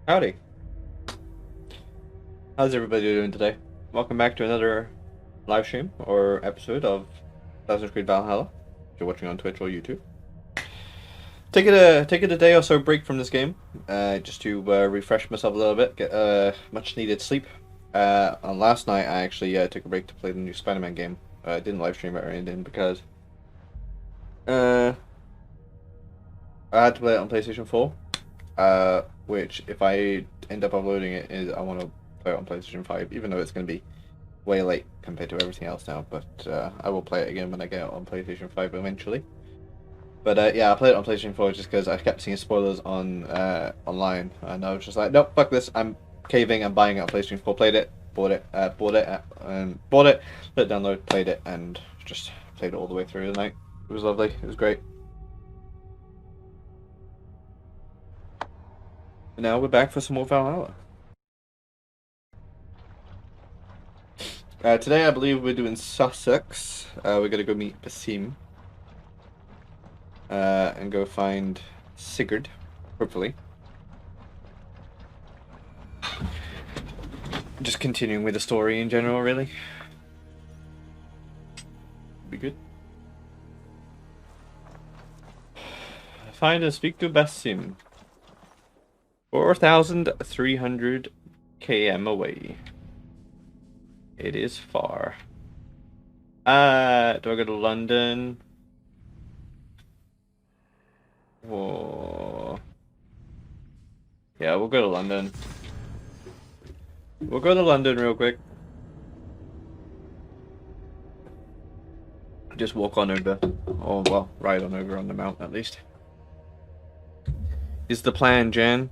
Howdy. How's everybody doing today? Welcome back to another live stream or episode of Assassin's Creed Valhalla. If you're watching on Twitch or YouTube. Take it a day or so break from this game, just to refresh myself a little bit, get much needed sleep. On last night I actually took a break to play the new Spider-Man game. I didn't live stream it or anything because I had to play it on PlayStation 4. Which if I end up uploading it, I want to play it on PlayStation 5, even though it's going to be way late compared to everything else now. But I will play it again when I get it on PlayStation 5 eventually. But yeah, I played it on PlayStation 4 just because I kept seeing spoilers on online, and I was just like, nope, fuck this, I'm caving, I'm buying it on PlayStation 4. Played it, bought it, let it download, played it, and just played it all the way through the night. It was lovely, it was great. And now we're back for some more Valhalla. Today I believe we're doing Sussex. We're gonna go meet Basim. And go find Sigurd, hopefully. Just continuing with the story in general, really. Be good. Find and speak to Basim. 4,300 km away. It is far. Do I go to London? Whoa. Yeah, we'll go to London. We'll go to London real quick. Just walk on over. Oh, well, ride on over on the mount at least. Is the plan, Jan?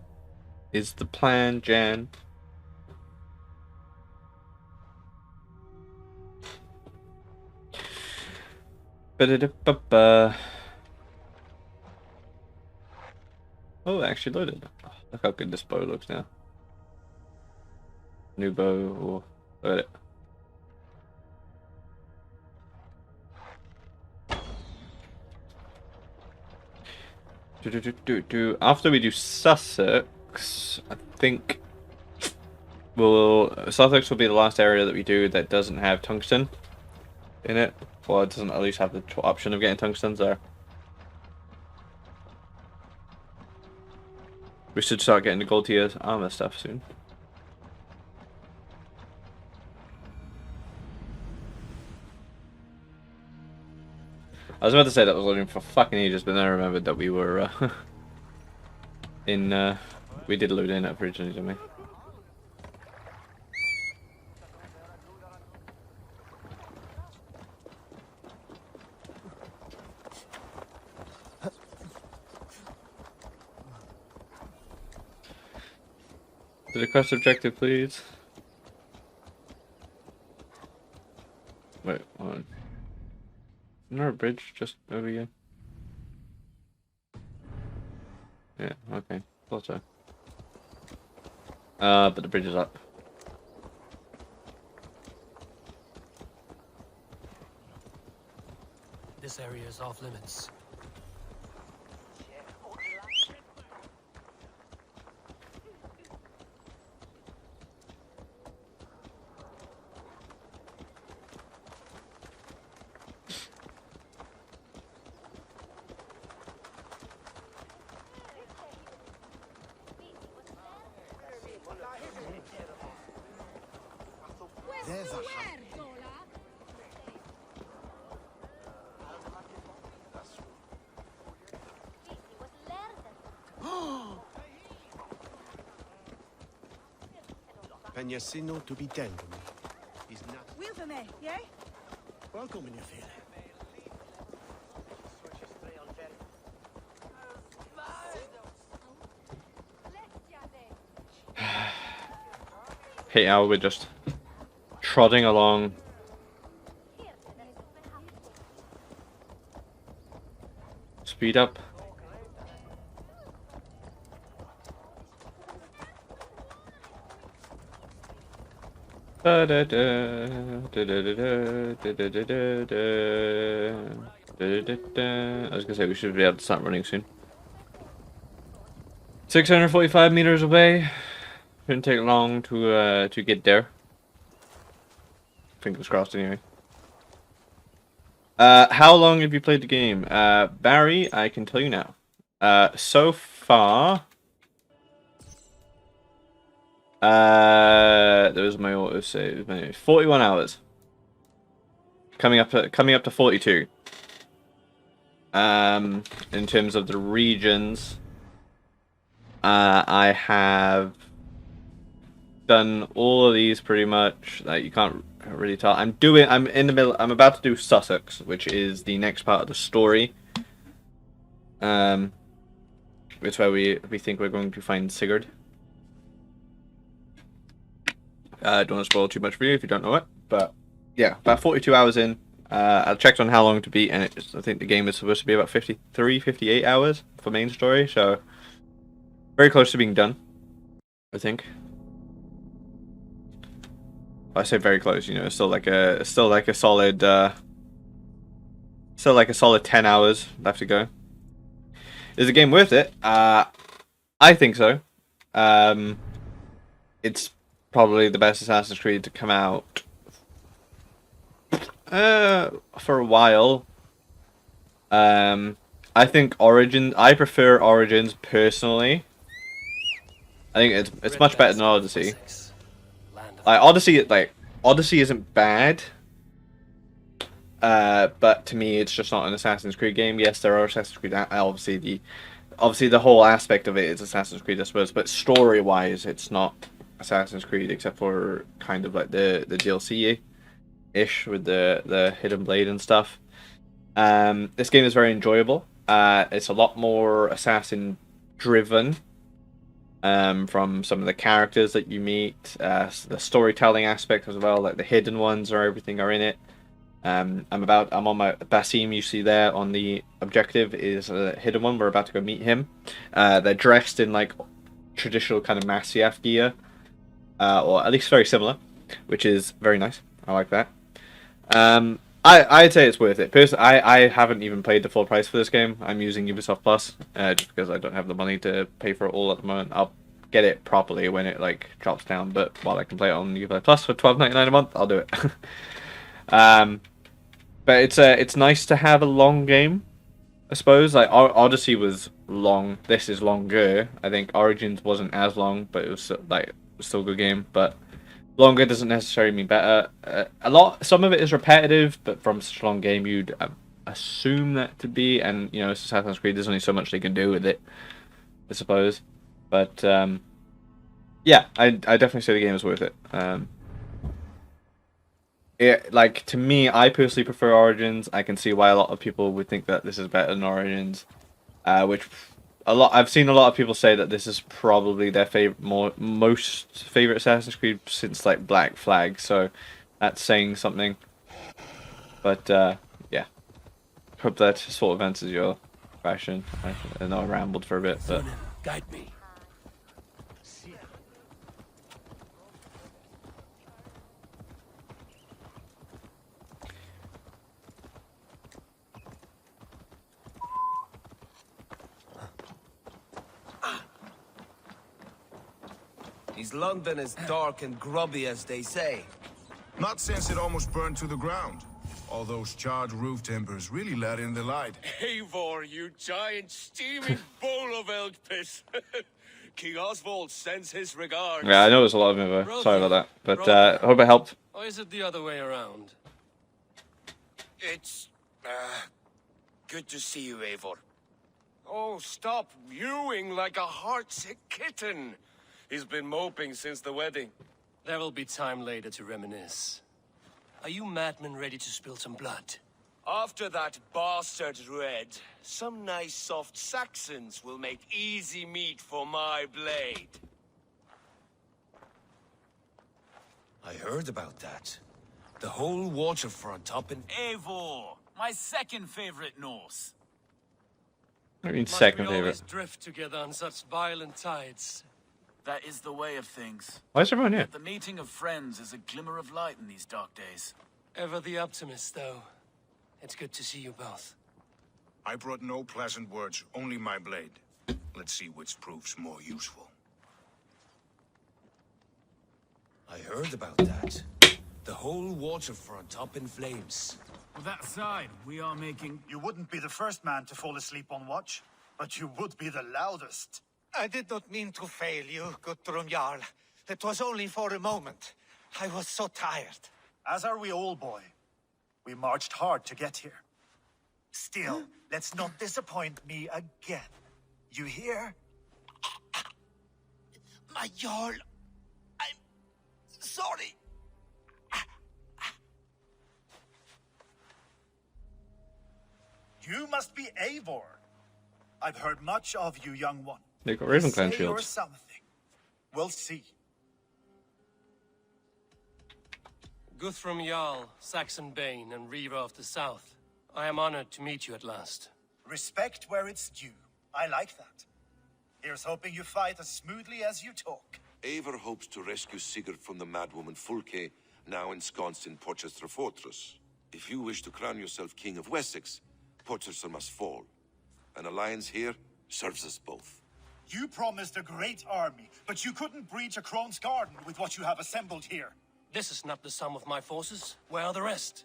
Is the plan, Jan? Ba-da-da-ba-ba. Oh, it actually loaded. Oh, look how good this bow looks now. New bow. Oh, look at it. After we do Sussex, I think Sussex will be the last area that we do that doesn't have tungsten in it. Well, it doesn't at least have the option of getting tungstens there. We should start getting the gold tier armor stuff soon. I was about to say that was loading for fucking ages, but then I remembered that we were we did load in it originally, didn't we? To the quest objective, please. Wait, hold on. Isn't there a bridge just over here? Yeah, okay. Thought so. But the bridge is up. This area is off limits. Penjasino to be done to me. He's not. Wheel for me, yeah? Welcome in your field. Hey Al, we're just trotting along. Speed up. I was gonna say we should be able to start running soon. 645 meters away. Shouldn't take long to get there. Fingers crossed, anyway. How long have you played the game? Barry, I can tell you now. So far, there's my autosave. 41 hours. Coming up to 42. In terms of the regions, I have done all of these pretty much. Like, you can't really tell. I'm in the middle. I'm about to do Sussex, which is the next part of the story. It's where we think we're going to find Sigurd. Don't want to spoil too much for you if you don't know it, but yeah, about 42 hours in. I checked on how long to beat, and I think the game is supposed to be about 53, 58 hours for main story, so very close to being done, I think. I say very close, you know, still like a solid 10 hours left to go. Is the game worth it? I think so. It's probably the best Assassin's Creed to come out for a while. I think Origins. I prefer Origins personally. I think it's much better than Odyssey. Odyssey isn't bad. But to me, it's just not an Assassin's Creed game. Yes, there are Assassin's Creed. Obviously the whole aspect of it is Assassin's Creed, I suppose. But story-wise, it's not Assassin's Creed, except for kind of like the DLC-ish with the Hidden Blade and stuff. This game is very enjoyable. It's a lot more assassin-driven. From some of the characters that you meet, the storytelling aspect as well, like the hidden ones or everything are in it. I'm on my Basim. You see there on the objective is a hidden one. We're about to go meet him. They're dressed in like traditional kind of Masyaf gear, or at least very similar, which is very nice. I like that. I'd say it's worth it. Personally, I haven't even paid the full price for this game. I'm using Ubisoft Plus, just because I don't have the money to pay for it all at the moment. I'll get it properly when it like drops down, but while I can play it on Ubisoft Plus for $12.99 a month, I'll do it. But it's nice to have a long game, I suppose. Like Odyssey was long. This is longer. I think Origins wasn't as long, but it was still a good game. But longer doesn't necessarily mean better. Some of it is repetitive, but from such a long game, you'd assume that to be. And you know, Assassin's Creed, there's only so much they can do with it, I suppose. But yeah, I definitely say the game is worth it. Like, to me, I personally prefer Origins. I can see why a lot of people would think that this is better than Origins, I've seen a lot of people say that this is probably their most favorite Assassin's Creed since like Black Flag. So that's saying something. But yeah, hope that sort of answers your question. I know I rambled for a bit, but guide me. Is London as dark and grubby as they say? Not since it almost burned to the ground. All those charred roof timbers really let in the light. Eivor, you giant steaming bowl of elk piss. King Oswald sends his regards. yeah, I know there's a lot of info. Sorry about that, but I hope it helped. Or is it the other way around? It's good to see you, Eivor. Oh, stop mewing like a heartsick kitten. He's been moping since the wedding. There will be time later to reminisce. Are you madmen ready to spill some blood? After that bastard Red, some nice soft Saxons will make easy meat for my blade. I heard about that. The whole waterfront up in Eivor, my second favorite Norse. I mean, Must second we always favorite. drift together on such violent tides? That is the way of things. Why is everyone here? Yet the meeting of friends is a glimmer of light in these dark days. Ever the optimist, though. It's good to see you both. I brought no pleasant words, only my blade. Let's see which proves more useful. I heard about that. The whole waterfront up in flames. With that aside, we are making... You wouldn't be the first man to fall asleep on watch, but you would be the loudest. I did not mean to fail you, Guthrum Jarl. It was only for a moment. I was so tired. As are we all, boy. We marched hard to get here. Still, let's not disappoint me again. You hear? My Jarl, I'm sorry. You must be Eivor. I've heard much of you, young one. They've got Raven Clan Say you're shields. something. We'll see. Guthrum Jarl, Saxon Bane, and Reaver of the South. I am honored to meet you at last. Respect where it's due. I like that. Here's hoping you fight as smoothly as you talk. Eivor hopes to rescue Sigurd from the madwoman Fulke, now ensconced in Porchester Fortress. If you wish to crown yourself King of Wessex, Porchester must fall. An alliance here serves us both. You promised a great army, but you couldn't breach a Crone's garden with what you have assembled here. This is not the sum of my forces. Where are the rest?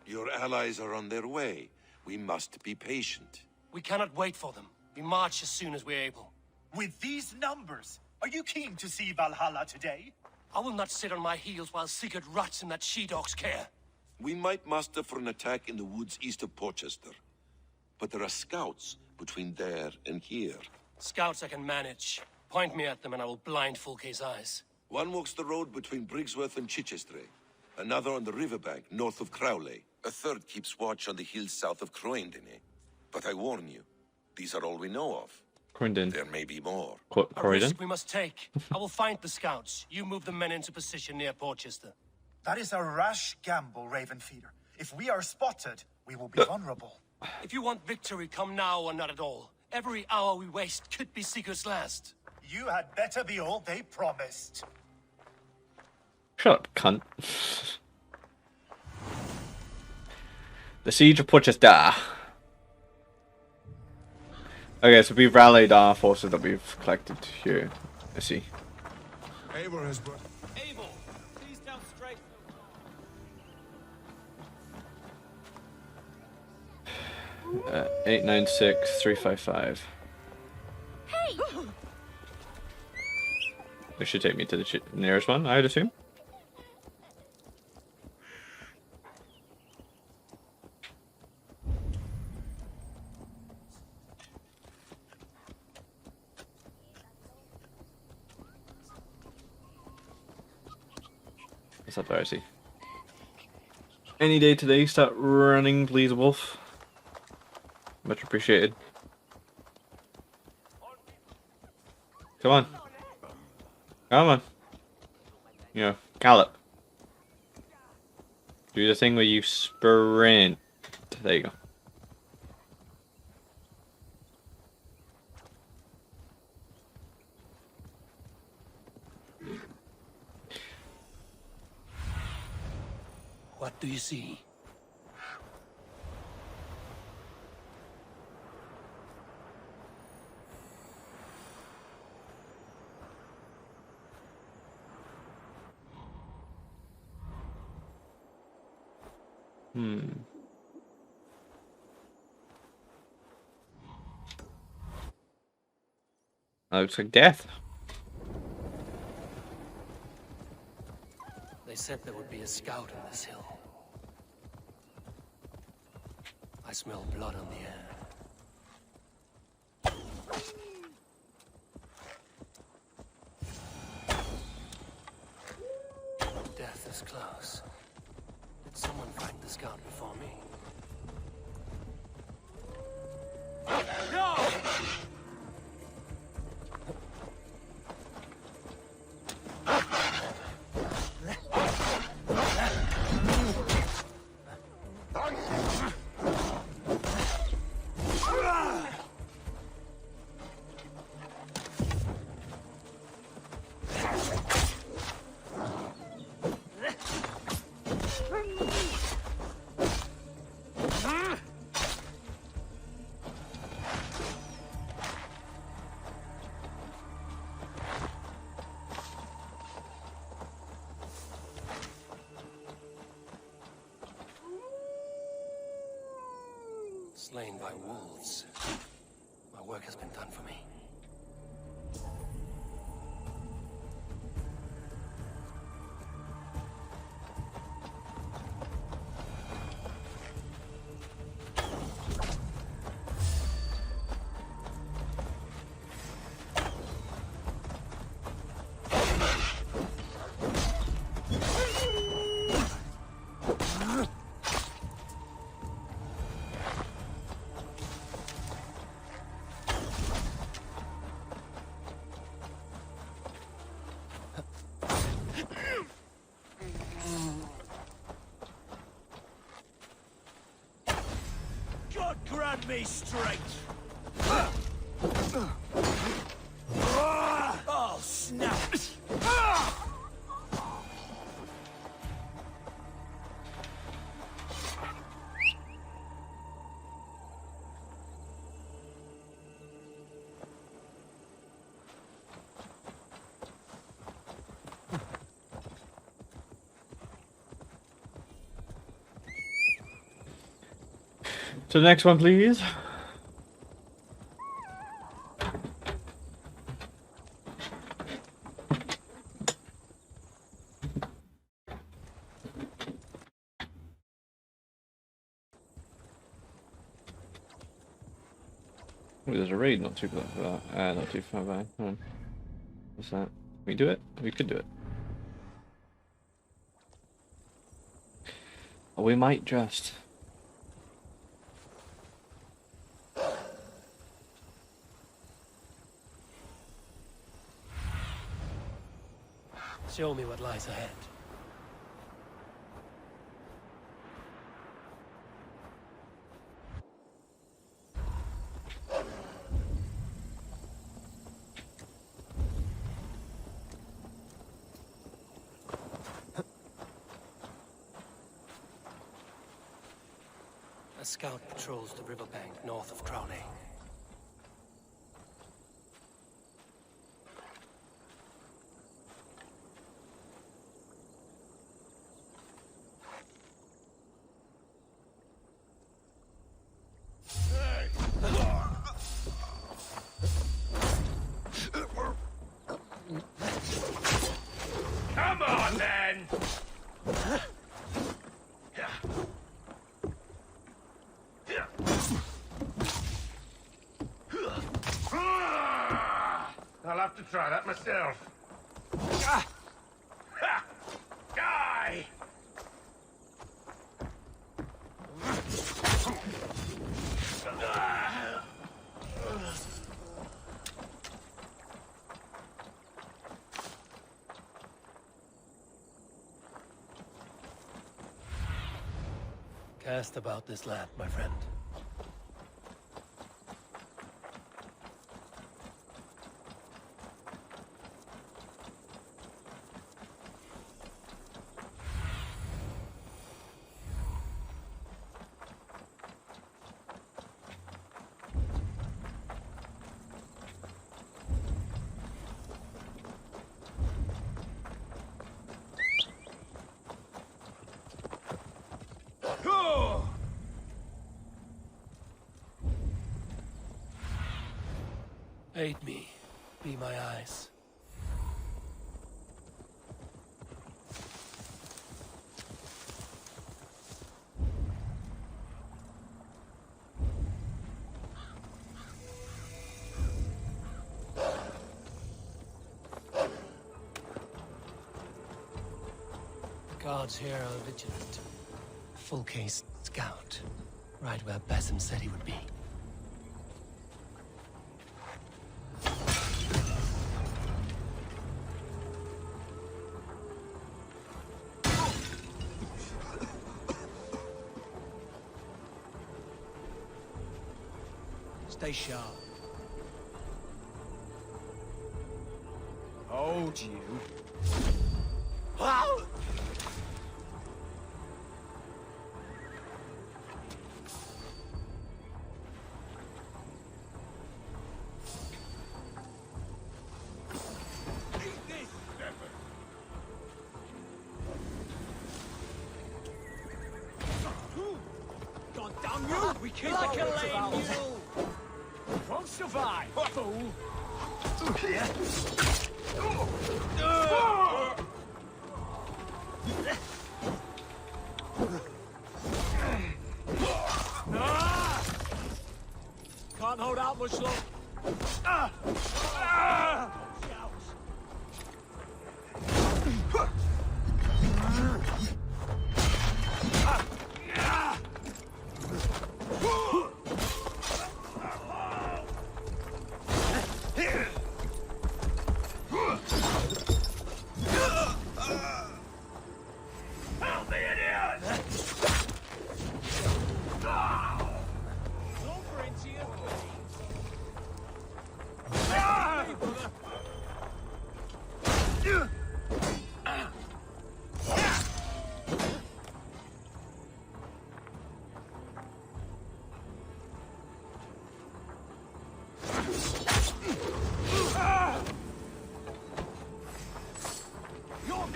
Your allies are on their way. We must be patient. We cannot wait for them. We march as soon as we're able. With these numbers, are you keen to see Valhalla today? I will not sit on my heels while Sigurd rots in that she-dog's care. We might muster for an attack in the woods east of Porchester. But there are scouts between there and here. Scouts I can manage. Point me at them and I will blind Fulke's eyes. One walks the road between Briggsworth and Chichester. Another on the riverbank north of Crowley. A third keeps watch on the hills south of Croydon. But I warn you, these are all we know of. Croydon. There may be more. A Croydon? risk we must take. I will find the scouts. You move the men into position near Porchester. That is a rash gamble, Ravenfeeder. If we are spotted, we will be vulnerable. If you want victory, come now or not at all. Every hour we waste could be Sigurd's last. You had better be all they promised. Shut up, cunt. The Siege of Porchester. Okay, so we've rallied our forces that we've collected here. Let's see. Eivor has brought... Eivor, please down straight. 896355. Hey! This should take me to the nearest one, I would assume. What's up there, I see. Any day today, start running, please, Wolf. Much appreciated. Come on. Come on. You know, gallop. Do the thing where you sprint. There you go. What do you see? That looks like death. They said there would be a scout on this hill. I smell blood on the air. Death is close. Did someone find the scout before me? No! slain by wolves. My work has been done for me. God grant me strength! Oh, snap! To the next one, please. Oh, there's a raid not too far back. Not too far back. What's that? Can we do it? We could do it. Or we might just. Show me what lies ahead. A scout patrols the riverbank north of Crowley. Come on, then! I'll have to try that myself. Ha! Die! Cast about this land, my friend. Aid me. Be my eyes. The guards here are vigilant. Full case scout. Right where Basim said he would be. Stay sharp. Hold you. Don't die! On you! We keep like a lame mule! Won't survive, fool! Can't hold out much longer.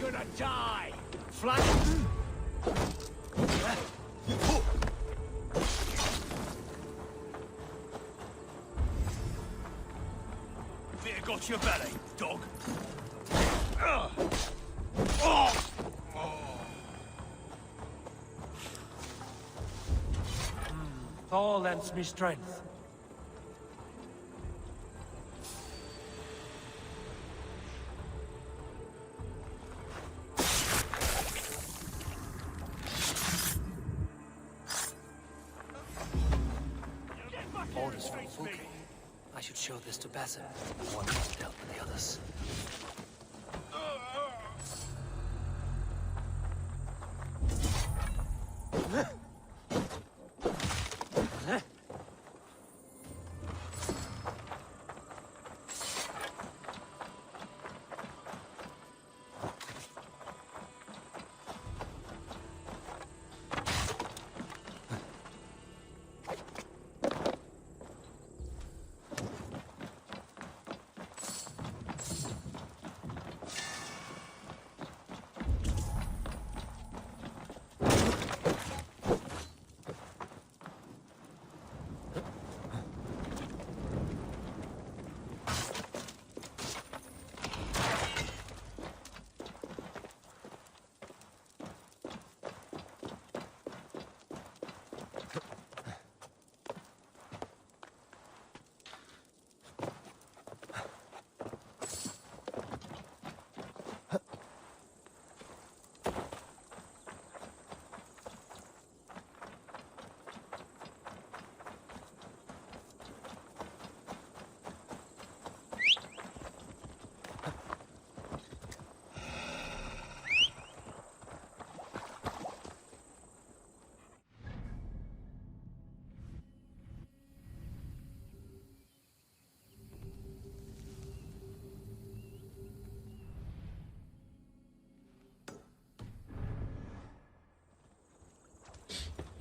Gonna die! Flank! Fear got your belly, dog. Thor lends me strength. Orders from Fulke. I should show this to Basim. One must help the others.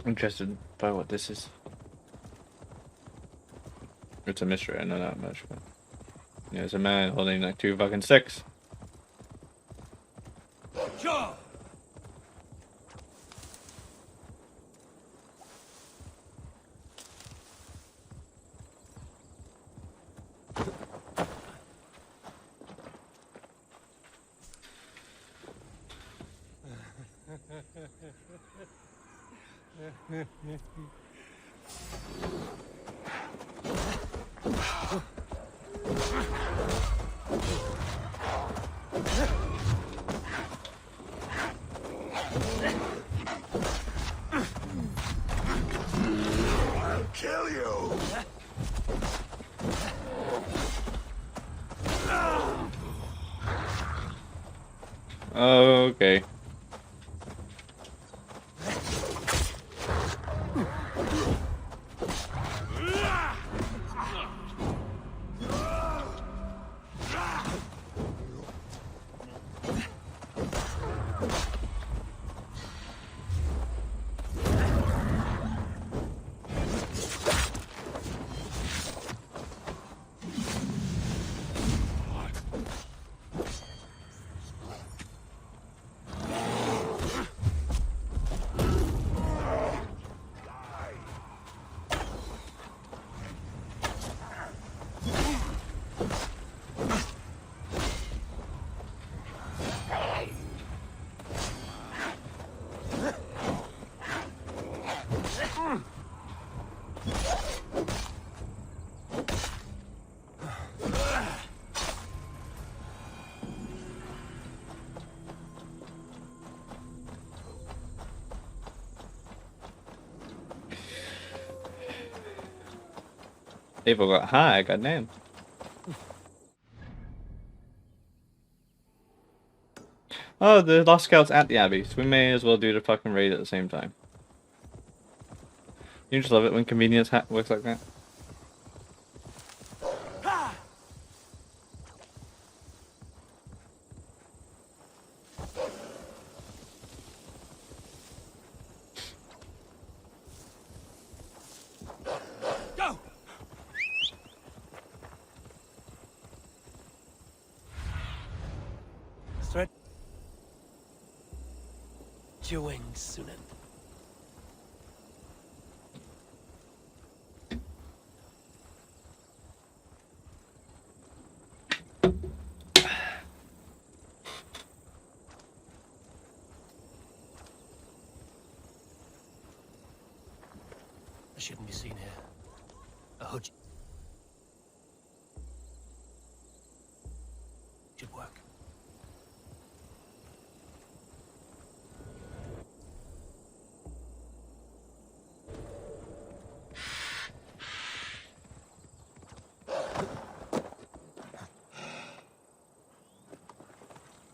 Interested by what this is. It's a mystery, I know that much, but yeah, there's a man holding like 2 fucking sticks. Sure. I'll kill you! Okay. Eivor got high, goddamn. Oh, the Lost Scouts at the Abbey, so we may as well do the fucking raid at the same time. You just love it when convenience works like that. Go! Stretch your wings, Sunan. I shouldn't be seen here. A hood should work.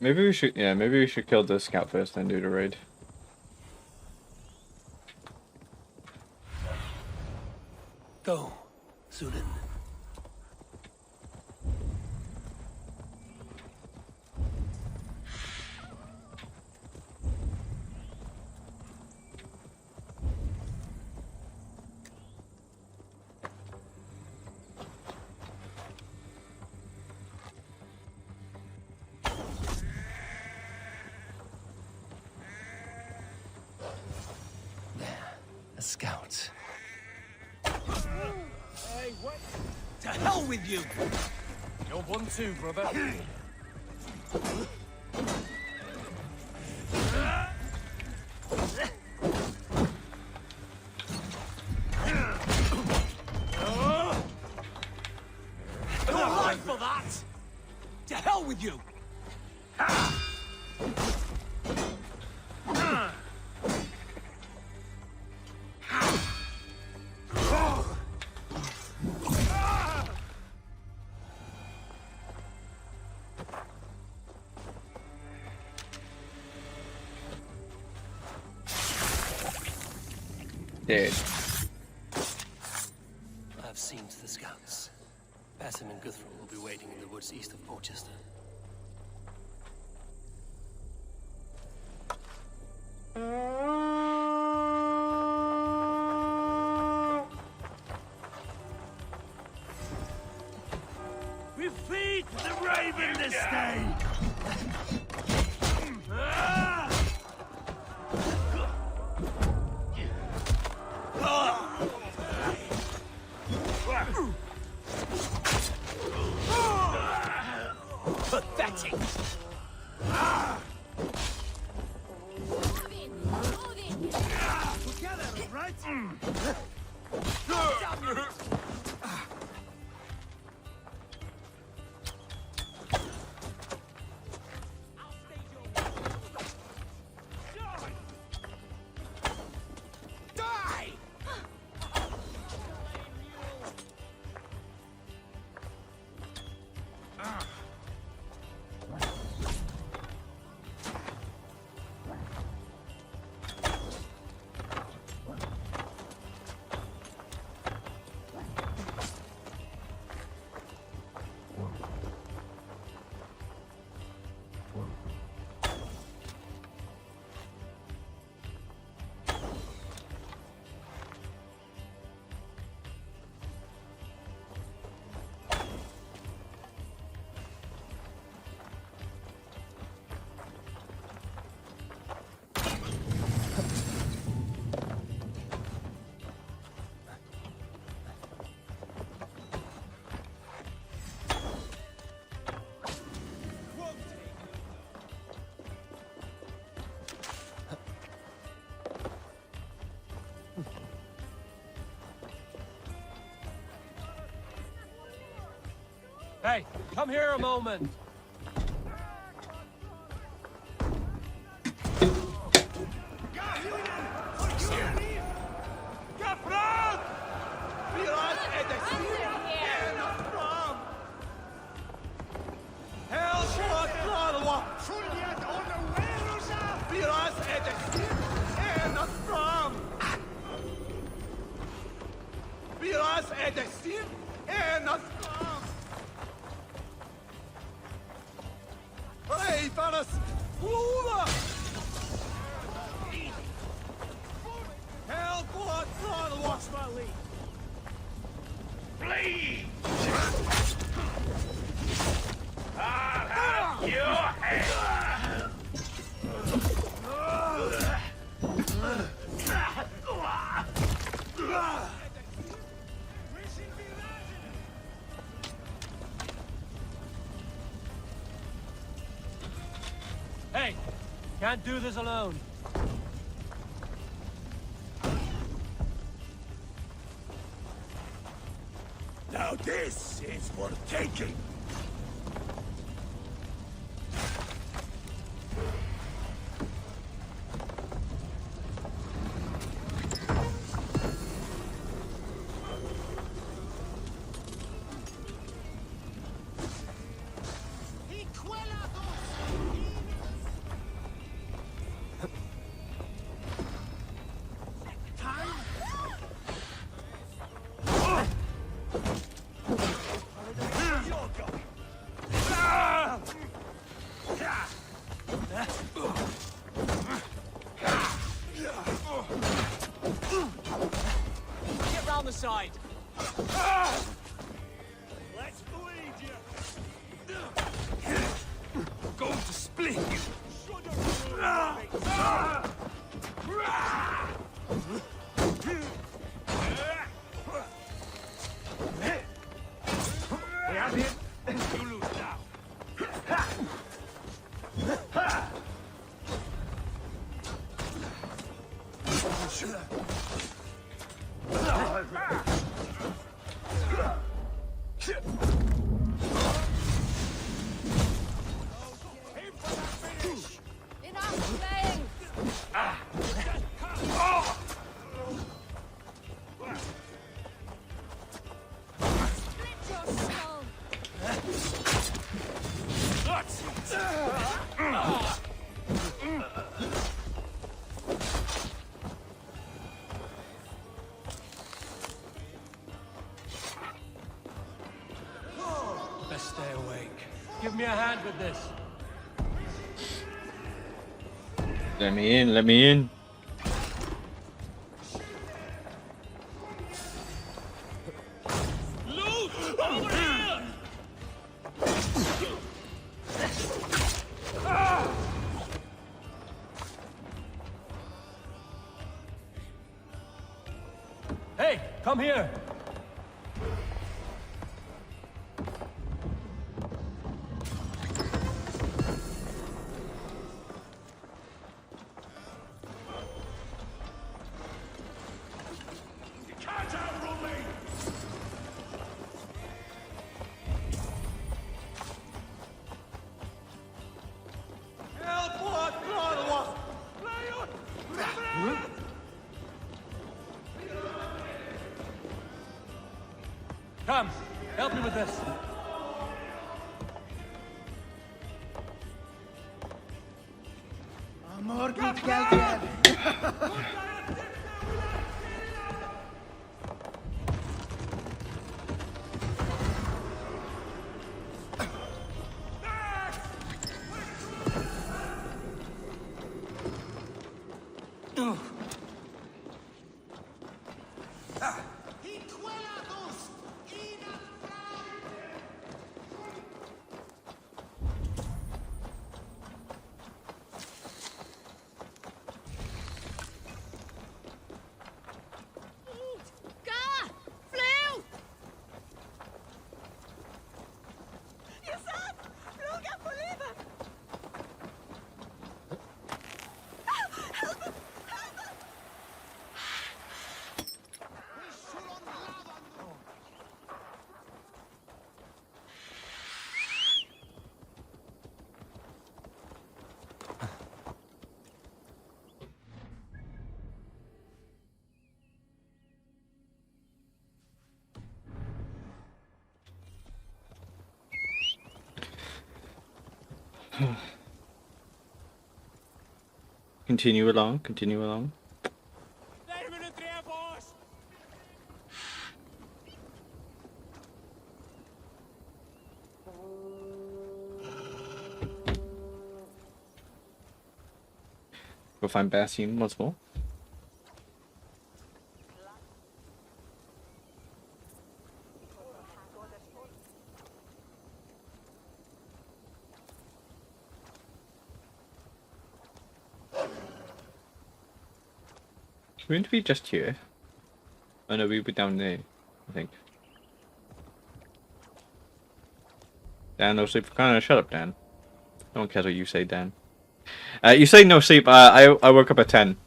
Maybe we should, yeah, maybe we should kill this scout first, then do the raid. Go, Sunan. A scout. Hey, what? To hell with you! You're one too, brother. You're alive for that! To hell with you! Dead. I've seen to the scouts. Aassassin and Guthrum will be waiting in the woods east of Porchester. We feed the raven this day! Pathetic! Together, right? Hey, come here a moment. Help! Watch my lead! Flee! I'll have your head! Hey! Can't do this alone. Now this is for taking! Get round the side. Let's bleed you! We're going to split you. We have him. You lose now. Enough playing! Split your skull! Best stay awake. Give me a hand with this. Let me in, let me in. Loot! Over here! Hey, come here. You can't outrun me! Help! What? Come, help me with this. Ga! Flew! Ihr seid! Fluga for livet! Help! Continue along, continue along. Go find Basim once more. We're going to be just here. Oh no, we'll be down there, I think. Dan, no sleep for Connor. Shut up, Dan. No one cares what you say, Dan. You say no sleep. I woke up at 10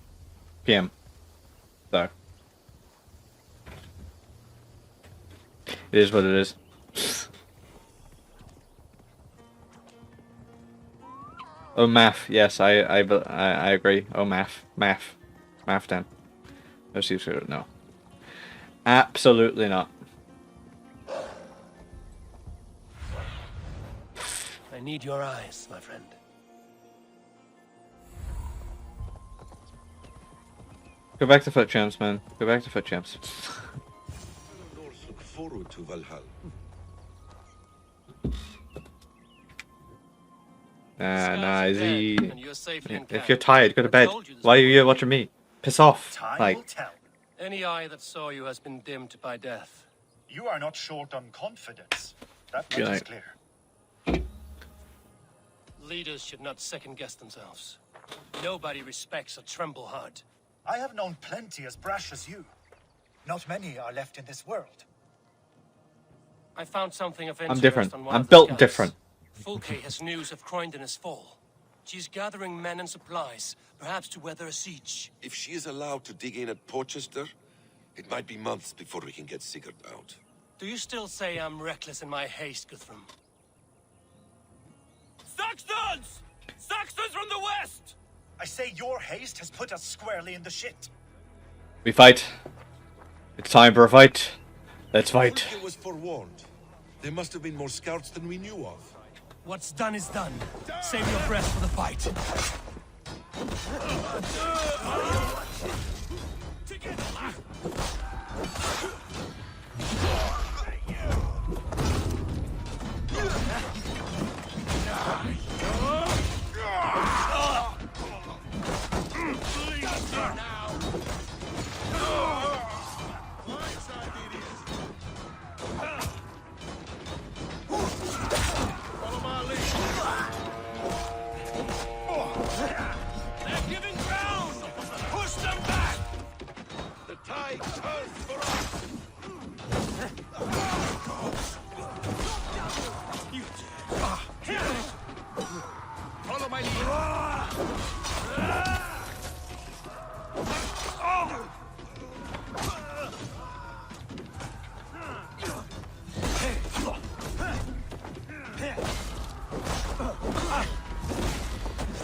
p.m. So it is what it is. Oh, math. Yes, I agree. Oh, math, Dan. No sleep. No. Absolutely not. I need your eyes, my friend. Go back to foot champs, man. Go back to foot champs. North look forward to Valhalla. Nah, easy. And you're safely in If camp. you're tired, go to bed. Why are you here watching me? Piss off. Time Like, will tell. Any eye that saw you has been dimmed by death. You are not short on confidence. That Good much is night. clear. Leaders should not second-guess themselves. Nobody respects a tremble heart. I have known plenty as brash as you. Not many are left in this world. I found something of I'm interest different. on one I'm of the built scouts. different. Fulke has news of Croydon's fall. She's gathering men and supplies, perhaps to weather a siege. If she is allowed to dig in at Porchester, it might be months before we can get Sigurd out. Do you still say I'm reckless in my haste, Guthrum? Saxons! Saxons from the west! I say your haste has put us squarely in the shit. We fight. It's time for a fight. Let's fight. Fulke was forewarned. There must have been more scouts than we knew of. What's done is done. Save your breath for the fight. They're giving ground! Push them back! The tide turns for us! Follow my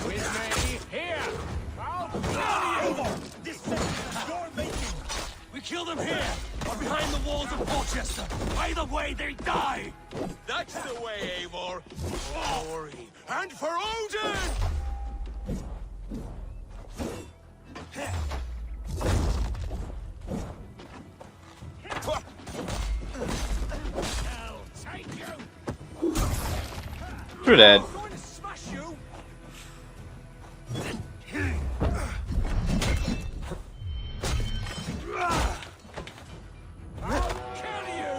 With me, here! Eivor, this second is your making. We kill them here, or behind the walls of Porchester. Either way, they die! That's the way, Eivor! For glory and for Odin! I'll take you! You're dead. I'm going to smash you! I'll kill you!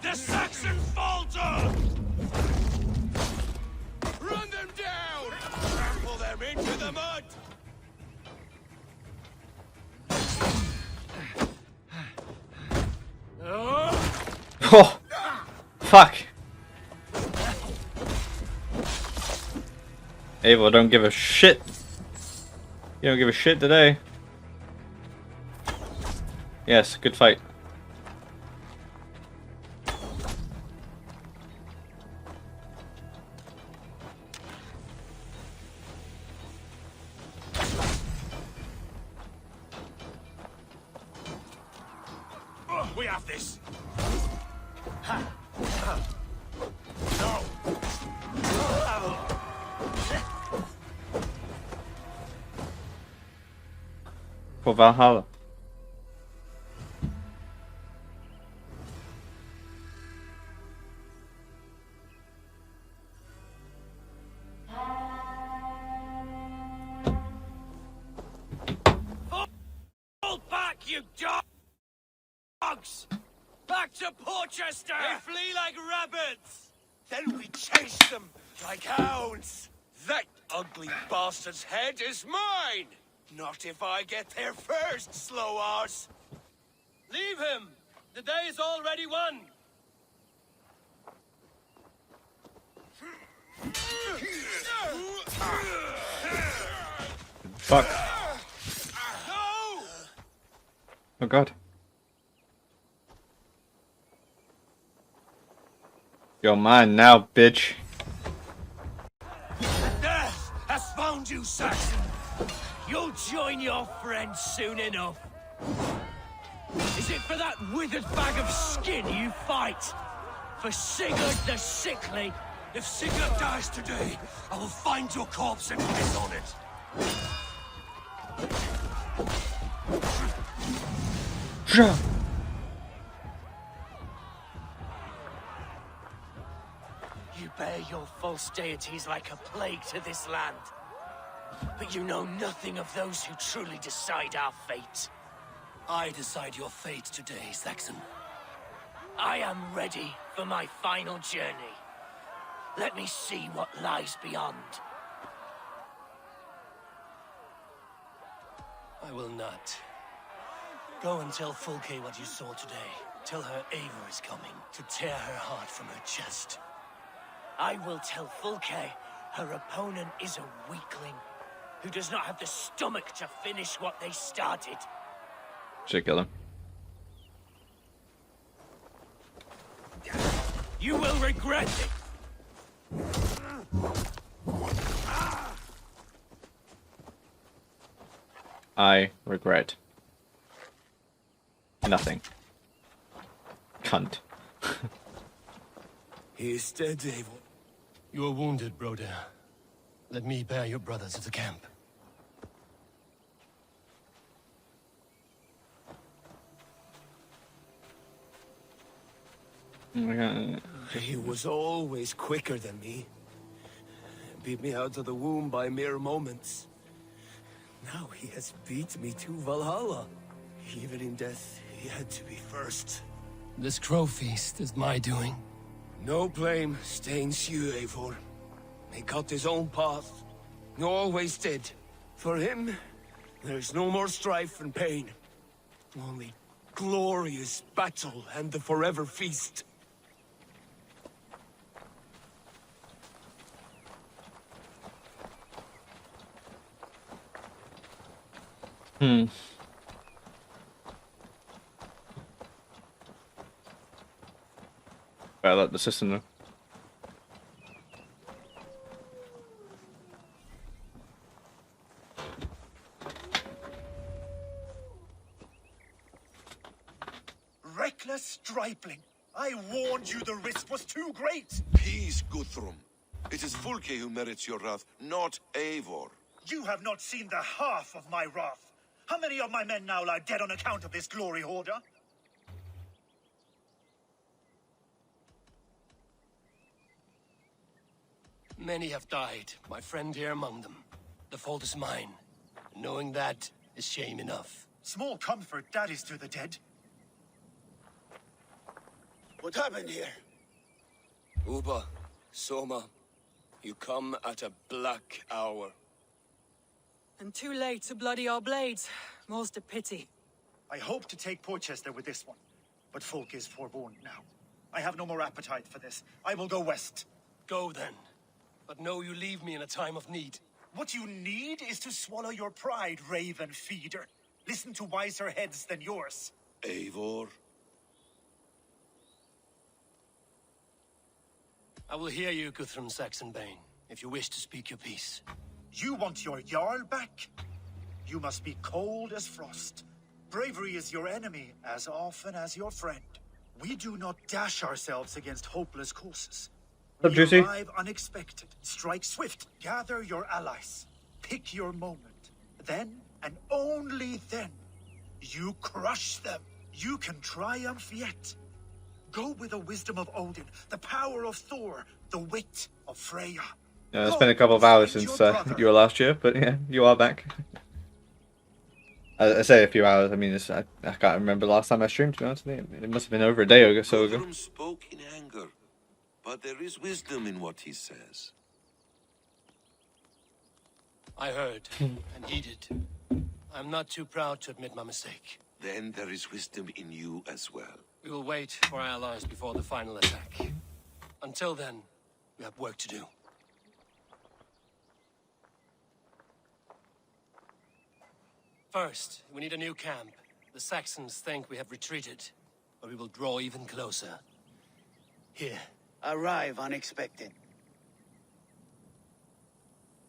The Saxon falter! Run them down! Trample them into the mud! Oh, fuck. Eivor, don't give a shit. You don't give a shit today. Yes, good fight. We have this! For Valhalla. Porchester! They flee like rabbits! Then we chase them like hounds. That ugly bastard's head is mine! Not if I get there first, slow arse! Leave him! The day is already won! Fuck. No! Oh god. You're mine now, bitch. Death has found you, Saxon! You'll join your friends soon enough. Is it for that withered bag of skin you fight? For Sigurd the Sickly? If Sigurd dies today, I will find your corpse and piss on it. You bear your false deities like a plague to this land. But you know nothing of those who truly decide our fate. I decide your fate today, Saxon. I am ready for my final journey. Let me see what lies beyond. I will not. Go and tell Fulke what you saw today. Tell her Eivor is coming to tear her heart from her chest. I will tell Fulke her opponent is a weakling who does not have the stomach to finish what they started. Should kill him. You will regret it. I regret nothing. Cunt. He is dead, Eivor. You are wounded, brother. Let me bear your brother to the camp. Oh my god. He was always quicker than me. Beat me out of the womb by mere moments. Now he has beat me to Valhalla. Even in death, he had to be first. This crow feast is my doing. No blame stains you, Eivor. He cut his own path. He always did. For him, there's no more strife and pain. Only glorious battle and the forever feast. Hmm. I like the system though. Reckless stripling! I warned you the risk was too great! Peace, Guthrum. It is Fulke who merits your wrath, not Eivor. You have not seen the half of my wrath. How many of my men now lie dead on account of this glory hoarder? Many have died, my friend here among them. The fault is mine. Knowing that is shame enough. Small comfort that is to the dead. What happened here? Uba, Soma, you come at a black hour. And too late to bloody our blades. Most a pity. I hope to take Porchester with this one, but folk is forewarned now. I have no more appetite for this. I will go west. Go then. But know you leave me in a time of need. What you need is to swallow your pride, raven feeder. Listen to wiser heads than yours. Eivor? I will hear you, Guthrum Saxonbane, if you wish to speak your piece. You want your Jarl back? You must be cold as frost. Bravery is your enemy as often as your friend. We do not dash ourselves against hopeless courses. Up, We Juicy. arrive unexpected. Strike swift. Gather your allies. Pick your moment. Then, and only then, you crush them. You can triumph yet. Go with the wisdom of Odin, the power of Thor, the wit of Freya. Yeah, it's been a couple of hours since you were last year, but yeah, you are back. I say a few hours. I mean, I can't remember the last time I streamed. To be honest with you, it must have been over a day or so ago. Guthrum spoke in anger, but there is wisdom in what he says. I heard and heeded. I'm not too proud to admit my mistake. Then there is wisdom in you as well. We will wait for our allies before the final attack. Until then, we have work to do. First, we need a new camp. The Saxons think we have retreated, but we will draw even closer. Here. Arrive unexpected.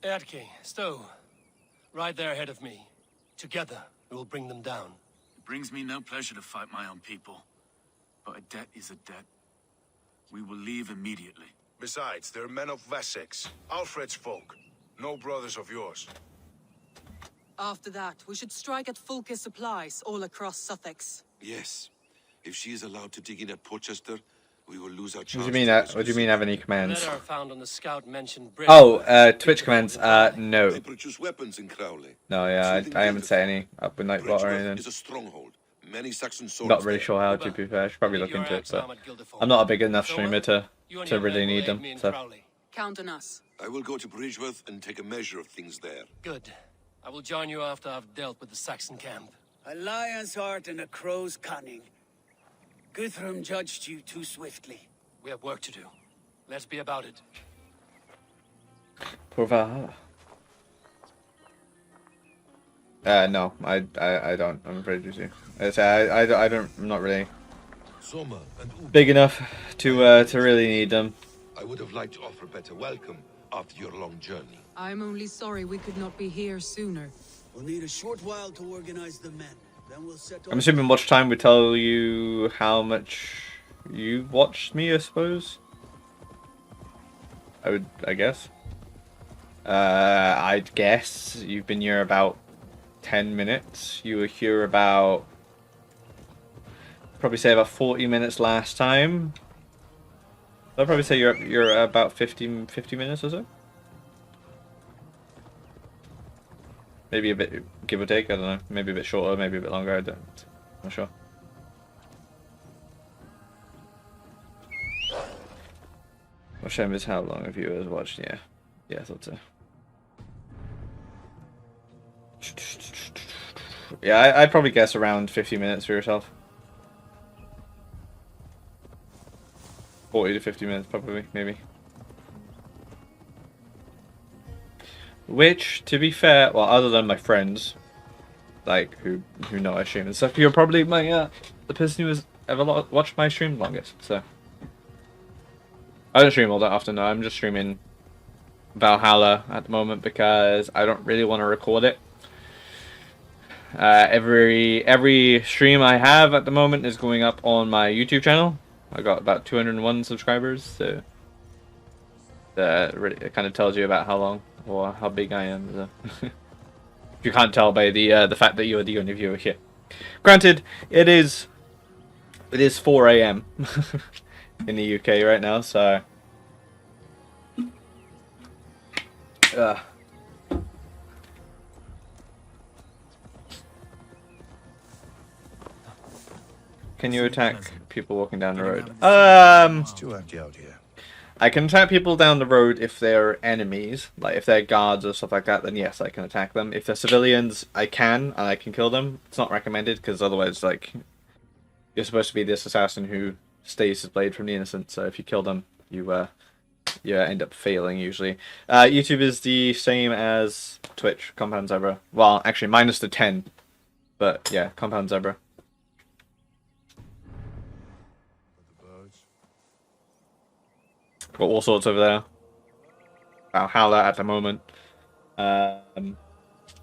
Erke, Stowe, right there ahead of me. Together, we will bring them down. It brings me no pleasure to fight my own people. But a debt is a debt. We will leave immediately. Besides, they're men of Wessex, Alfred's folk. No brothers of yours. After that, we should strike at Fulke supplies all across Sussex. Yes. If she is allowed to dig in at Porchester, we will lose our What chance. do you mean? What do you mean? Have any commands? Letter found on the scout mentioned Twitch commands. No. They produce weapons in Crowley. No, yeah, I haven't set any up with Nightbot or anything. Is a stronghold. Many Saxon swords. Not really sure how to be fair. I should probably look into it, but I'm not a big enough streamer to really need them. So. Count on us. I will go to Bridgeworth and take a measure of things there. Good. I will join you after I've dealt with the Saxon camp. A lion's heart and a crow's cunning. Guthrum judged you too swiftly. We have work to do. Let's be about it. Poor Valhalla. No, I don't. I'm afraid to see. I'm not really big enough to really need them. I would have liked to offer a better welcome after your long journey. I'm only sorry we could not be here sooner. We'll need a short while to organize the men. Then we'll set I'm assuming watch time would tell you how much you watched me, I suppose. I guess. I'd guess you've been here about 10 minutes. You were here about, probably say about 40 minutes last time. I'd probably say you're about 50 minutes or so. Maybe a bit, give or take, I don't know. Maybe a bit shorter, maybe a bit longer, I'm not sure. What shame is how long a viewer has watched, yeah. Yeah, I thought so. Yeah, I'd probably guess around 50 minutes for yourself. 40 to 50 minutes, probably, maybe. Which, to be fair, well, other than my friends, like, who know I stream and stuff, you're probably my, the person who has ever watched my stream longest, so. I don't stream all that often, though. I'm just streaming Valhalla at the moment because I don't really want to record it. Every stream I have at the moment is going up on my YouTube channel. I got about 201 subscribers, so really, it kind of tells you about how long or how big I am. So. If you can't tell by the fact that you're the only viewer here. Granted, it is 4 AM in the UK right now, so. Can you attack people walking down the road? It's too empty out here. I can attack people down the road if they're enemies, like if they're guards or stuff like that, then yes, I can attack them. If they're civilians, I can, and I can kill them. It's not recommended, because otherwise, like, you're supposed to be this assassin who stays his blade from the innocent, so if you kill them, you end up failing, usually. YouTube is the same as Twitch, Compound Zebra. Well, actually, minus the 10, but yeah, Compound Zebra. Got all sorts over there. Valhalla at the moment.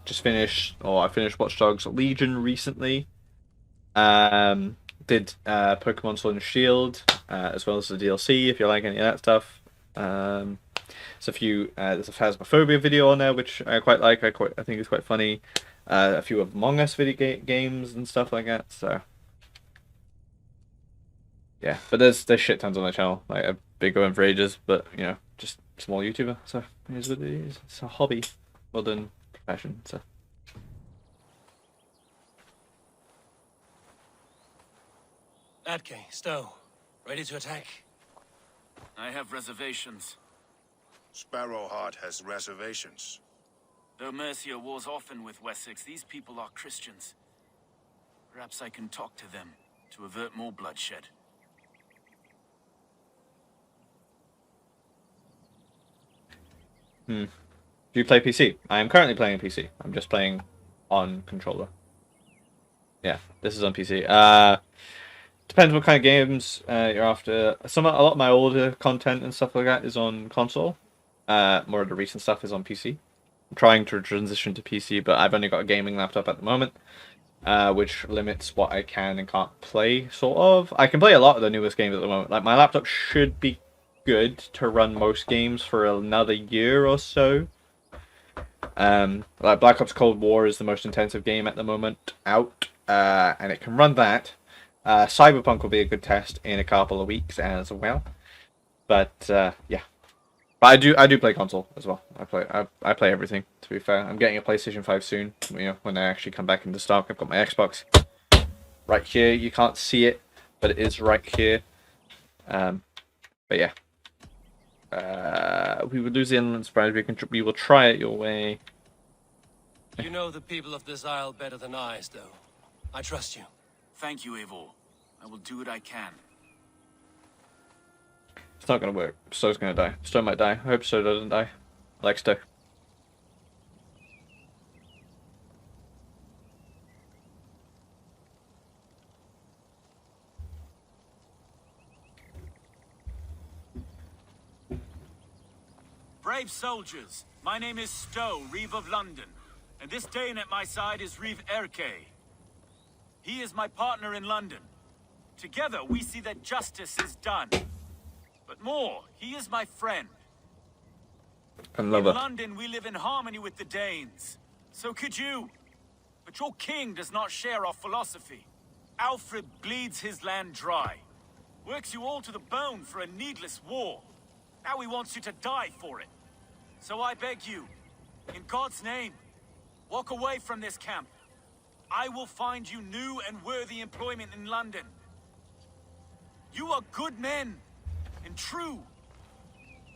Just finished, I finished Watch Dogs Legion recently. Did Pokemon Sword and Shield, as well as the DLC, if you like any of that stuff. There's a Phasmophobia video on there, which I quite like. I think it's quite funny. A few of Among Us video games and stuff like that, so. Yeah, but there's shit tons on my channel. Like, I've been going for ages, but, you know, just small YouTuber, so it is what it is. It's a hobby, more than profession, so. Atke, Stowe, ready to attack? I have reservations. Sparrowheart has reservations. Though Mercia wars often with Wessex, these people are Christians. Perhaps I can talk to them to avert more bloodshed. Do you play PC? I am currently playing PC. I'm just playing on controller. Yeah, this is on PC. Depends what kind of games you're after. A lot of my older content and stuff like that is on console. More of the recent stuff is on PC. I'm trying to transition to PC, but I've only got a gaming laptop at the moment, which limits what I can and can't play, sort of. I can play a lot of the newest games at the moment. Like, my laptop should be good to run most games for another year or so. Like Black Ops Cold War is the most intensive game at the moment out, and it can run that. Cyberpunk will be a good test in a couple of weeks as well. But yeah, but I do play console as well. I play everything. To be fair, I'm getting a PlayStation 5 soon. You know, when they actually come back into stock. I've got my Xbox right here. You can't see it, but it is right here. But yeah. We would lose the Inland Surprise. We will try it your way. You know the people of this isle better than I, Stowe. I trust you. Thank you, Eivor. I will do what I can. It's not gonna work. Stowe's gonna die. Stowe might die. I hope Stowe doesn't die. I like Stowe. Brave soldiers, my name is Stowe, Reeve of London, and this Dane at my side is Reeve Erke. He is my partner in London. Together we see that justice is done. But more, he is my friend. In London we live in harmony with the Danes. So could you. But your king does not share our philosophy. Alfred bleeds his land dry. Works you all to the bone for a needless war. Now he wants you to die for it. So I beg you, in God's name, walk away from this camp. I will find you new and worthy employment in London. You are good men, and true.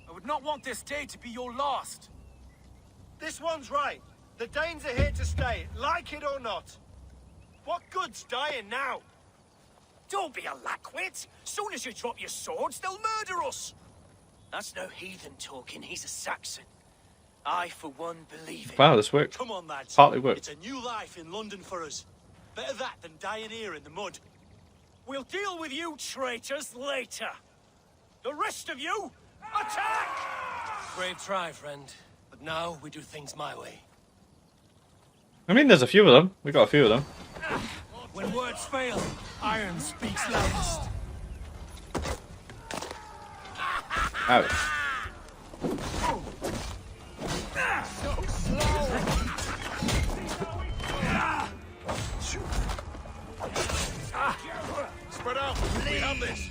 I would not want this day to be your last. This one's right. The Danes are here to stay, like it or not. What good's dying now? Don't be a lackwit. Soon as you drop your swords, they'll murder us. That's no heathen talking, he's a Saxon. I, for one, believe it. Wow, this worked. Come on, lads. Partly worked. It's a new life in London for us. Better that than dying here in the mud. We'll deal with you traitors later. The rest of you, attack! Brave try, friend. But now we do things my way. I mean, there's a few of them. We got a few of them. When words fail, iron speaks loudest. Ouch. So slow. Spread out. We have this.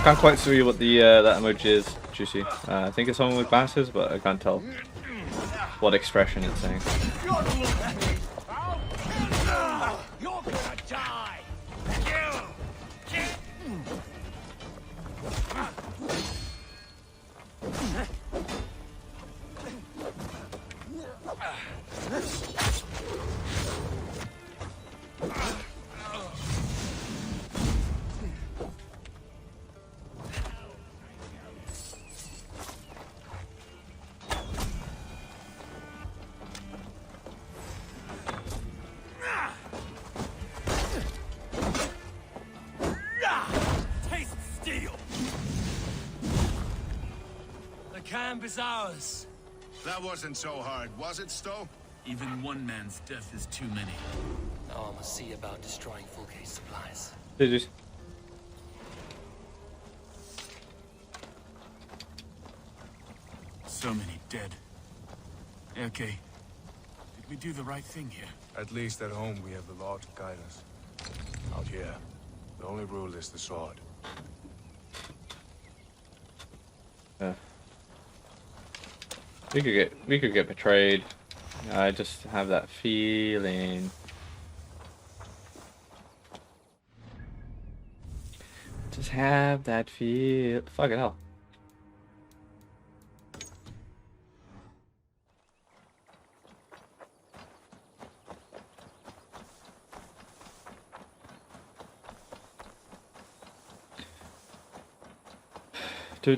Can't quite see what the that emoji is, Juicy. I think it's someone with glasses, but I can't tell what expression it's saying. You're gonna die! Taste steel. The camp is ours. That wasn't so hard, was it, Stowe? Even one man's death is too many. Now I must see about destroying Fulke's supplies. GG's. So many dead. Okay. We do the right thing here. At least at home we have the law to guide us. Out here, the only rule is the sword. We could get betrayed. I just have that feeling. Just have that feel. Fucking hell. Do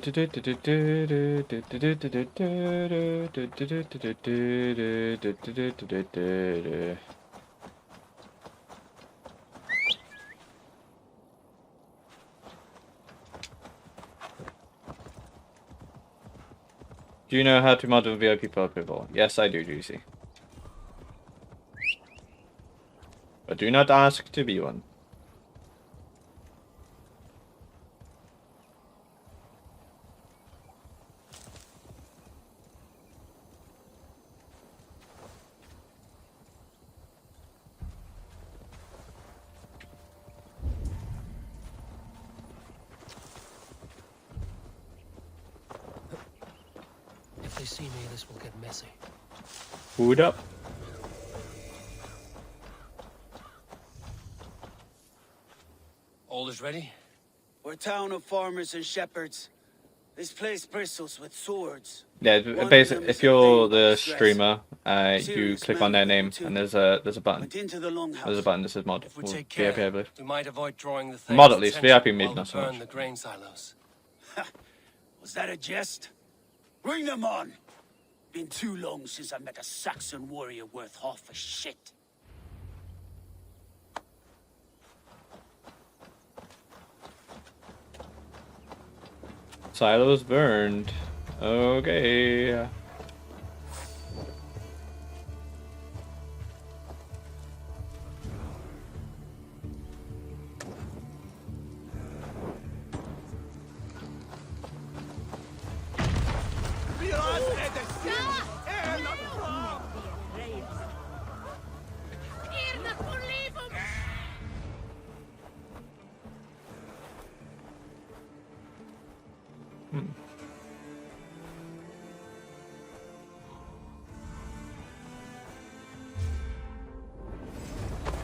you know how to mod a VIP people? Yes, I do, Juicy. But do not ask to be one. If they see me, this will get messy. Food up. All is ready? We're a town of farmers and shepherds. This place bristles with swords. Yeah, basically, if you're the streamer, you click on their name and there's a button. There's a button that says mod. If we Or take care, VIP, I believe. we might avoid drawing the things Mod at least. attention VIP mid while not we so burn much. the grain silos. Was that a jest? Bring them on! Been too long since I met a Saxon warrior worth half a shit. Silos burned. Okay.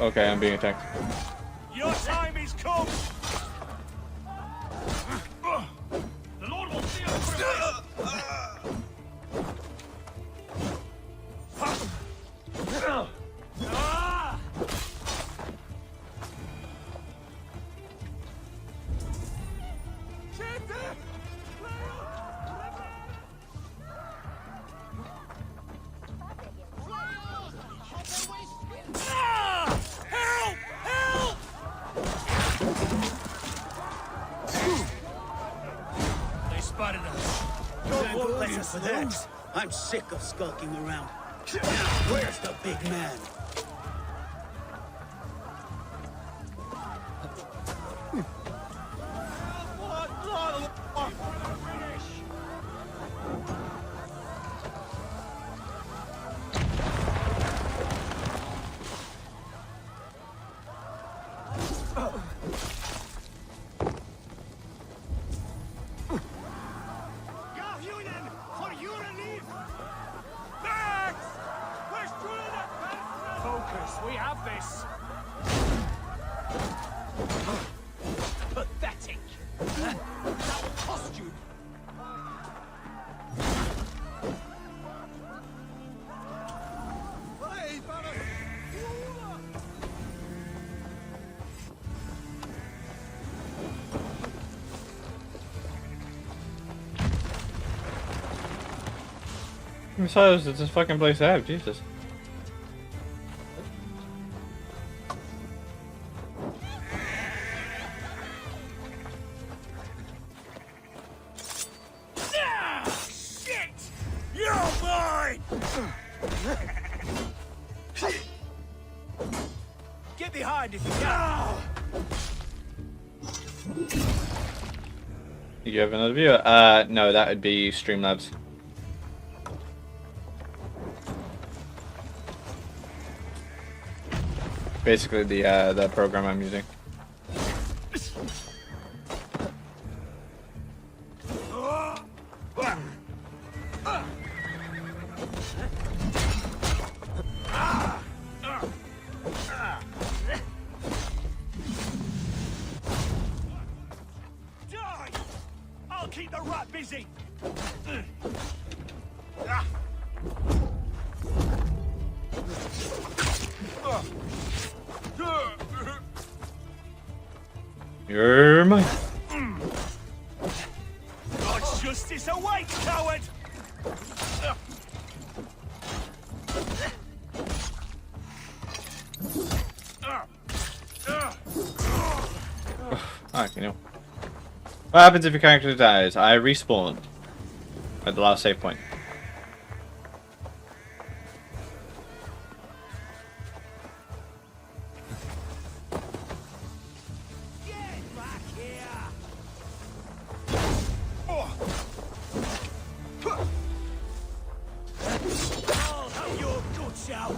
Okay, I'm being attacked. Your time is come! The Lord will see us through For that, I'm sick of skulking around. Where's the big man? We have this. Pathetic! That will cost you! How many silos does this fucking place have? Jesus. Get behind if you can. You have another viewer? No, that would be Streamlabs. basically the program I'm using. I'll keep the rat busy. You're mine. God's justice awaits, coward! Okay, no. What happens if your character dies? I respawn at the last save point. Get back here! I'll have your guts out!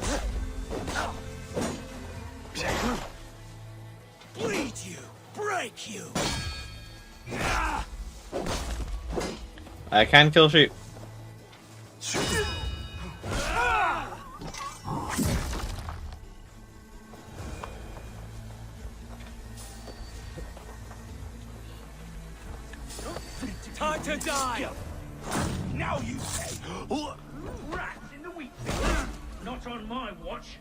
Bleed you! Break you! I can kill sheep. Time to die! Now you say! Rats in the wheat field! Not on my watch!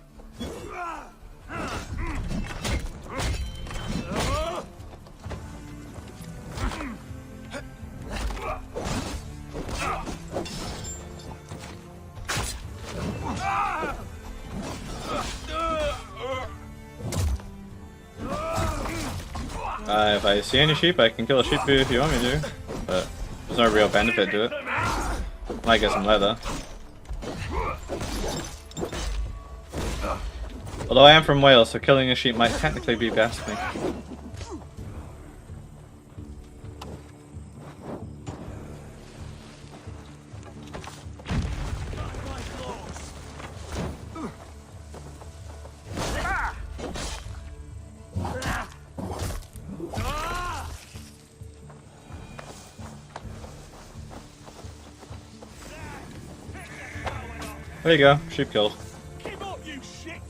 If I see any sheep, I can kill a sheep if you want me to, but there's no real benefit to it. Might get some leather. Although I am from Wales, so killing a sheep might technically be blasphemy. There you go, sheep killed. Give up, you shit!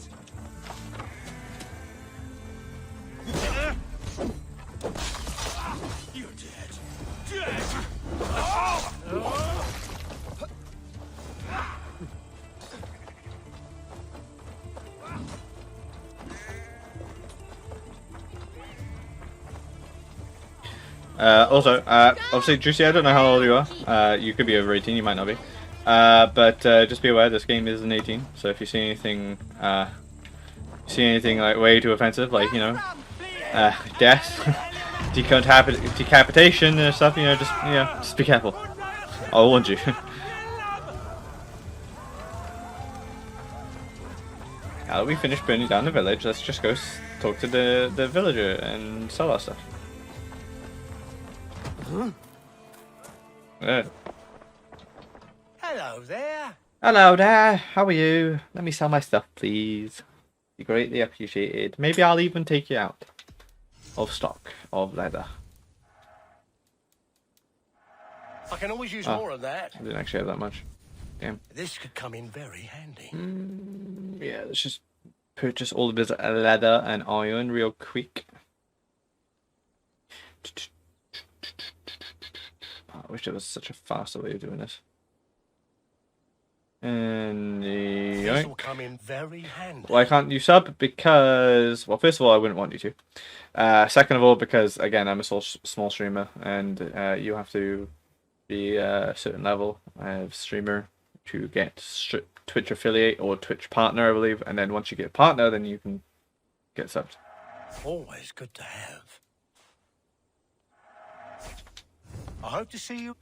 You're dead. Dead! Also, obviously, Juicy, I don't know how old you are. You could be over 18, you might not be. But just be aware, this game is an 18. So if you see anything like way too offensive, like, you know, death, decapitation and stuff, you know, just be careful. I'll warn you. Now that we finished burning down the village, let's just go talk to the villager and sell our stuff. Hello there. Hello there, how are you? Let me sell my stuff, please. Be greatly appreciated. Maybe I'll even take you out of stock of leather. I can always use more of that. I didn't actually have that much. Damn. This could come in very handy. Yeah, let's just purchase all the bits of leather and iron real quick. Oh, I wish there was such a faster way of doing this. And This will come in very handy. why can't you sub? Because, well, first of all, I wouldn't want you to. Second of all, because again, I'm a small streamer, and you have to be a certain level of streamer to get Twitch affiliate or Twitch partner, I believe. And then once you get partner, then you can get subbed. Always good to have. I hope to see you.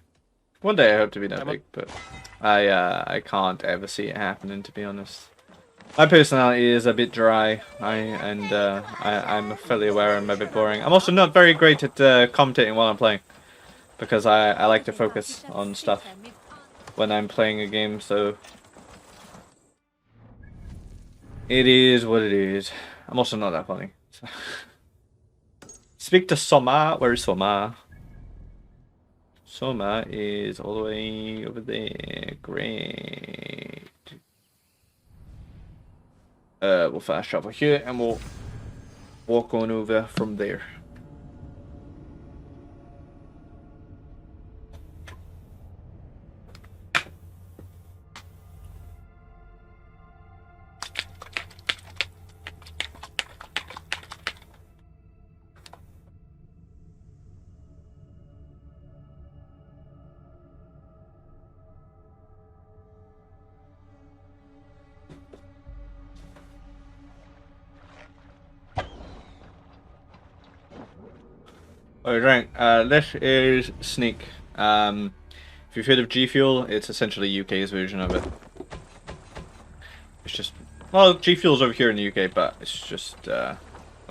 One day I hope to be that big, but I can't ever see it happening, to be honest. My personality is a bit dry, I'm fully aware I'm a bit boring. I'm also not very great at commentating while I'm playing, because I like to focus on stuff when I'm playing a game, so it is what it is. I'm also not that funny. So. Speak to Soma. Where's Soma? Soma is all the way over there. Great. We'll fast travel here and we'll walk on over from there. Alright, this is Sneak. If you've heard of G Fuel, it's essentially UK's version of it. It's just, well, G Fuel's over here in the UK, but it's just, I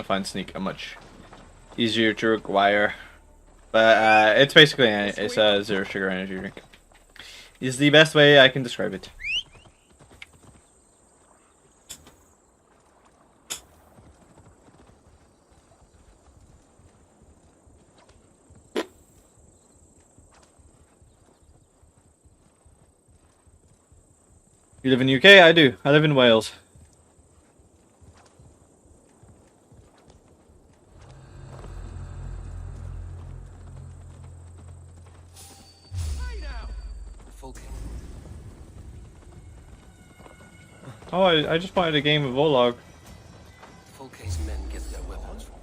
find Sneak a much easier to acquire. But it's basically, it's a zero sugar energy drink. Is the best way I can describe it. You live in the UK? I do. I live in Wales. Oh, I just wanted a game of Olog. Fulke's men get their weapons from...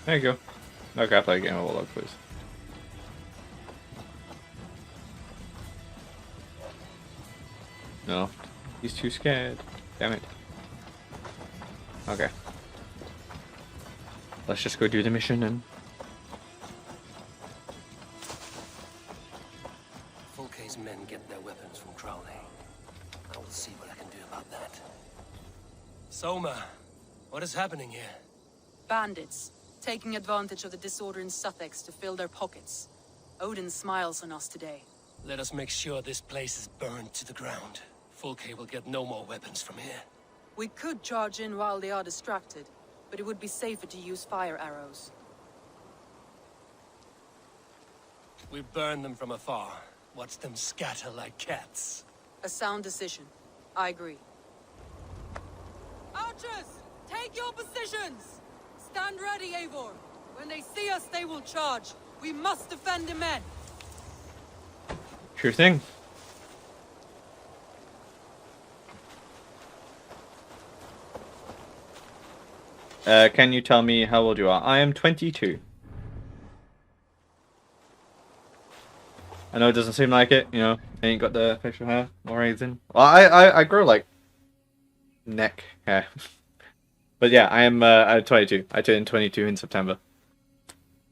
There you go. Okay, I'll play a game of Olog, please. No. He's too scared. Damn it. Okay. Let's just go do the mission and... Fulke's men get their weapons from Crowley. I will see what I can do about that. Soma, what is happening here? Bandits, taking advantage of the disorder in Sussex to fill their pockets. Odin smiles on us today. Let us make sure this place is burned to the ground. Fulke will get no more weapons from here. We could charge in while they are distracted, but it would be safer to use fire arrows. We burn them from afar. Watch them scatter like cats. A sound decision. I agree. Archers! Take your positions! Stand ready, Eivor. When they see us, they will charge. We must defend the men. Sure thing. Can you tell me how old you are? I am 22. I know it doesn't seem like it, you know, I ain't got the facial hair or anything. Well, I grow like neck hair. But yeah, I'm 22. I turned 22 in September.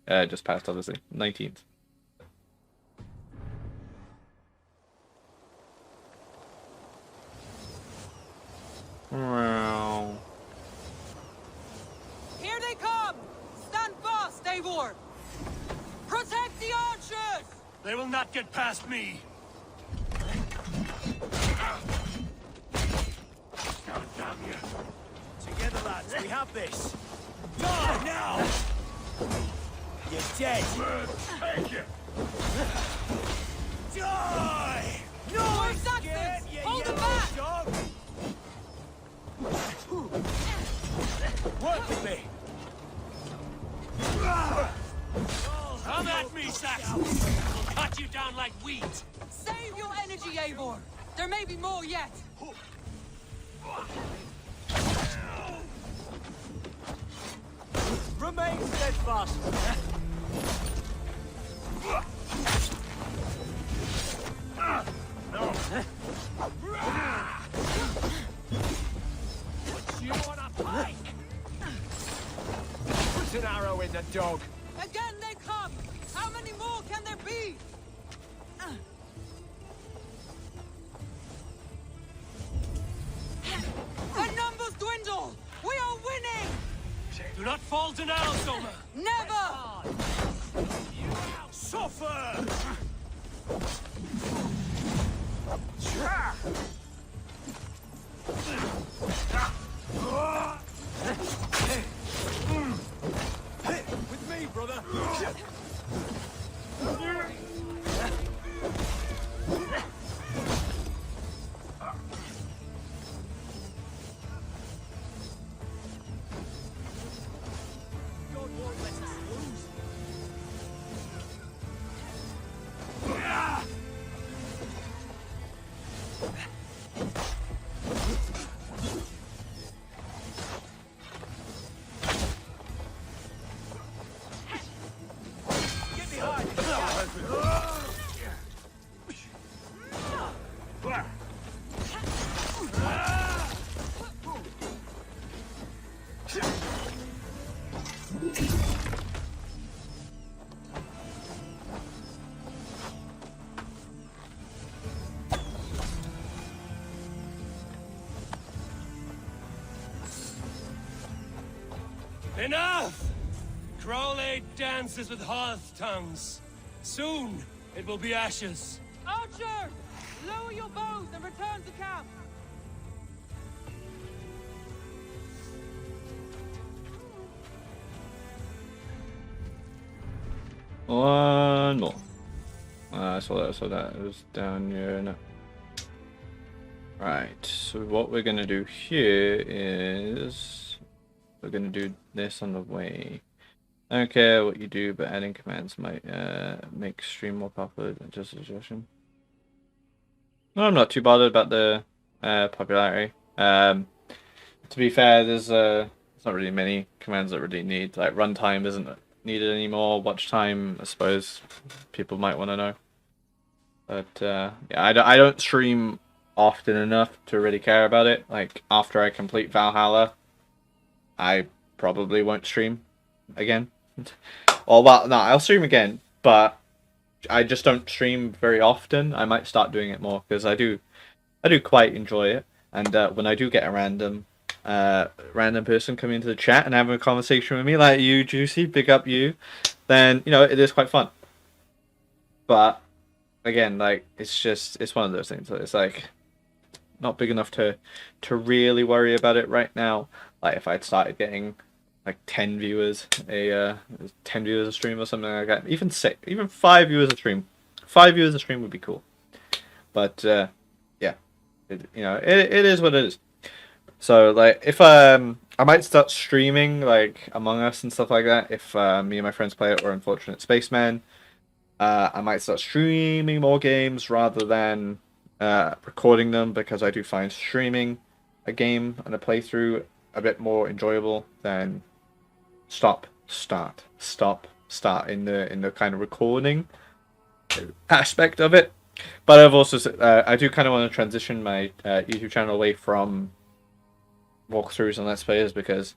Just passed, obviously. 19th. Wow. Here they come! Stand fast, Eivor! Protect the archers! They will not get past me. God damn you. Together, lads, we have this. Die now! You're dead. Take it. Die! No, Aassassin! Hold them back! Dog. Work with me. Come at me, Saxon. I'll cut you down like wheat. Save your energy, Eivor! There may be more yet! Remain steadfast. No. Put you on a pike. Put an arrow in the dog. Again they come! How many more can there be? Their numbers dwindle! We are winning! Do not fall to now, Soma! Never! Suffer! With me, brother! God won't let us lose. Get behind me! Enough! Crowley dances with hearth tongues. Soon it will be ashes. Archer! Lower your bows and return to camp! One more. So that was down here. No. Right. So what we're gonna do here is we're gonna do this on the way. I don't care what you do, but adding commands might make stream more popular than just a suggestion. No, I'm not too bothered about the popularity. To be fair, there's not really many commands that really need, like runtime isn't needed anymore. Watch time, I suppose people might want to know. But yeah, I don't stream often enough to really care about it. Like after I complete Valhalla, I probably won't stream again. Or well, no, I'll stream again, but I just don't stream very often. I might start doing it more because I do quite enjoy it. And when I do get a random person coming into the chat and having a conversation with me, like you, Juicy, big up you, then it is quite fun. But again, like it's one of those things that it's like not big enough to really worry about it right now. Like if I'd started getting like 10 viewers 10 viewers a stream or something like that, even 5 viewers a stream, 5 viewers a stream would be cool. But yeah, it is what it is. So like if I might start streaming like Among Us and stuff like that if me and my friends play it, or Unfortunate Spaceman. I might start streaming more games rather than recording them, because I do find streaming a game and a playthrough a bit more enjoyable than stop start in the kind of recording aspect of it. But I've also I do kind of want to transition my YouTube channel away from walkthroughs and let's plays, because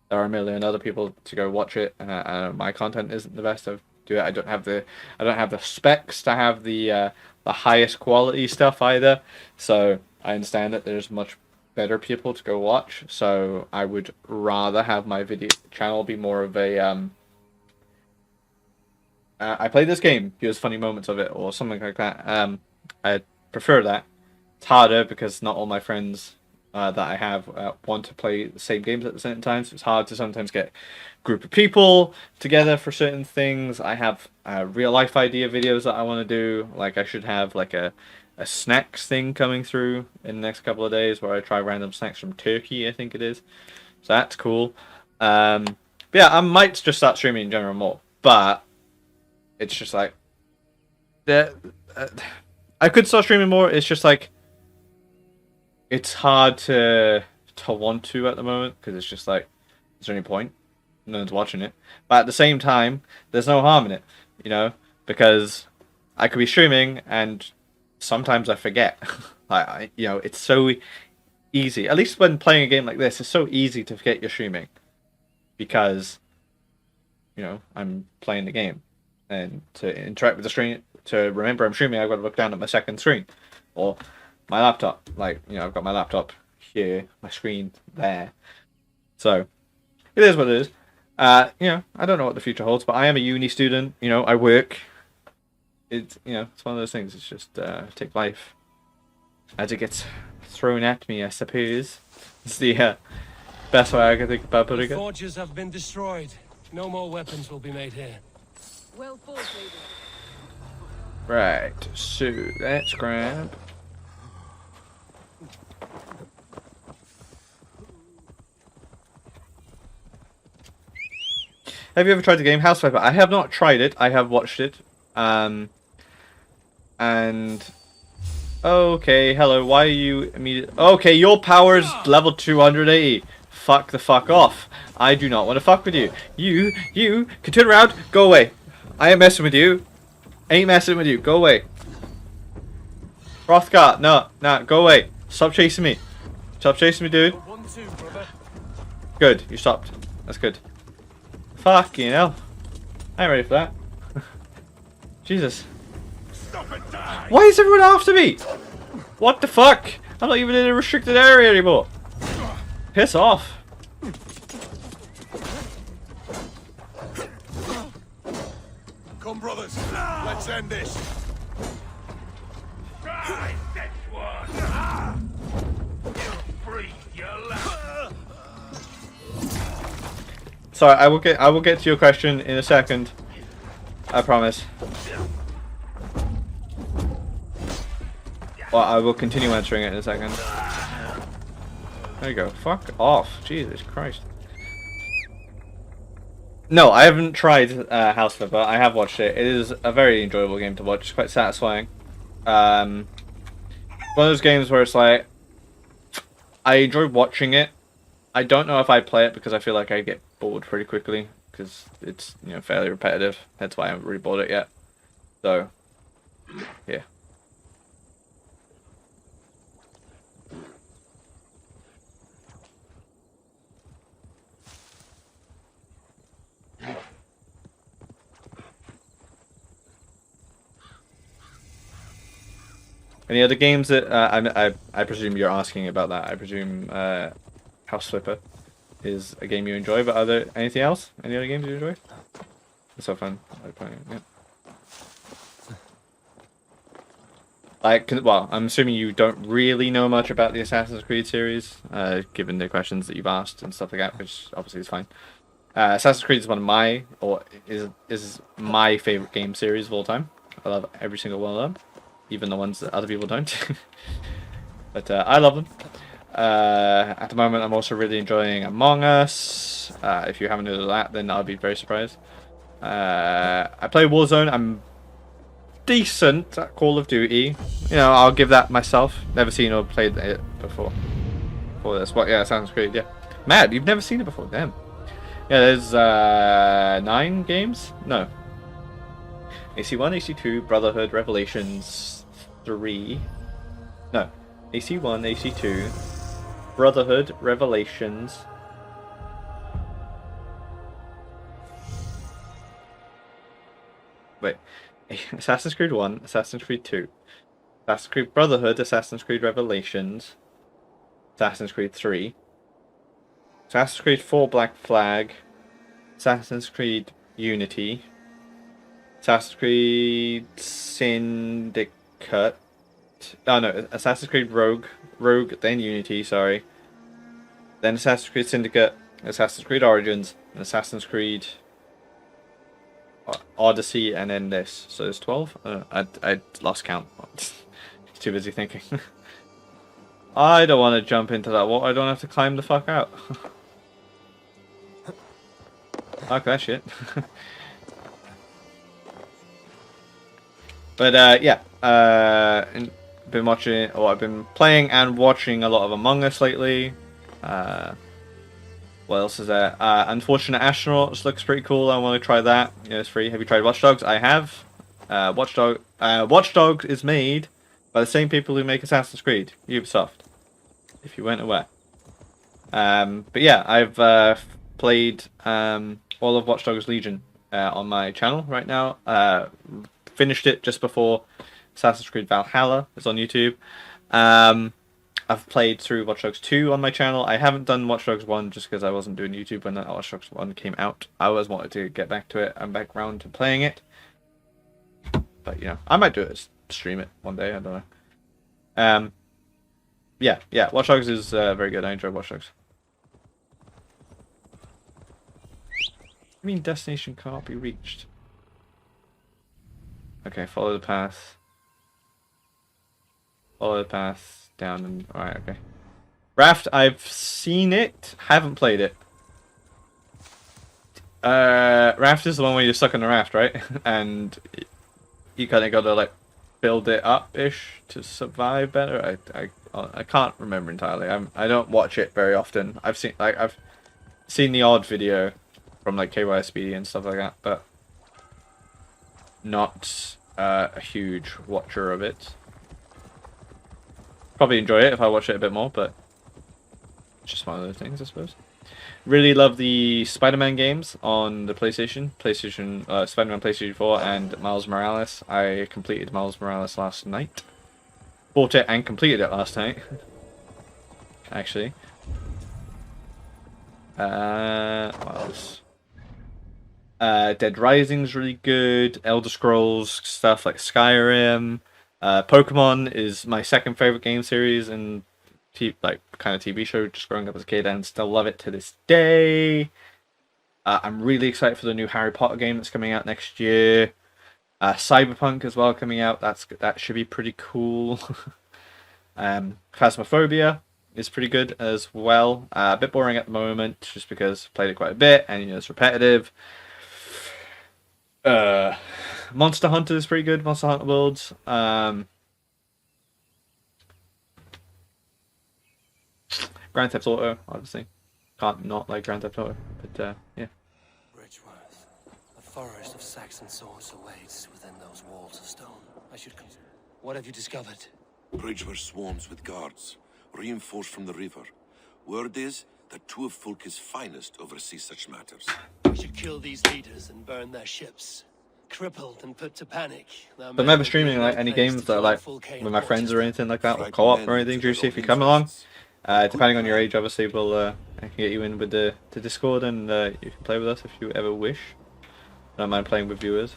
there are a million other people to go watch it. My content isn't the best. I don't have the specs to have the highest quality stuff either. So I understand that there's much better people to go watch. So I would rather have my video channel be more of a I played this game, here's funny moments of it, or something like that. I prefer that. It's harder because not all my friends that I have want to play the same games at the same time, so it's hard to sometimes get a group of people together for certain things. I have real life idea videos that I want to do. Like I should have like a snacks thing coming through in the next couple of days where I try random snacks from Turkey, I think it is. So that's cool. But yeah, I might just start streaming in general more, but it's just like I could start streaming more. It's just like it's hard to want to at the moment, because it's just like, is there any point? No one's watching it. But at the same time, there's no harm in it, because I could be streaming and sometimes I forget. It's so easy. At least when playing a game like this, it's so easy to forget you're streaming, because I'm playing the game, and to interact with the screen, to remember I'm streaming, I've got to look down at my second screen or my laptop. Like I've got my laptop here, my screen there, So it is what it is. You know, I don't know what the future holds, but I am a uni student. You know, I work. It's, you know, it's one of those things. It's just take life as it gets thrown at me, I suppose. It's the best way I can think about putting The it. forges have been destroyed. No more weapons will be made here. Well fought, Eivor. Right, so let's grab. Have you ever tried the game House Flipper? I have not tried it. I have watched it. And okay, hello. Why are you immediate? Okay, your power's level 280. Fuck the fuck off. I do not want to fuck with you. You can turn around. Go away. I ain't messing with you. Ain't messing with you. Go away. Hrothgar, no, go away. Stop chasing me. Stop chasing me, dude. Good, you stopped. That's good. Fucking hell. I ain't ready for that. Jesus. Why is everyone after me? What the fuck? I'm not even in a restricted area anymore. Piss off. Come, brothers. Let's end this. Sorry, I will get to your question in a second. I promise. Well, I will continue answering it in a second. There you go. Fuck off. Jesus Christ. No, I haven't tried House Flipper. I have watched it. It is a very enjoyable game to watch. It's quite satisfying. One of those games where it's like, I enjoy watching it. I don't know if I play it because I feel like I get bored pretty quickly because it's, you know, fairly repetitive. That's why I haven't really bought it yet. So, yeah. Any other games that I presume you're asking about that? I presume House Flipper is a game you enjoy, but are there anything else? Any other games you enjoy? It's so fun. I like playing it. Yeah. Well, I'm assuming you don't really know much about the Assassin's Creed series, given the questions that you've asked and stuff like that, which obviously is fine. Assassin's Creed is one of my, or is my favorite game series of all time. I love every single one of them, even the ones that other people don't. But I love them. At the moment, I'm also really enjoying Among Us. If you haven't heard of that, then I'll be very surprised. I play Warzone. I'm decent at Call of Duty. You know, I'll give that myself. Never seen or played it before. Before this, what? Yeah, Assassin's Creed. Yeah, mad. You've never seen it before, damn. Yeah, there's 9 games. No. AC1, AC2, Brotherhood, Revelations 3. No, AC1, AC2, Brotherhood, Revelations. Wait, Assassin's Creed 1, Assassin's Creed 2, Assassin's Creed Brotherhood, Assassin's Creed Revelations, Assassin's Creed 3, Assassin's Creed 4 Black Flag, Assassin's Creed Unity, Assassin's Creed Syndicate. Oh no, Assassin's Creed Rogue, then Unity, sorry. Then Assassin's Creed Syndicate, Assassin's Creed Origins, and Assassin's Creed Odyssey, and then this. So there's 12? I lost count. Too busy thinking. I don't want to jump into that wall. I don't have to climb the fuck out. Fuck that shit. But yeah, been watching, or I've been playing and watching a lot of Among Us lately. What else is there? Unfortunate Astronauts looks pretty cool. I want to try that. Yeah, it's free. Have you tried Watch Dogs? I have. Watch Dogs is made by the same people who make Assassin's Creed, Ubisoft. If you weren't aware. But yeah, I've played all of Watch Dogs Legion on my channel right now. Finished it just before Assassin's Creed Valhalla is on YouTube. I've played through Watch Dogs 2 on my channel. I haven't done Watch Dogs 1 just because I wasn't doing YouTube when that Watch Dogs 1 came out. I always wanted to get back to it and back around to playing it. But, you know, I might do it, stream it one day, I don't know. Yeah, Watch Dogs is very good. I enjoy Watch Dogs. I mean, destination can't be reached. Okay, follow the path. Follow the path down and... Alright, okay. Raft, I've seen it, haven't played it. Raft is the one where you're stuck on the raft, right? And you kind of got to, like, build it up-ish to survive better. I can't remember entirely. I don't watch it very often. I've seen the odd video from like KYSB and stuff like that, but not a huge watcher of it. Probably enjoy it if I watch it a bit more, but it's just one of those things, I suppose. Really love the Spider-Man games on the PlayStation. Spider-Man PlayStation 4 and Miles Morales. I completed Miles Morales last night. Bought it and completed it last night. Actually. What else? Dead Rising's really good. Elder Scrolls stuff like Skyrim. Pokemon is my second favorite game series and kind of TV show just growing up as a kid, and still love it to this day. I'm really excited for the new Harry Potter game that's coming out next year. Cyberpunk as well coming out. That should be pretty cool. Phasmophobia is pretty good as well. A bit boring at the moment just because I've played it quite a bit and it's repetitive. Monster Hunter is pretty good. Monster Hunter Worlds. Grand Theft Auto, obviously. Can't not like Grand Theft Auto, but yeah. Bridgeworth. A forest of Saxon swords awaits within those walls of stone. What have you discovered? Bridgeworth swarms with guards, reinforced from the river. Word is that two of Fulke's finest oversee such matters. We should kill these leaders and burn their ships. Crippled and put to panic. But never streaming like any games that are like with my friends or anything like that, or co-op or anything, Juicy, if you come along. Depending on your age, obviously, I can get you in with the Discord and you can play with us if you ever wish. I don't mind playing with viewers,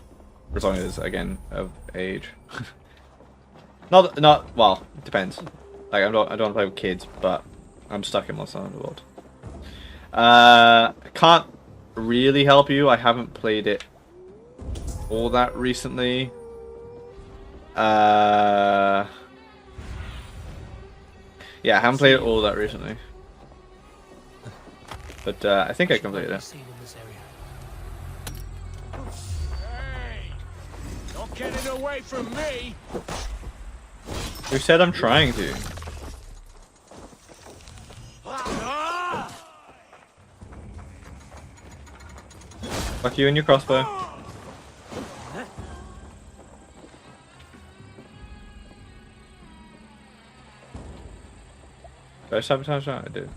as long as, again, of age. Well, it depends. Like, I don't want to play with kids, but I'm stuck in Monster Hunter World. I can't really help you. I haven't played it all that recently. Yeah, I haven't played it all that recently. But I think I completed it. Hey! Not getting away from me! Who said I'm trying to? Fuck you and your crossbow. Did I sabotage that? I did.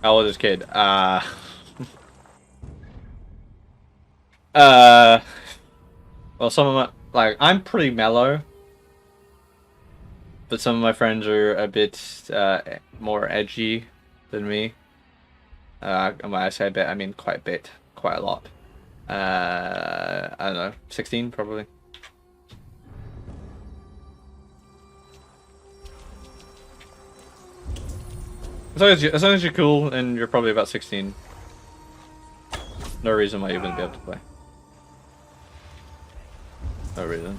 How old is this kid? Well, some of my, like, I'm pretty mellow, but some of my friends are a bit more edgy than me. When I say a bit, I mean quite a bit, quite a lot. I don't know, 16 probably. As long as you're cool and you're probably about 16, no reason why you wouldn't be able to play. No reason.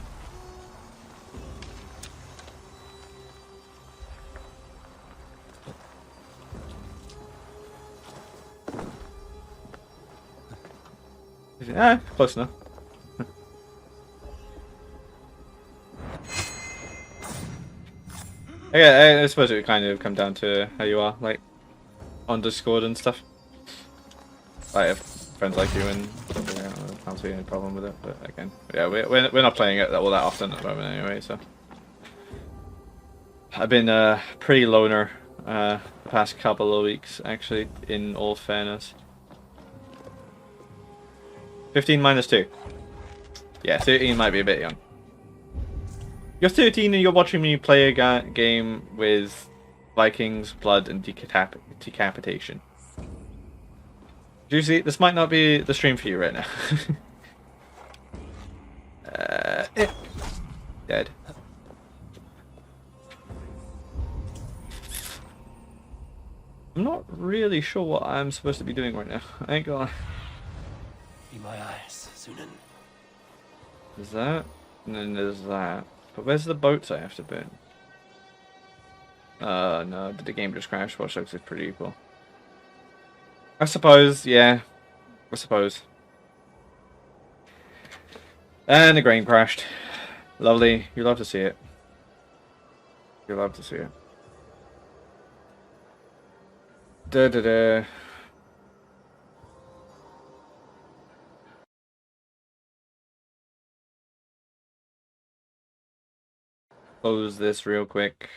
Close enough. Yeah, I suppose it would kind of come down to how you are, like, on Discord and stuff. Like, if friends like you and yeah, I can't see any problem with it, but again, yeah, we're not playing it all that often at the moment anyway, so. I've been pretty loner the past couple of weeks, actually, in all fairness. 15 minus 2. Yeah, 13 might be a bit young. You're 13 and you're watching me play a game with Vikings, blood, and decapitation. Juicy, this might not be the stream for you right now. Dead. I'm not really sure what I'm supposed to be doing right now. I ain't gonna. Be my eyes, Sunan. There's that, and then there's that. But where's the boats I have to burn? No, did the game just crash? Watch Dogs is pretty equal. I suppose, yeah. I suppose. And the grain crashed. Lovely. You love to see it. You love to see it. Da da da. Close this real quick.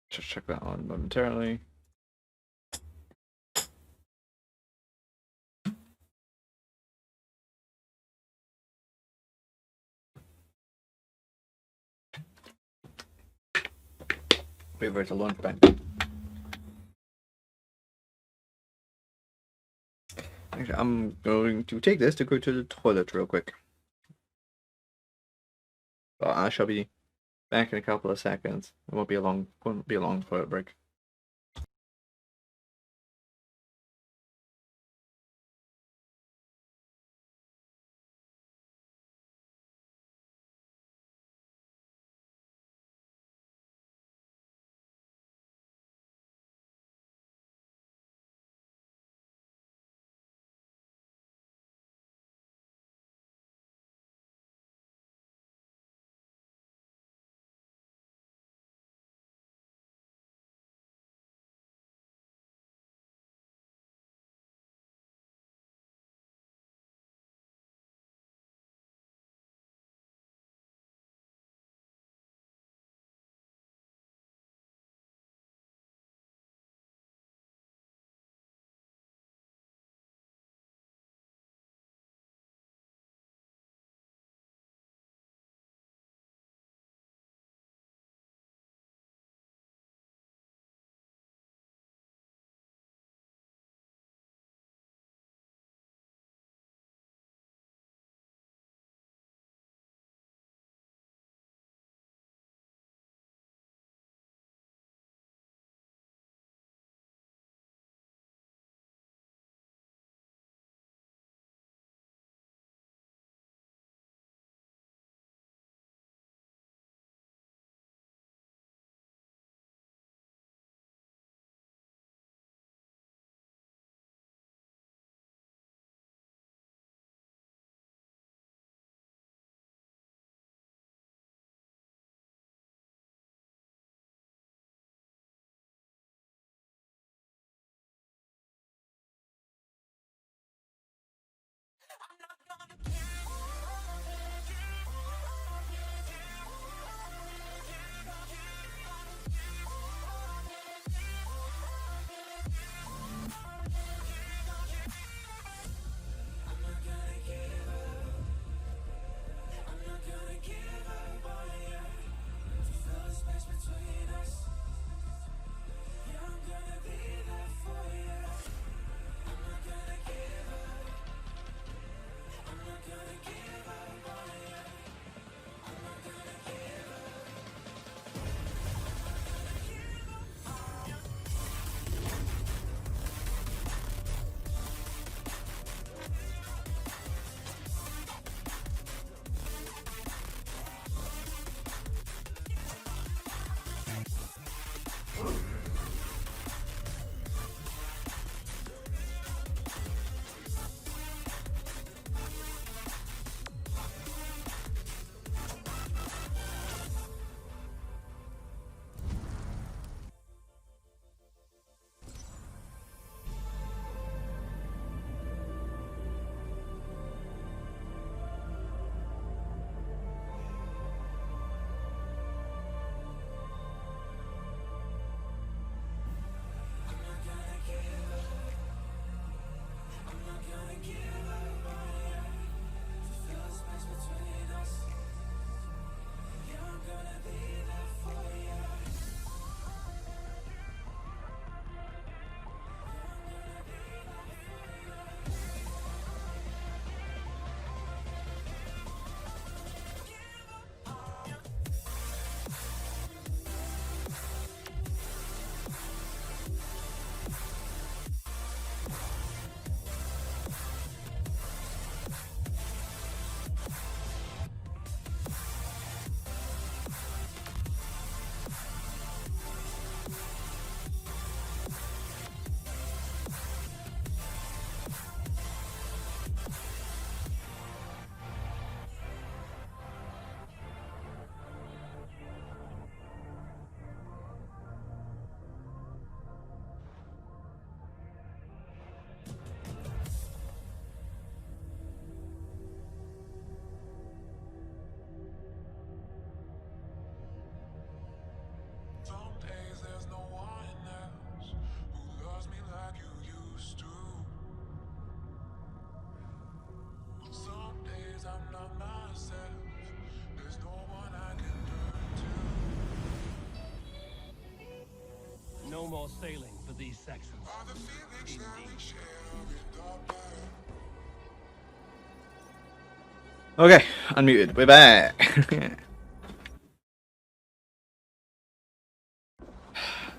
Just check that on momentarily. Wait for it to launch back. Actually, I'm going to take this to go to the toilet real quick. But I shall be back in a couple of seconds. It won't be a long toilet break. more sailing for these Saxons. Okay, unmuted. We're back.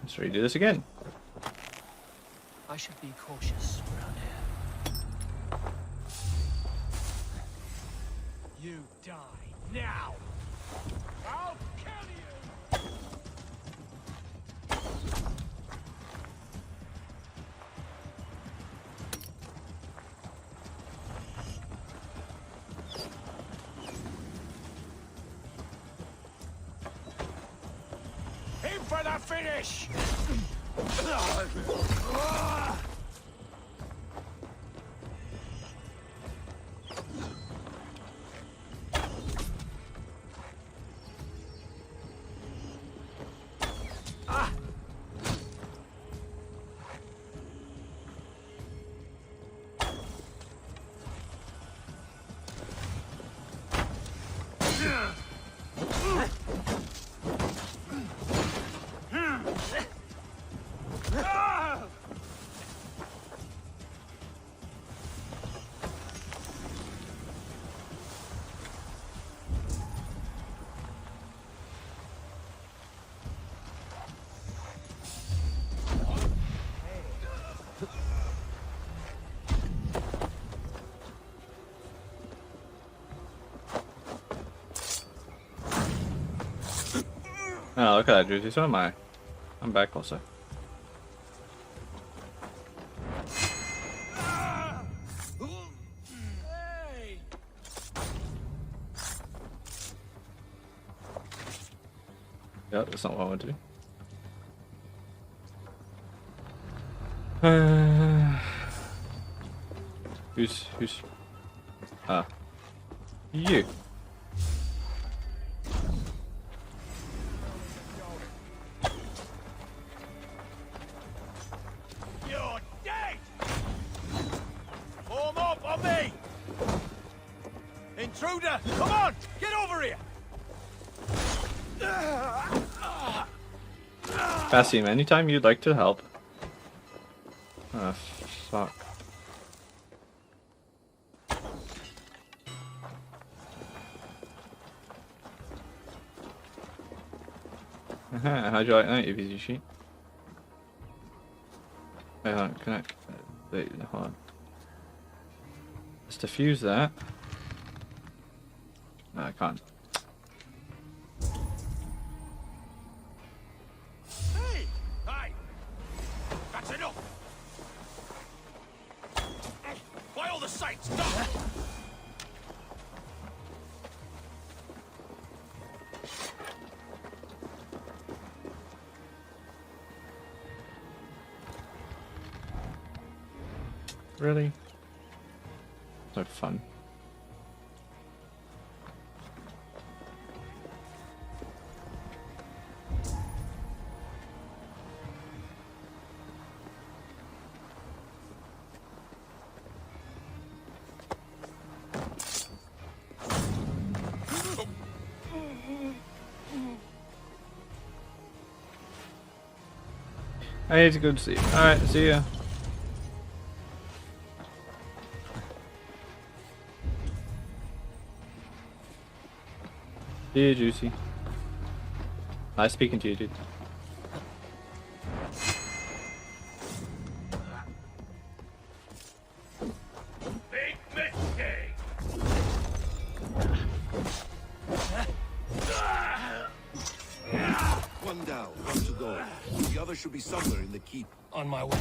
Let's redo this again. I should be cautious around here. You die now! I'll kill you! Aim for the finish! Oh, look at that, Juicy. So am I. I'm back also. Yep, that's not what I want to do. Who's you? You're dead! Form up on me! Intruder, come on! Get over here! Basim, anytime you'd like to help. Oh, fuck. How'd you like that, you piece of shit? Wait, hold on, connect. Wait, hold on. Let's defuse that. No, I can't. Hey! Hey! That's enough! By all the saints, stop! Really? No fun. Hey, it's good to see you. Alright, see ya. See you, Juicy. Nice speaking to you, dude. Big mistake! One down, one to go. The other should be somewhere in the keep. On my way.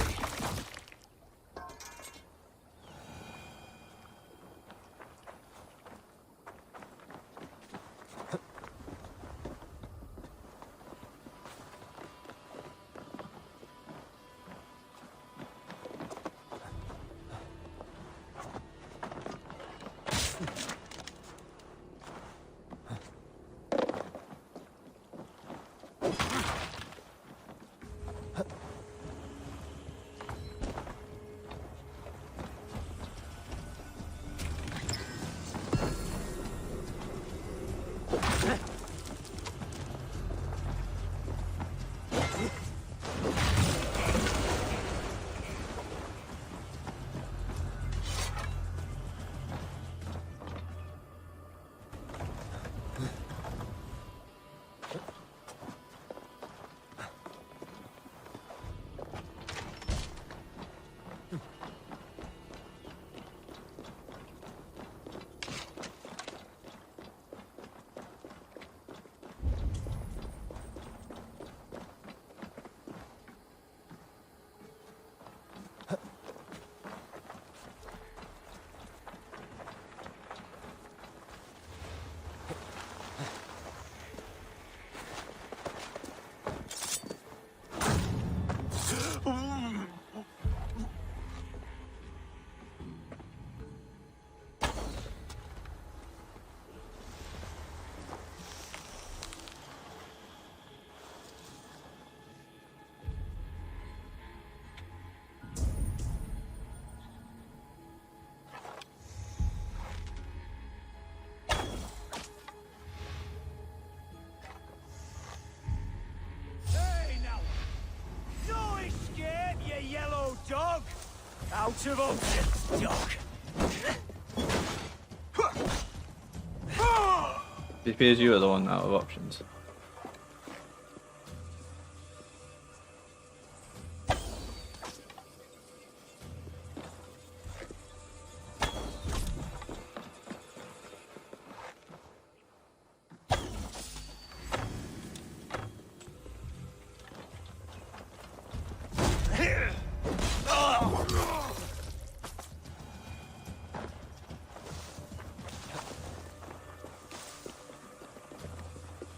Out of options, dog. It appears you are the one out of options.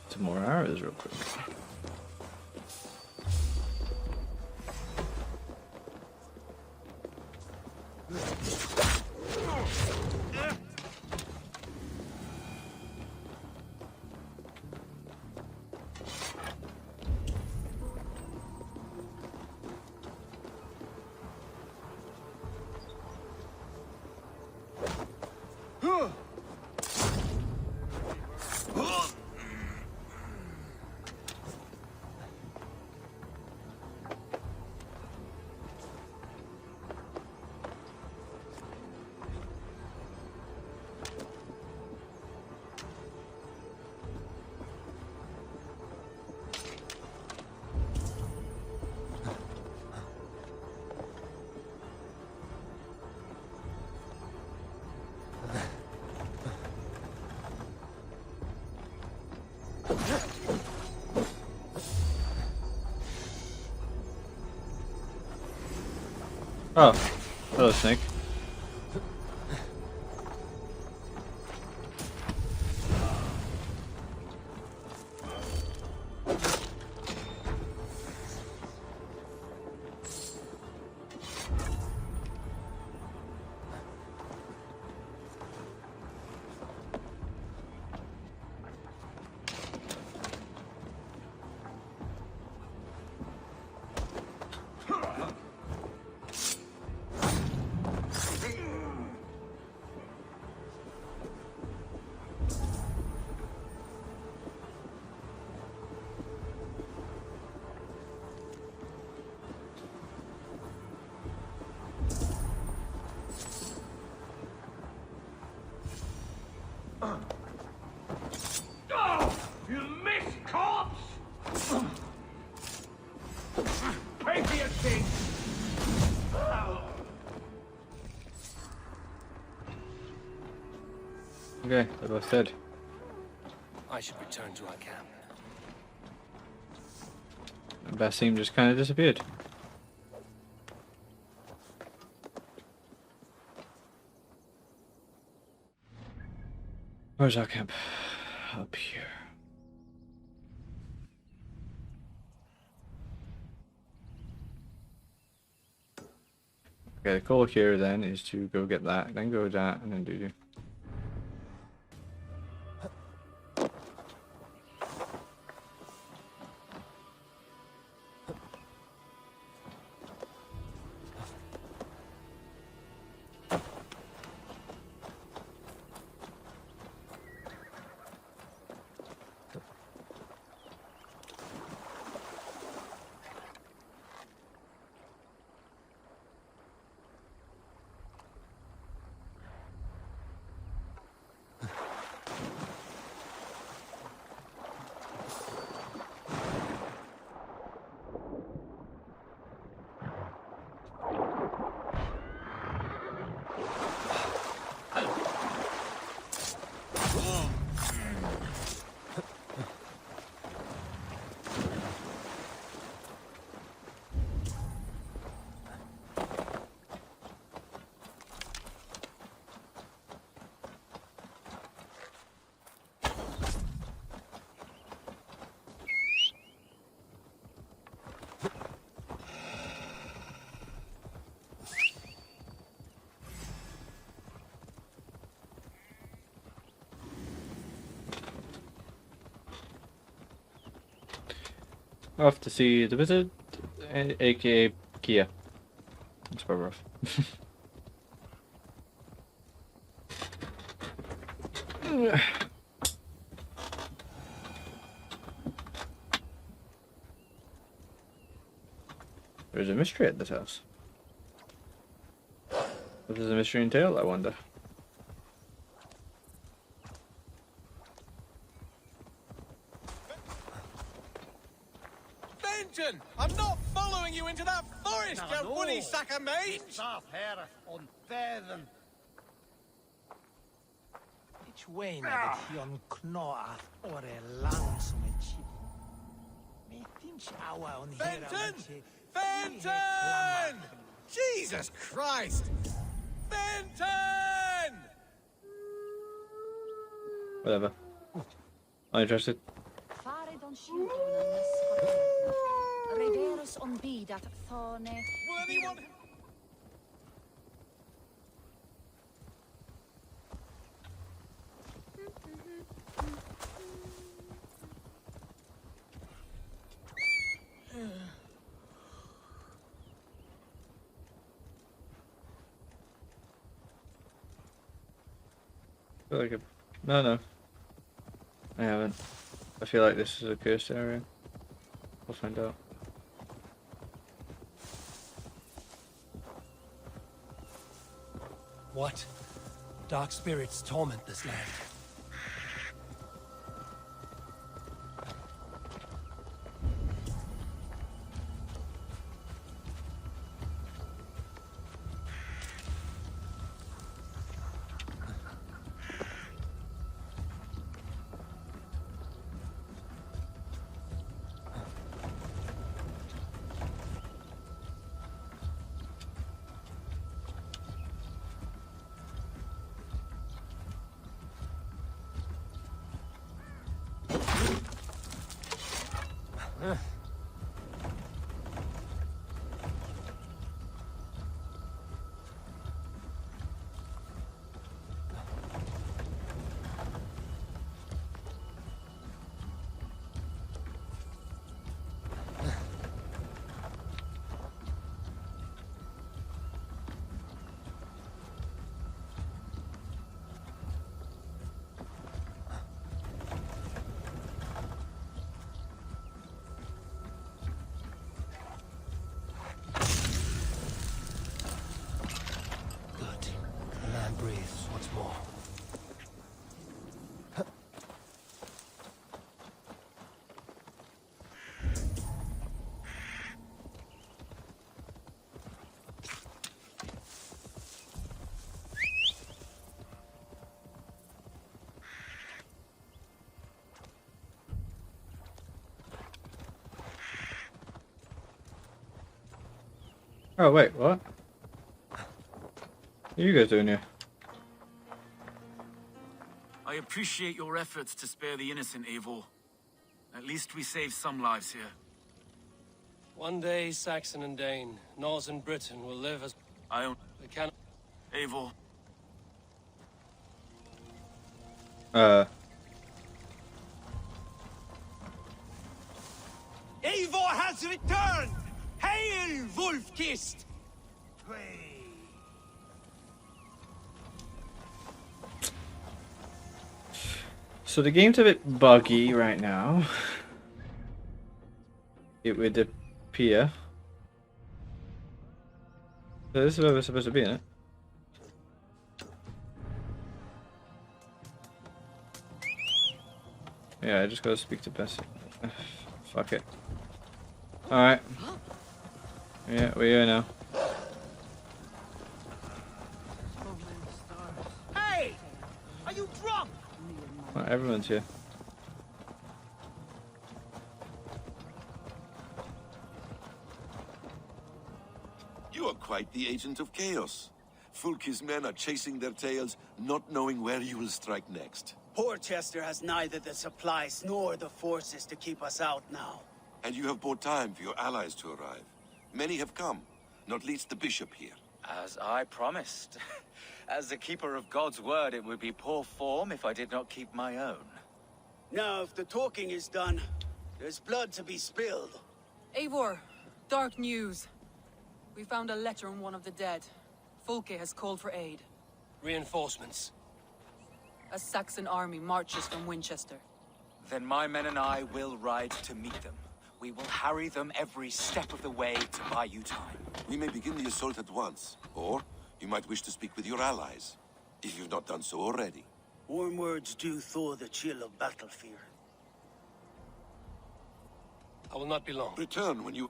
Some more arrows real quick. Oh, hello, Snake. You missed, corpse! Pray for your king! Okay, they're both dead. I should return to our camp. And Basim just kind of disappeared. Where's our camp? Up here. Okay, the goal here then is to go get that, then go that, and then do. Off to see the wizard, aka Kia. That's quite rough. There's a mystery at this house. If there's a mystery entailed, I wonder. Benton! I'm not following you into that forest, you woolly sack of mange! Stop here on Feathen. It's way that yon knoa or a lang som a chip. Me thinks awa on here. Benton! Benton! Jesus Christ! Benton! Whatever. Not interested. Will anyone... I feel like no. I haven't. I feel like this is a cursed area. We'll find out. What? Dark spirits torment this land. Breathes once more. Oh wait, what? What are you guys doing here? I appreciate your efforts to spare the innocent, Eivor. At least we saved some lives here. One day, Saxon and Dane, Norse and Britain will live as... I own... They cannot... Eivor. Eivor has returned! Hail, Wolf-Kissed! So the game's a bit buggy right now. It would appear. So this is where we're supposed to be, isn't it? Yeah, I just gotta speak to Bessie. Fuck it. Alright. Yeah, we're here now. Hey! Are you drunk? Well, everyone's here. You are quite the agent of chaos. Fulke's men are chasing their tails, not knowing where you will strike next. Porchester has neither the supplies nor the forces to keep us out now. And you have bought time for your allies to arrive. Many have come, not least the bishop here. As I promised. As the keeper of God's word, it would be poor form if I did not keep my own. Now, if the talking is done, there's blood to be spilled. Eivor, dark news. We found a letter on one of the dead. Fulke has called for aid. Reinforcements. A Saxon army marches from Winchester. Then my men and I will ride to meet them. We will harry them every step of the way to buy you time. We may begin the assault at once, or You might wish to speak with your allies, if you've not done so already. Warm words do thaw the chill of battle fear. I will not be long. Return when you...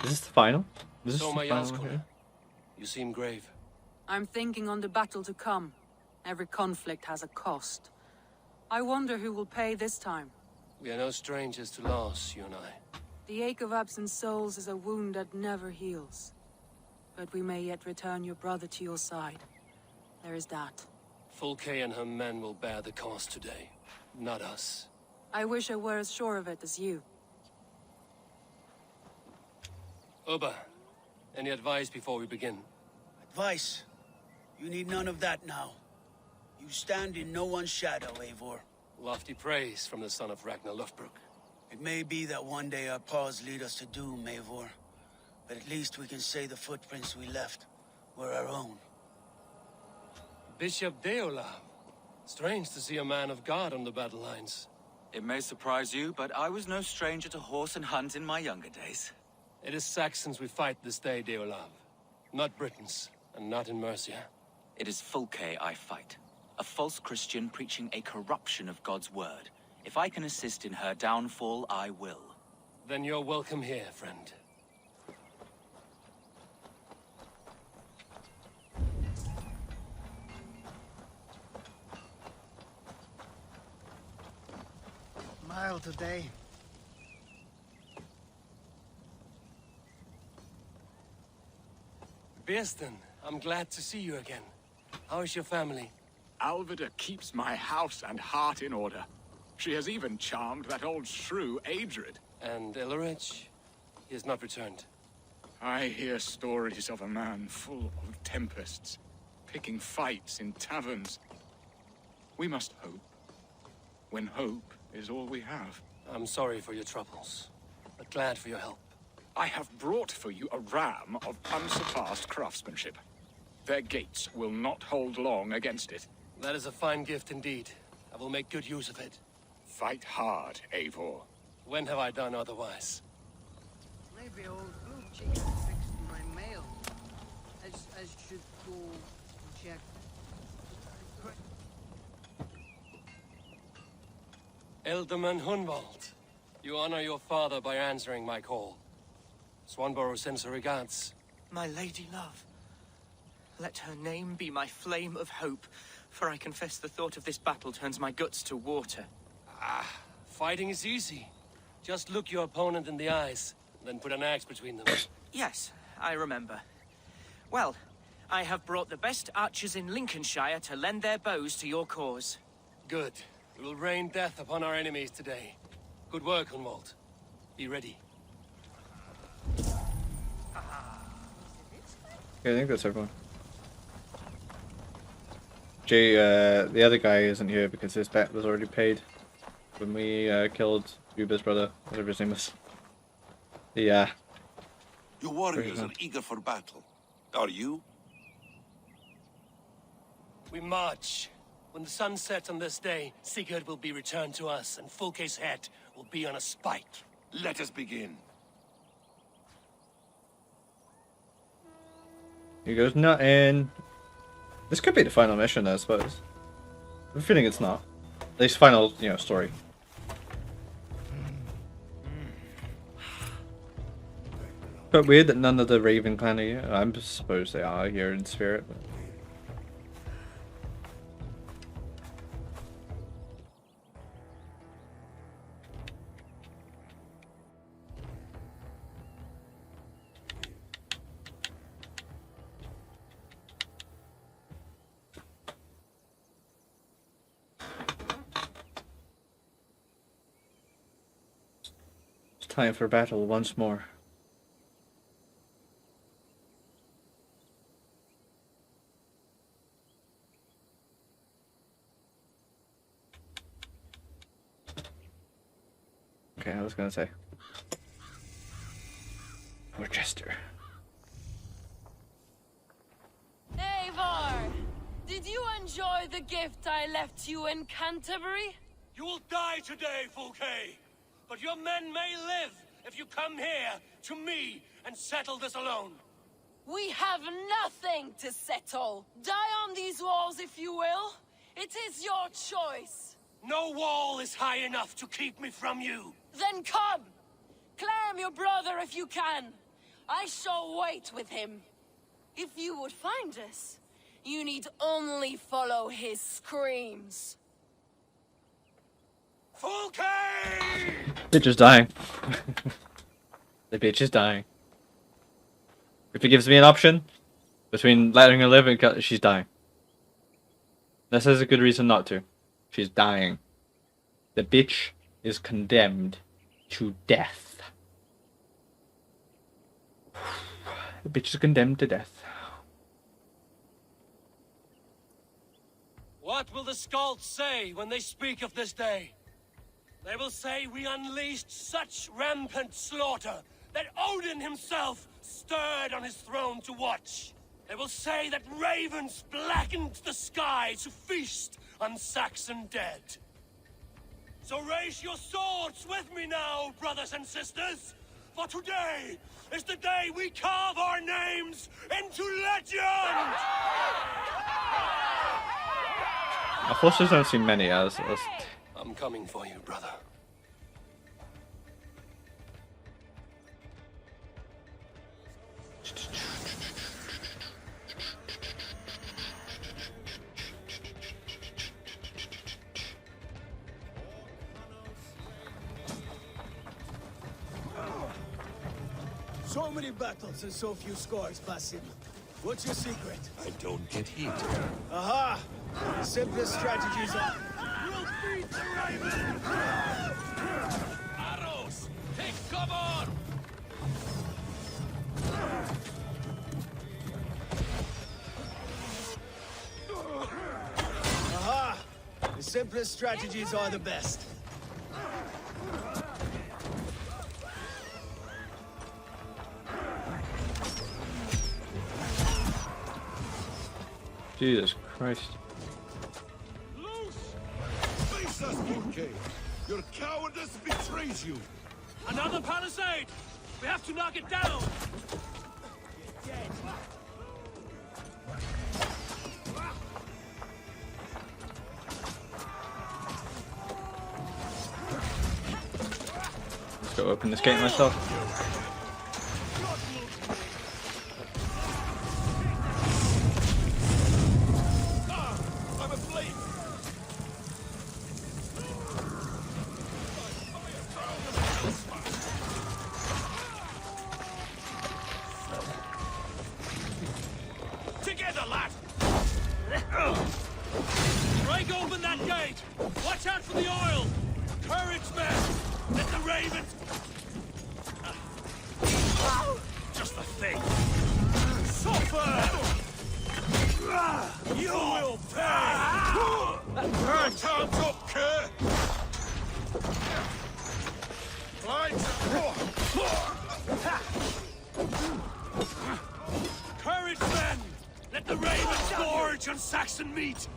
Is this the final? Is So, this my the final Jarlskona, here? you seem grave. I'm thinking on the battle to come. Every conflict has a cost. I wonder who will pay this time. We are no strangers to loss, you and I. The ache of absent souls is a wound that never heals. But we may yet return your brother to your side. There is that. Fulke and her men will bear the cost today, not us. I wish I were as sure of it as you. Oba, any advice before we begin? Advice? You need none of that now. You stand in no one's shadow, Eivor. Lofty praise from the son of Ragnar Lothbrok. It may be that one day our paths lead us to doom, Eivor. But at least we can say the footprints we left were our own. Bishop Deolav. Strange to see a man of God on the battle lines. It may surprise you, but I was no stranger to horse and hunt in my younger days. It is Saxons we fight this day, Deolav. Not Britons, and not in Mercia. It is Fulke I fight. A false Christian preaching a corruption of God's word. If I can assist in her downfall, I will. Then you're welcome here, friend. Mild today. Birsten, I'm glad to see you again. How is your family? Alvida keeps my house and heart in order. She has even charmed that old shrew, Adrid. And Elrich? He has not returned. I hear stories of a man full of tempests, picking fights in taverns. We must hope, when hope is all we have. I'm sorry for your troubles, but glad for your help. I have brought for you a ram of unsurpassed craftsmanship. Their gates will not hold long against it. That is a fine gift indeed. I will make good use of it. Fight hard, Eivor. When have I done otherwise? Maybe old blue chicken fixed my mail. I should go check. Elderman Hunwald, you honor your father by answering my call. Swanborough sends her regards. My lady love, let her name be my flame of hope, for I confess the thought of this battle turns my guts to water. Fighting is easy. Just look your opponent in the eyes, then put an axe between them. Yes, I remember. Well, I have brought the best archers in Lincolnshire to lend their bows to your cause. Good. We will rain death upon our enemies today. Good work, Hunwald. Be ready. Okay, I think that's everyone. Jay, the other guy isn't here because his bet was already paid when we killed Uber's brother, whatever his name was. Yeah. Your warriors are eager for battle. Are you? We march. When the sun sets on this day, Sigurd will be returned to us, and Fulke's head will be on a spike. Let us begin. He goes nut in. This could be the final mission, though, I suppose. I'm feeling it's not. At least final, story. But weird that none of the Raven clan are here. I suppose they are here in spirit. But... It's time for battle once more. Okay, I was gonna say. Worcester. Eivor! Did you enjoy the gift I left you in Canterbury? You will die today, Fulke! But your men may live if you come here to me and settle this alone. We have nothing to settle. Die on these walls if you will. It is your choice. No wall is high enough to keep me from you. Then come! Claim your brother if you can. I shall wait with him. If you would find us, you need only follow his screams. Fulke! Bitch is dying. The bitch is dying. If it gives me an option between letting her live and she's dying. This is a good reason not to. She's dying. The bitch is condemned to death. The bitch is condemned to death. What will the Skalds say when they speak of this day? They will say we unleashed such rampant slaughter that Odin himself stirred on his throne to watch. They will say that ravens blackened the sky to feast on Saxon dead. So raise your swords with me now, brothers and sisters, for today is the day we carve our names into legend! Unfortunately, I don't see many as I'm coming for you, brother. So many battles and so few scores, Basim. What's your secret? I don't get hit. Aha! The simplest strategies are... We'll beat the raven! Arrows! Take cover! Aha! The simplest strategies are the best. Jesus Christ. Face us, Fulke! Your cowardice betrays you! Another palisade! We have to knock it down! Let's go open this gate myself. Together, lad! Break open that gate! Watch out for the oil! Courage, men! Let the ravens... Just the thing! Suffer! You will pay! Your time's up, Kerr! Courage, men! Let the ravens gorge on Saxon meat!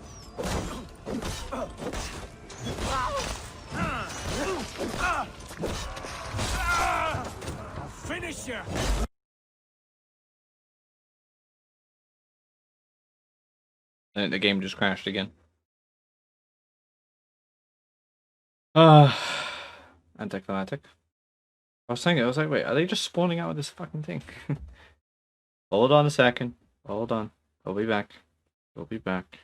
I'll finish you! I think the game just crashed again. Anticlimactic. I was saying it, I was like, wait, are they just spawning out of this fucking thing? Hold on a second. Hold on. I'll be back. I'll be back.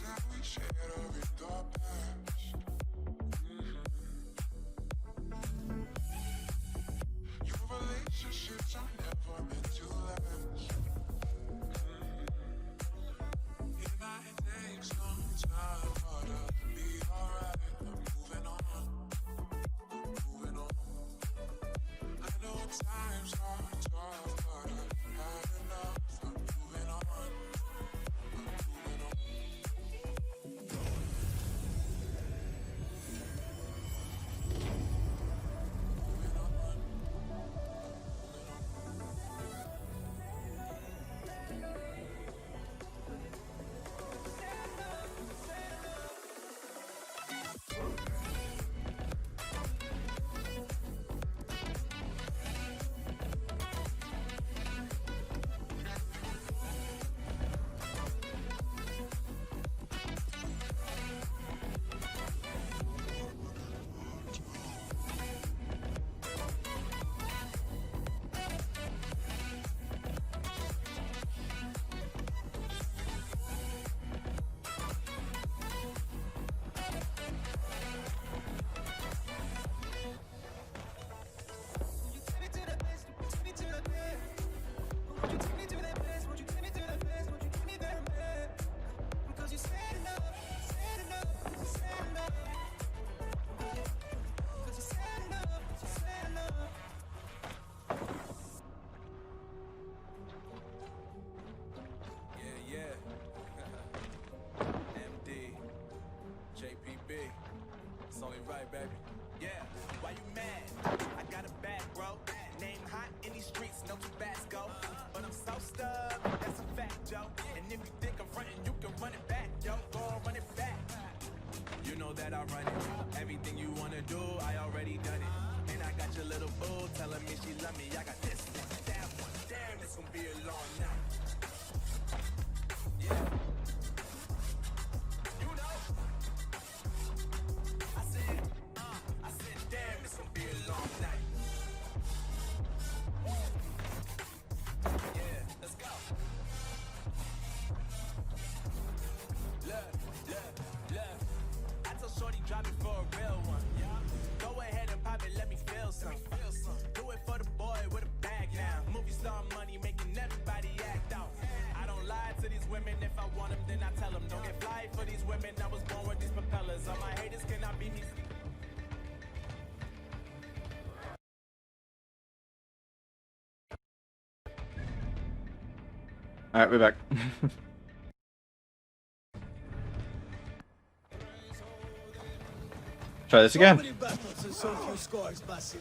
That we shared every dark that I run it. Everything you wanna do, I already done it. And I got your little boo telling me she love me. I got this, that one. Damn, it's gonna be a long night. Yeah. You know. I said, damn, it's gonna be a long night. Yeah, let's go. Look. I told Shorty drop me for a real one. Go ahead and pop it, let me feel some. Do it for the boy with a bag now. Movie star money making everybody act out. I don't lie to these women. If I want them, then I tell them. Don't get fly for these women. I was born with these propellers. All my haters cannot beat me. Alright, we're back. Try this again. So many battles and so few scores, Basim.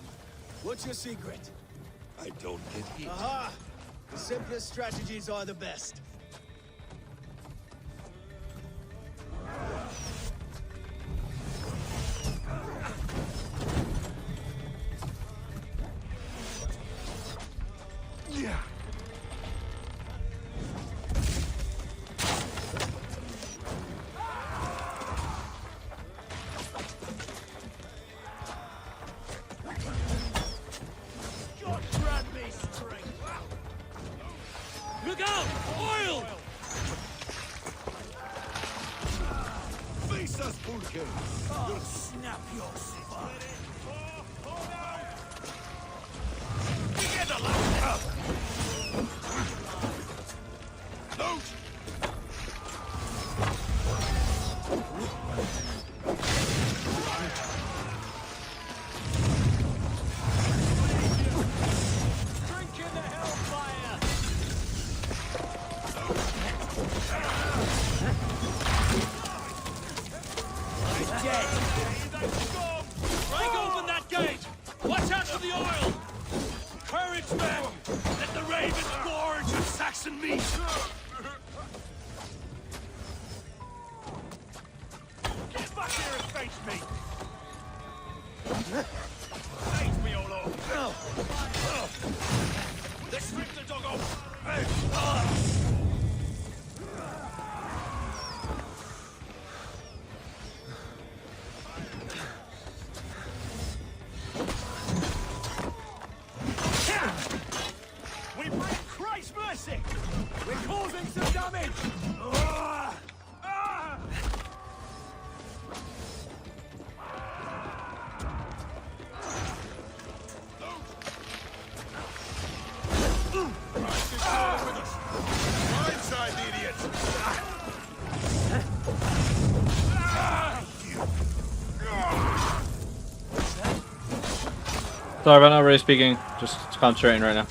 What's your secret? I don't get hit. Aha! The simplest strategies are the best. Yeah. Look out! Oil! Face us, Pulke! Oh, snap your spine! Get the last up! Loot! Drink in the hellfire! He's dead! Break open that gate! Watch out for the oil! Courage, men! Let the ravens gorge on Saxon meat! Get back here and face me! Face me, all over! Let's rip the dog off! We bring Christ's mercy! We're causing some damage! Blindside, idiot! Sorry about not really speaking, just concentrating right now.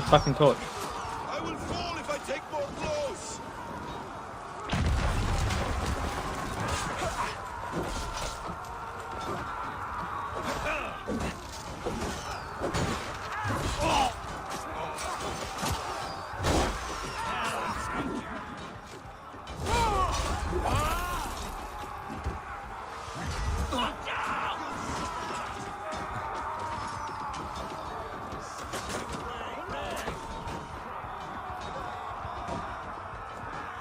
fucking torch. I will fall if I take more blows.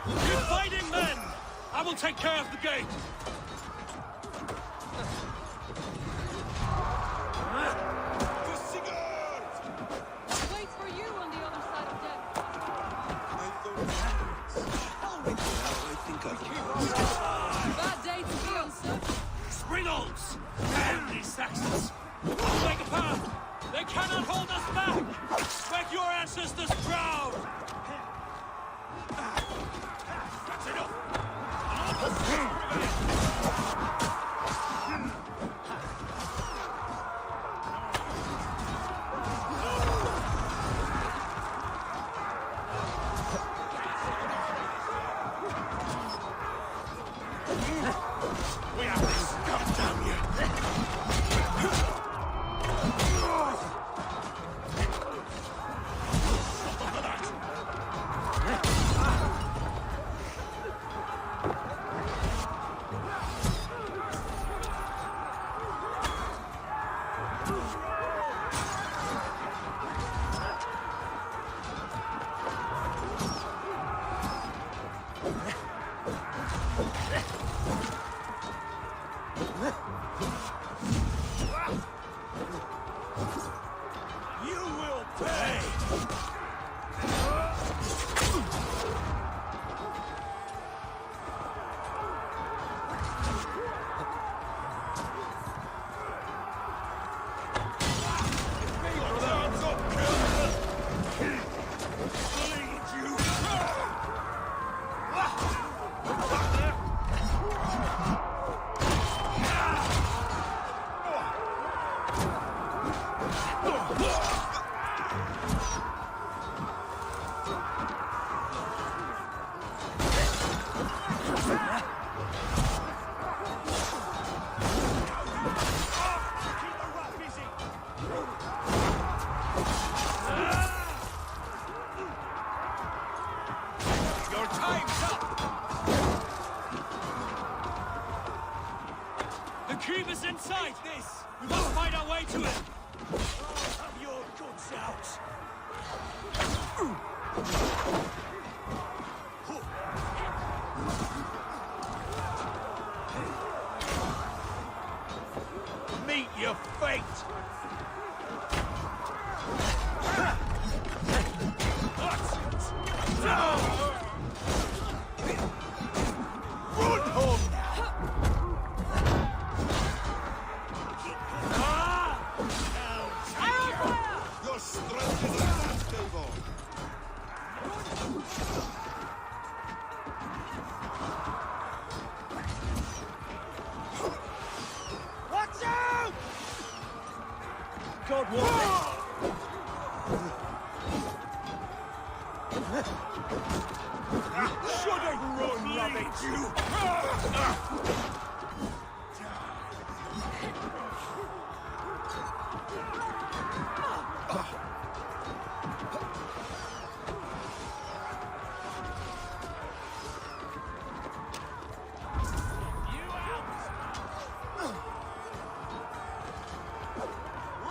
You fighting men! I will take care of the gate! Wait for you on the other side of death. Bad day to be on, sir. Springles! Damn these Saxons! Make a path! They cannot hold us back! Make your ancestors proud! That's enough! We have this! God damn you! You will pay! Your time's up! The keep is in sight! We must find our way to it! Have your guns out! Meet your fate! Run home now! Your strength is unmatched, Eivor. Watch out! God won't. Should have run, rabbit, you!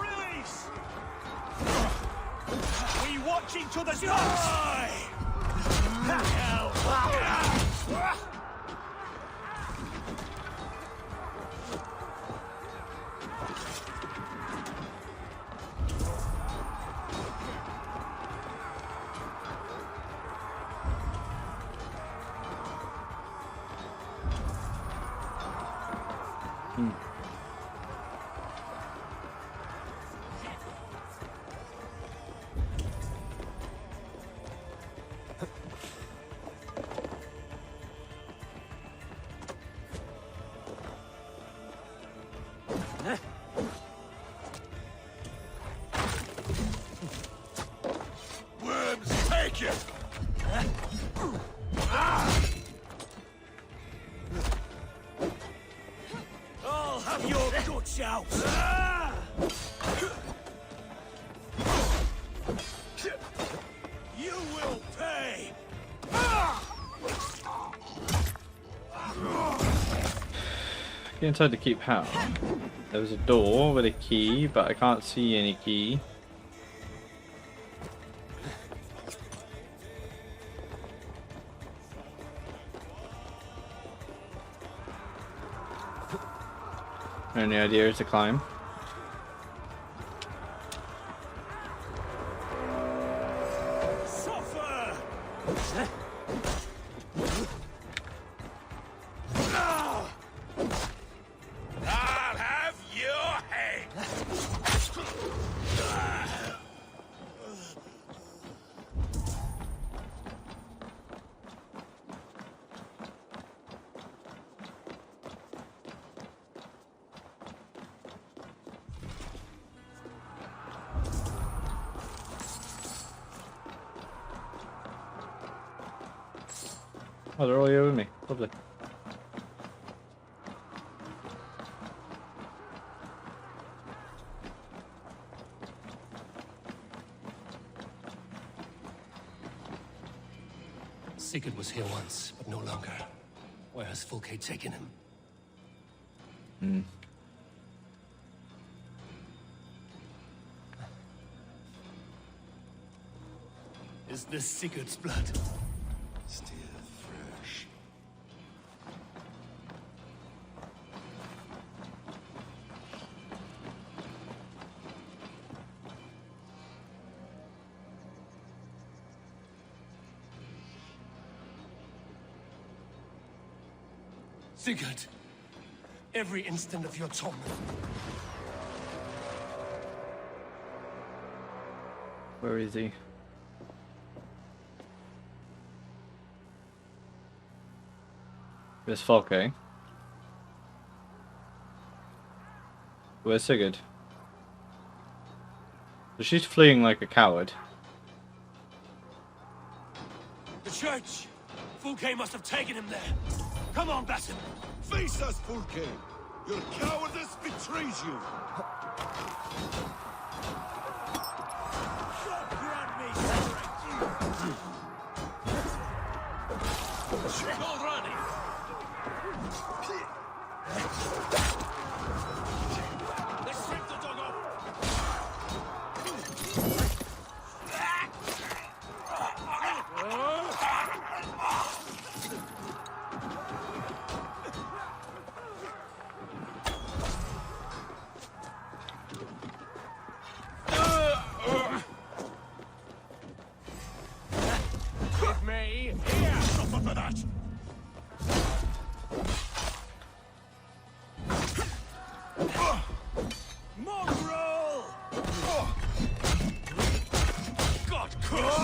Release! We watch each other's die! out! You will pay! Get inside the keep how? There was a door with a key, but I can't see any key. Only idea is to climb. Suffer! I'll have your head! Oh, they're all here with me. Lovely. Sigurd was here once, but no longer. Where has Fulke taken him? Is this Sigurd's blood? Still fresh. Sigurd, every instant of your torment. Where is he? Where's Fulke? Where's Sigurd? So she's fleeing like a coward. The church! Fulke must have taken him there. Come on, Basim. Face us, Fulke! Your cowardice betrays you! God grant me strength! Go running! Let's strip the dog off! Give me here! Suffer for that! Mongrel! God curse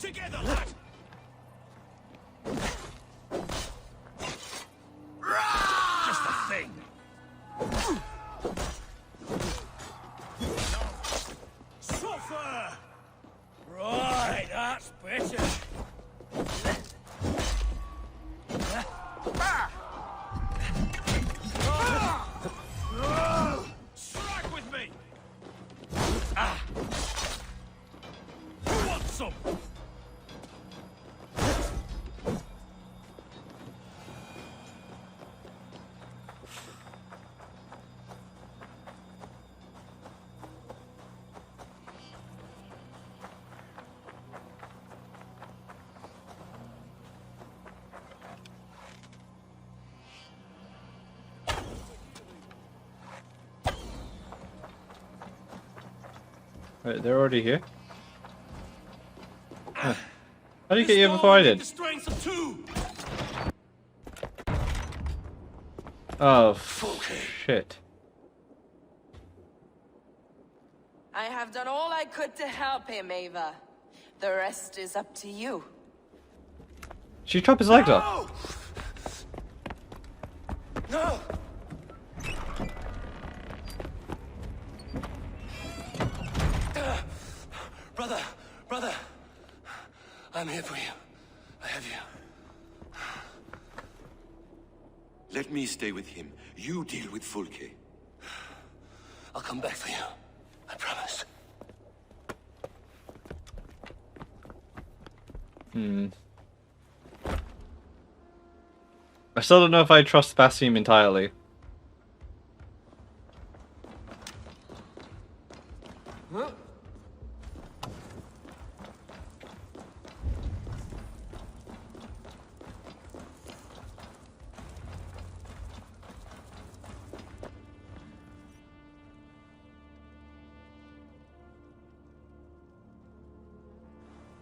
you! Together, lad! Just a thing! Suffer! Right, that's better! Strike with me! Who wants some? Right, they're already here. Huh. How did you get here before I did? The strength of two! Oh, shit. I have done all I could to help him, Eivor. The rest is up to you. She chopped his legs off. No! Brother, I'm here for you. I have you. Let me stay with him. You deal with Fulke. I'll come back for you. I promise. I still don't know if I trust Basim entirely.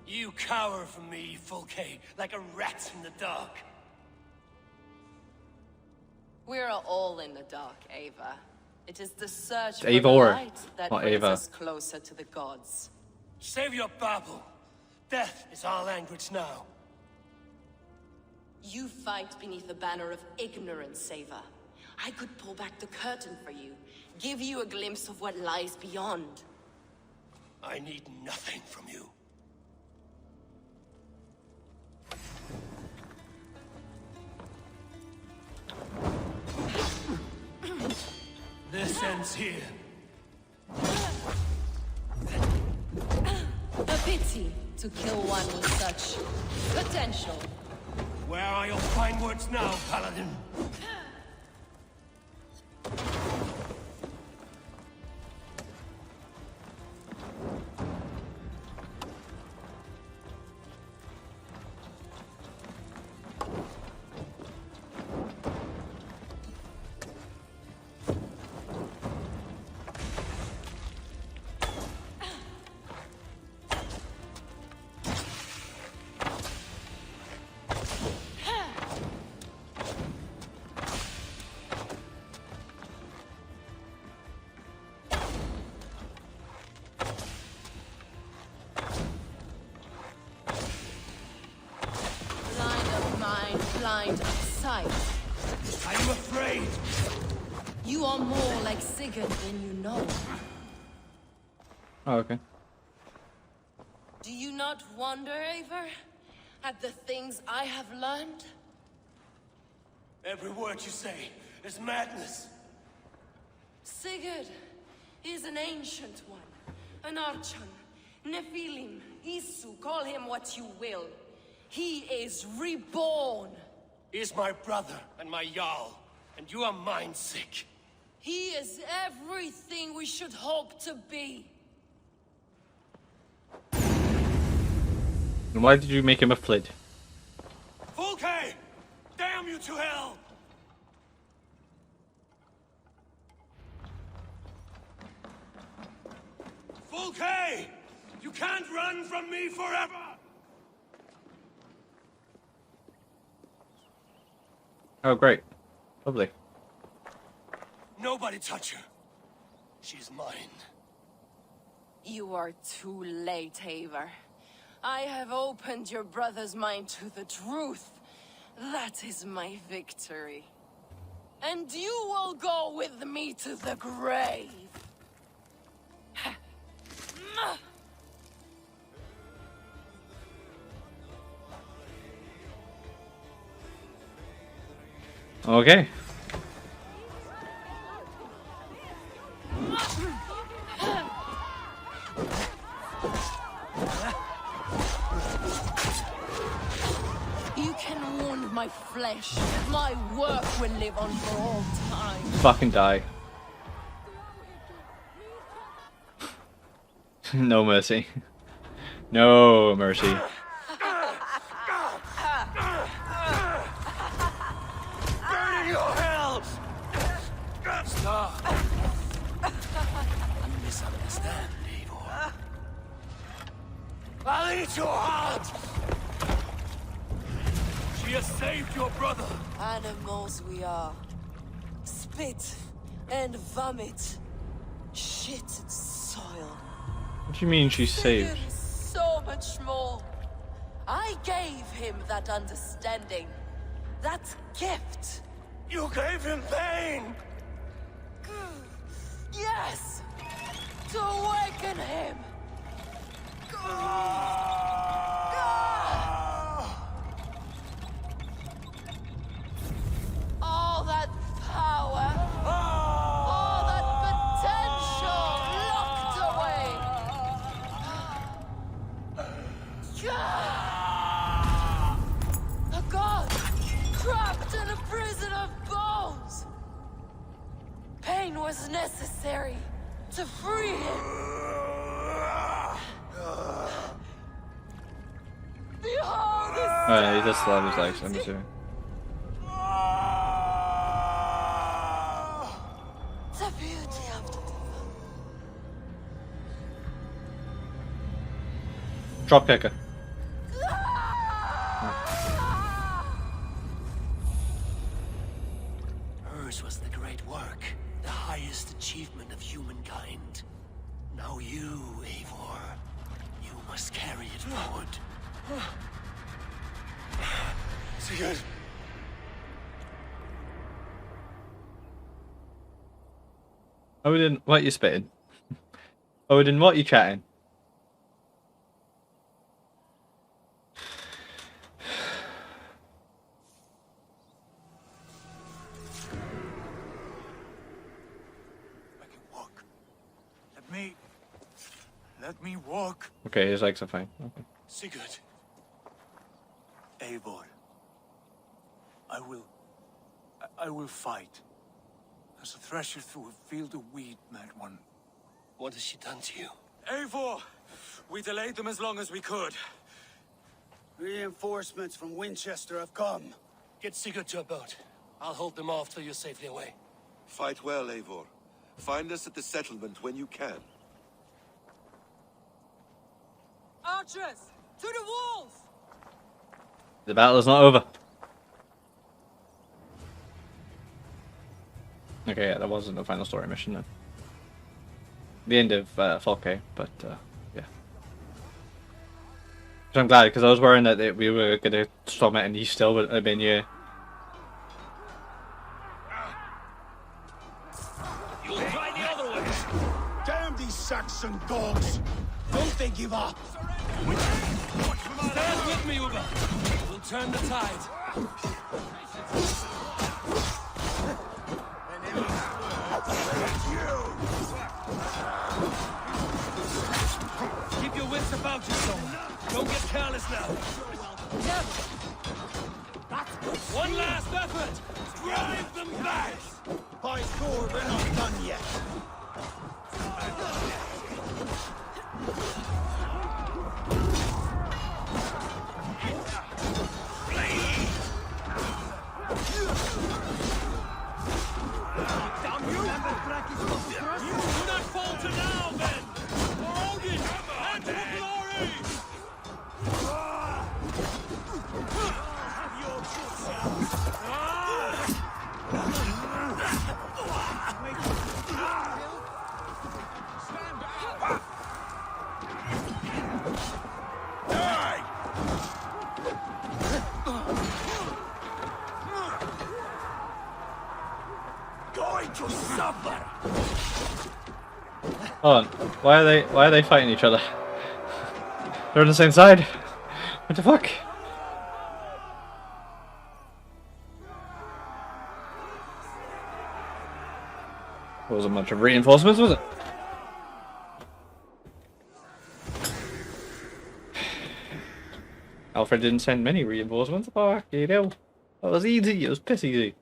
You cower from me, Fulke, like a rat in the dark. We're all in the dark, Eivor. It is the search for Eivor, the light that not brings Eva. us closer to the gods. Save your babble. Death is our language now. You fight beneath the banner of ignorance, Eivor. I could pull back the curtain for you, give you a glimpse of what lies beyond. I need nothing from you. This ends here. A pity to kill one with such potential. Where are your fine words now, Paladin? Blind of sight. I'm afraid. You are more like Sigurd than you know. Oh, okay. Do you not wonder, Eivor, at the things I have learned? Every word you say is madness. Sigurd is an ancient one. An Archon, Nephilim, Isu, call him what you will. He is reborn. He is my brother and my Jarl, and you are mind sick. He is everything we should hope to be. And why did you make him a Flid? Fulke! Damn you to hell! Fulke! You can't run from me forever! Oh, great. Lovely. Nobody touch her. She's mine. You are too late, Eivor. I have opened your brother's mind to the truth. That is my victory. And you will go with me to the grave. Okay. You can wound my flesh. My work will live on for all time. Fucking die. No mercy. No mercy. Burn in your hells! Stop! You misunderstand, Eivor. I'll eat your heart! She has saved your brother! Animals we are. Spit and vomit. Shit and soil. What do you mean she's saved? So much more. I gave him that understanding. That gift. You gave him pain! Yes! To awaken him! All A god trapped in a prison of bones. Pain was necessary to free him. Behold the Oh, he just slapped his legs, I'm assuming. the beauty of the Drop kicker. Hers was the great work, the highest achievement of humankind. Now you, Eivor, you must carry it forward. Sigurd. Odin, what you spitting? Odin, what you chatting? Let me walk. Okay, his legs are fine. Okay. Sigurd. Eivor. I will fight. As a thresher through a field of wheat, mad one. What has she done to you? Eivor! We delayed them as long as we could. Reinforcements from Winchester have come. Get Sigurd to a boat. I'll hold them off till you're safely away. Fight well, Eivor. Find us at the settlement when you can. Archers, to the walls! The battle is not over. Okay, yeah, that wasn't the final story mission then. The end of Folke, but yeah. So I'm glad, because I was worrying that we were going to storm it and he still would have been, yeah. You'll try the other way! Damn these Saxon dogs! Don't they give up? Stand with me, Uber. We'll turn the tide. Keep your wits about you, Soma. Don't get careless now. One last effort. Drive them back. By Thor, we're not done yet. Do not falter now, then. For Odin and for glory. Have your Going to suffer! Hold on. Why are they fighting each other? They're on the same side. What the fuck? Wasn't much of reinforcements, was it? Alfred didn't send many reinforcements. Fuck, you know. That was easy. It was piss easy.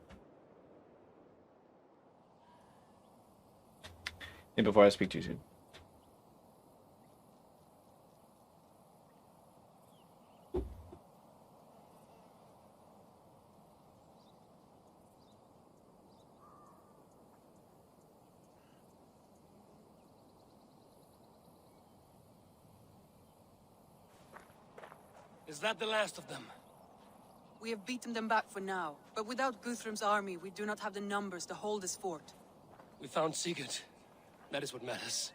And before I speak too soon. Is that the last of them? We have beaten them back for now, but without Guthrum's army, we do not have the numbers to hold this fort. We found Sigurd. That is what matters.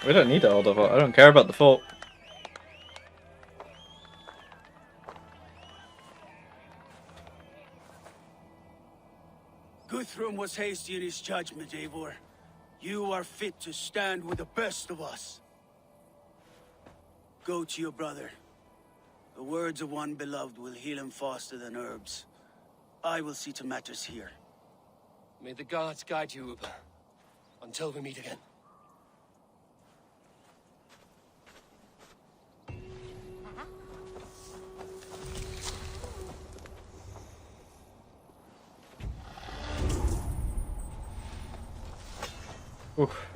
We don't need to hold the fort. I don't care about the fort. Guthrum was hasty in his judgment, Eivor. You are fit to stand with the best of us. Go to your brother. The words of one beloved will heal him faster than herbs. I will see to matters here. May the gods guide you, Uber. Until we meet again. Oof.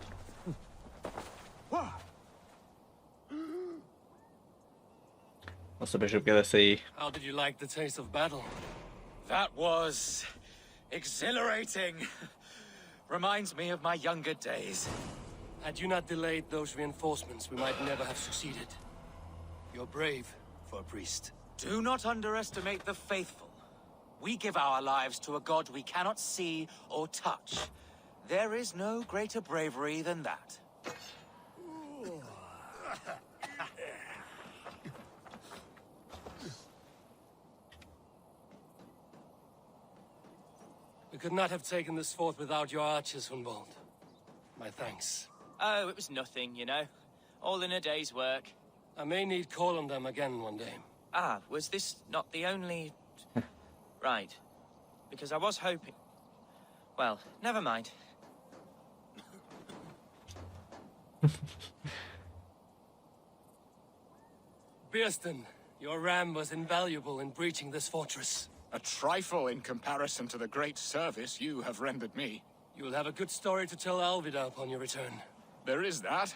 What's the bishop gonna see? How did you like the taste of battle? That was exhilarating. Reminds me of my younger days. Had you not delayed those reinforcements, we might never have succeeded. You're brave for a priest. Do not underestimate the faithful. We give our lives to a god we cannot see or touch. There is no greater bravery than that. We could not have taken this fort without your archers, Hunwald. My thanks. Oh, it was nothing, you know. All in a day's work. I may need call on them again one day. Ah, was this not the only... Right. Because I was hoping... Well, never mind. Bearston, your ram was invaluable in breaching this fortress. A trifle in comparison to the great service you have rendered me. You'll have a good story to tell Alvida upon your return. There is that.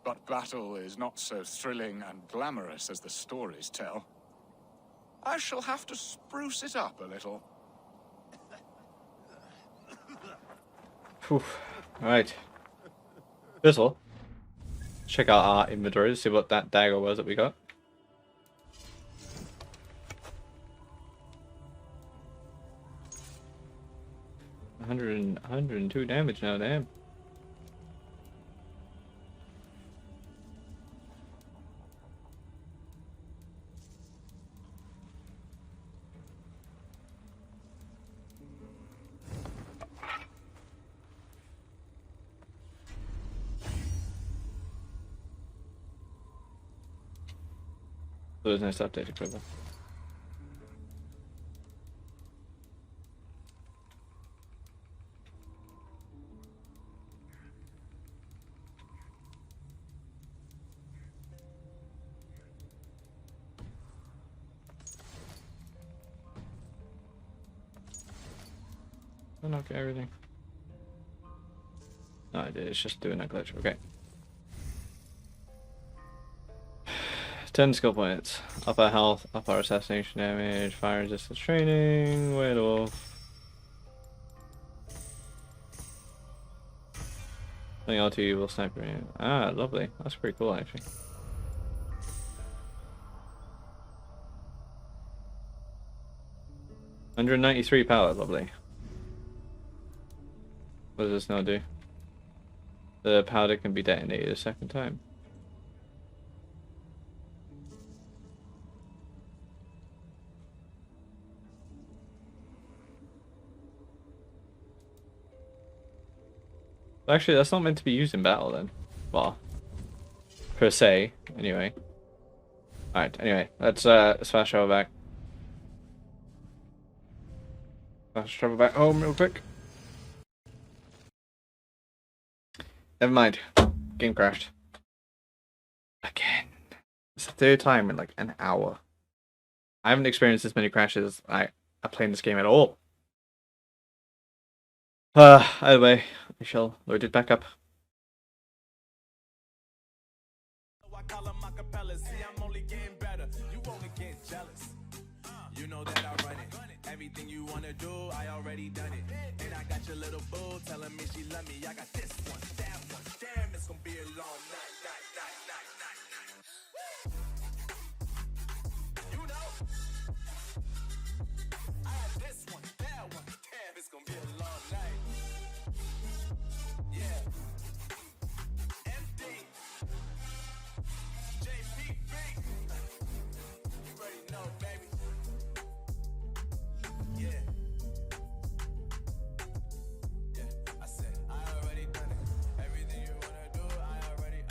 But battle is not so thrilling and glamorous as the stories tell. I shall have to spruce it up a little. Alright. First of all, check out our inventory to see what that dagger was that we got. $100 102 damage now, damn. So there's no updated quiver. I'll not get everything. No, I did. It's just doing a glitch. Okay. 10 skill points. Up our health, up our assassination damage, fire resistance training, White Wolf. Something L2 evil sniper. Ah, lovely. That's pretty cool actually. $193 power, lovely. What does this now do? The powder can be detonated a second time. Actually, that's not meant to be used in battle then. Well, per se, anyway. Alright, anyway, let's fast travel back. Fast travel back home real quick. Never mind. Game crashed. Again. It's the third time in like an hour. I haven't experienced this many crashes I play in this game at all. Either way, I shall load it back up. You know that I run it. Everything you wanna do, I already done it. And I got your little boo telling me she love me. I got this one, that one. Damn, it's gonna be a long night. You know, I have this one, that one. Damn, it's gonna be a long night. Yeah. MD. JPB. You already know, baby. Yeah. Yeah, I said, I already done it. Everything you wanna do, I already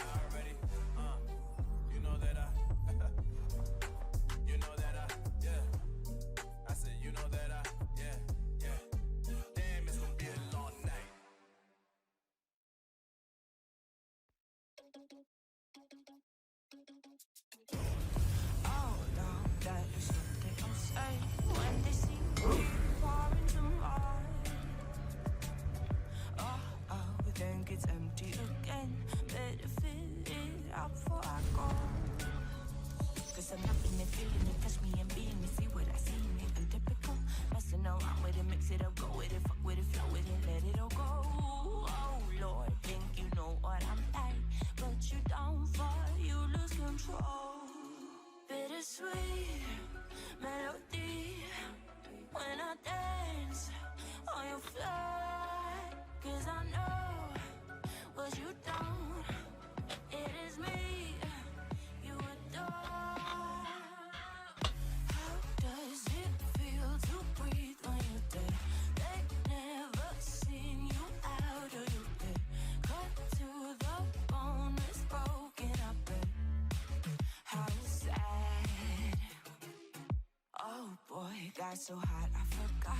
got so hot, I forgot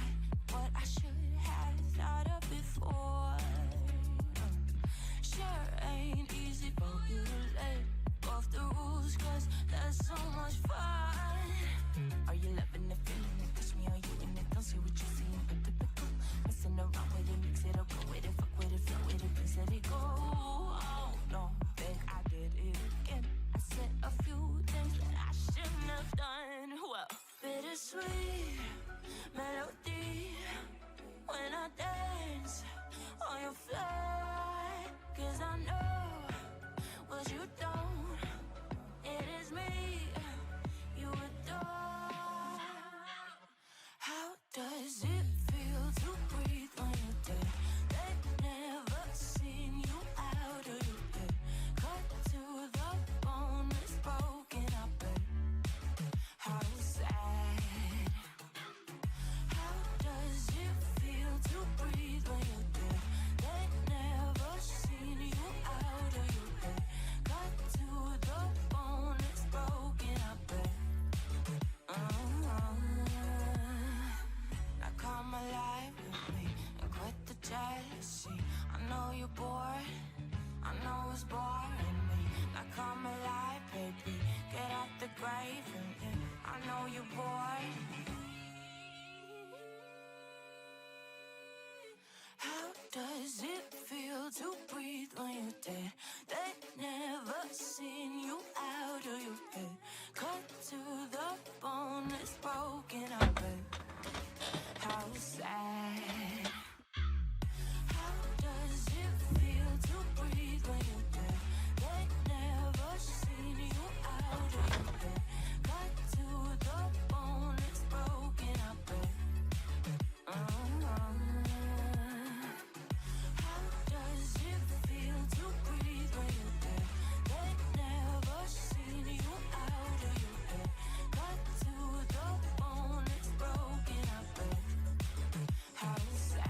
what I should have thought of before. Sure ain't easy for you to let off the rules, cause that's so much fun. Are you loving the feeling? It touch me, are you in it? Don't see what you're seeing, but typical. Messing around with it, mix it up, go with it, fuck with it, flow with it, please let it go. Oh no, then I did it again. I said a few things that I shouldn't have done. Well, bittersweet melody when I dance on your fly, cause I know what you don't. It is me you adore. How does it feel to breathe when you're dead? They've never seen you out of your bed. Cut to the bone, it's broken, I bet. How sad. How does it feel to breathe when you're dead? They've never seen you out of your bed. Cut to the bone, it's broken, I bet. Now come alive with me and quit the jealousy. I know you're bored, I know it's boring me. Now come alive, baby, get out the grave with me. I know you're bored. How does it feel to breathe when you're dead? They've never seen you out of your bed. Cut to the bone, it's broken, I bet. How sad. How does it feel to breathe when you're dead? They've never seen you out of your bed. Cut to the bone, it's broken, I bet. How does it feel to breathe when you're dead? They've never seen you out of your bed. Cut to the bone, it's broken, I bet. How sad.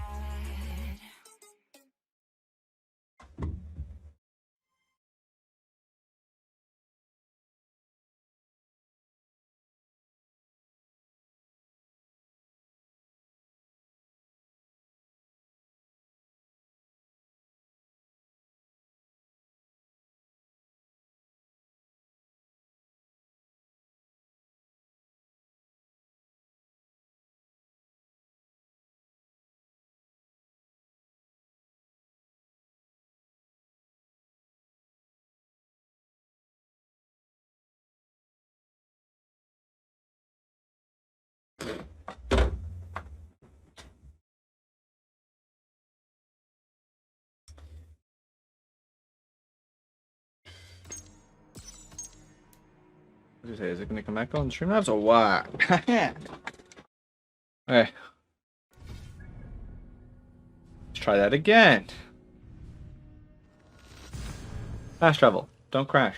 What did you say? Is it going to come back on Streamlabs or what? Okay. Let's try that again. Fast travel. Don't crash.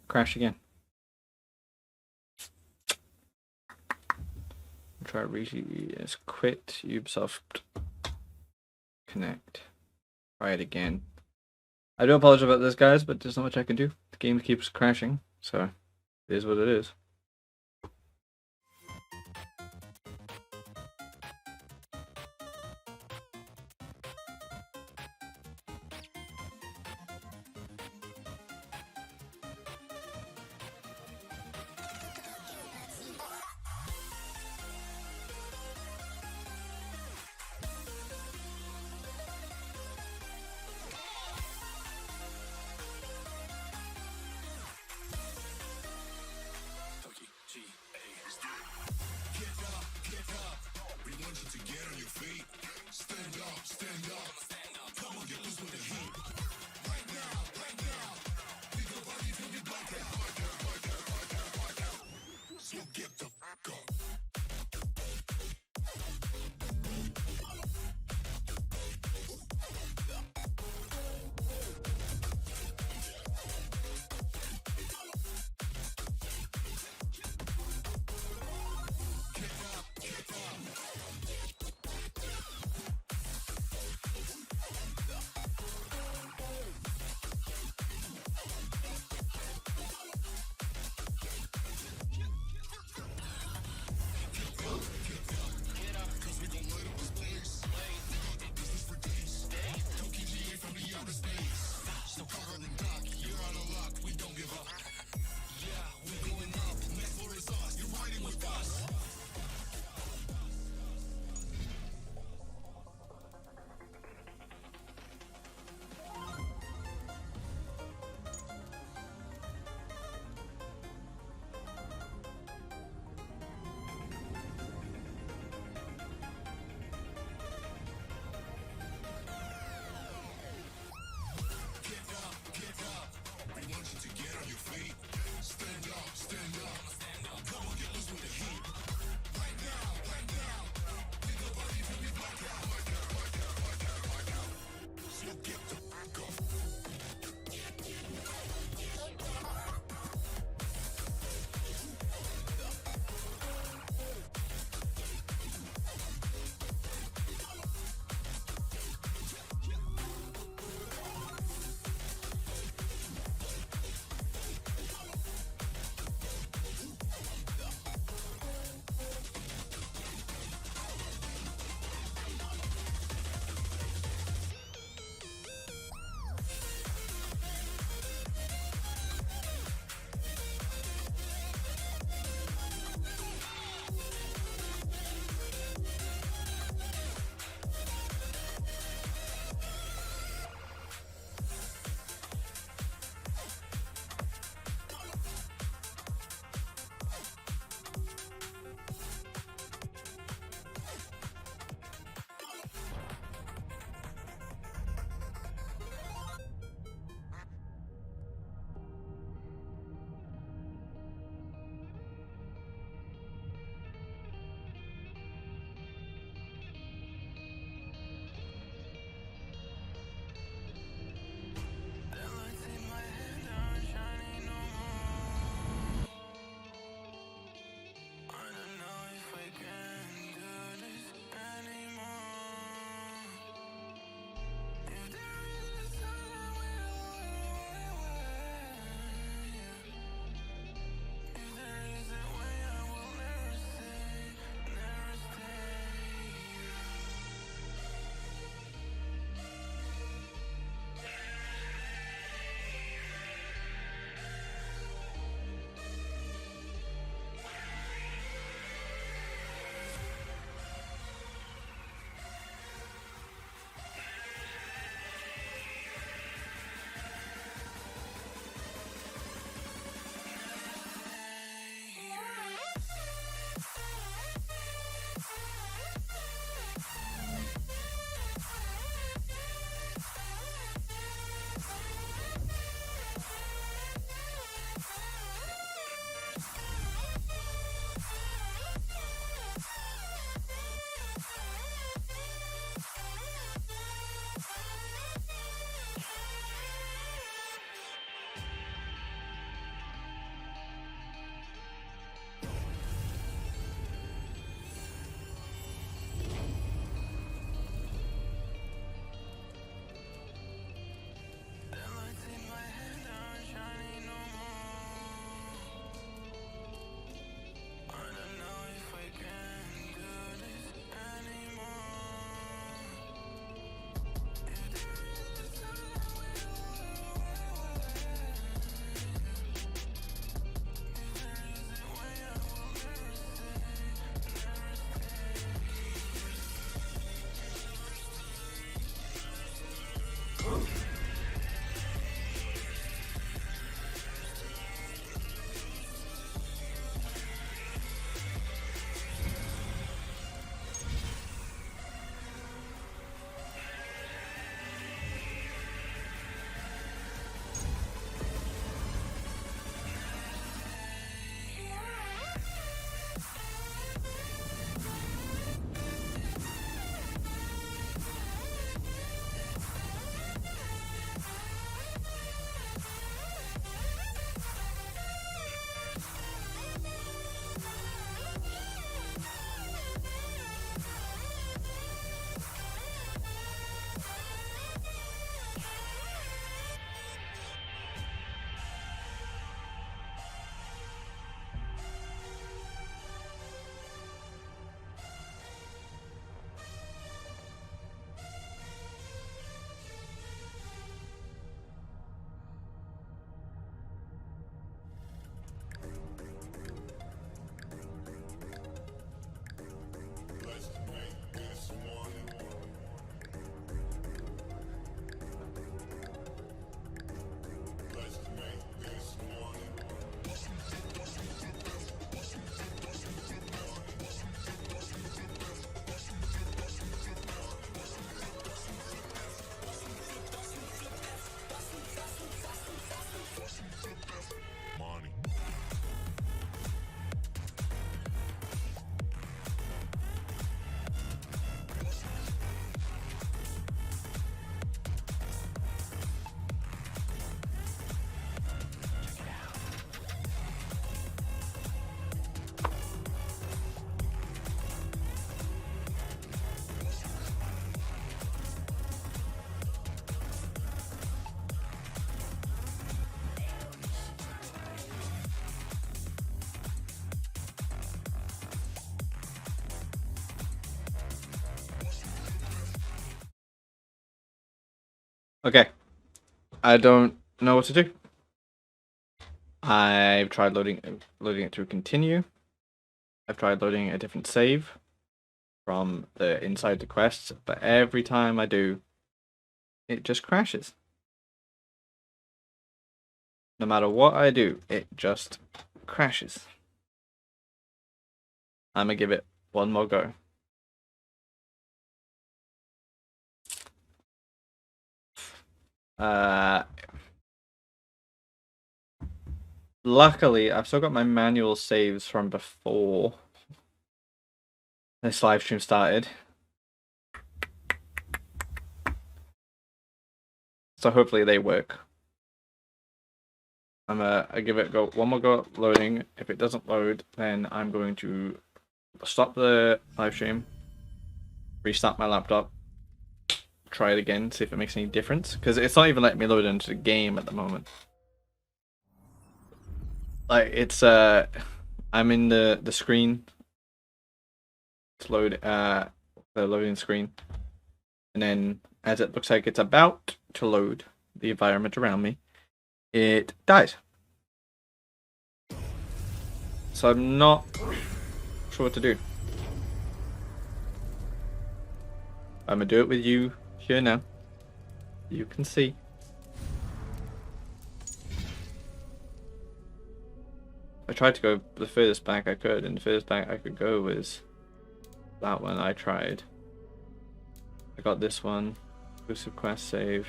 Crash again. try yes, quit Ubisoft Connect. Try it again. I do apologize about this, guys, but there's not much I can do. The game keeps crashing, so it is what it is. Okay. I don't know what to do. I've tried loading it through continue. I've tried loading a different save from the inside the quests, but every time I do, it just crashes. No matter what I do, it just crashes. I'm gonna give it one more go. Luckily, I've still got my manual saves from before this live stream started. So hopefully they work. I give it one more go at loading. If it doesn't load, then I'm going to stop the live stream, restart my laptop, try it again, see if it makes any difference. Because it's not even letting me load into the game at the moment. Like it's I'm in the screen. To load the loading screen, and then as it looks like it's about to load the environment around me, it dies. So I'm not sure what to do. I'm gonna do it with you here now. You can see. I tried to go the furthest back I could, and the furthest back I could go was that one I tried. I got this one. Exclusive quest save.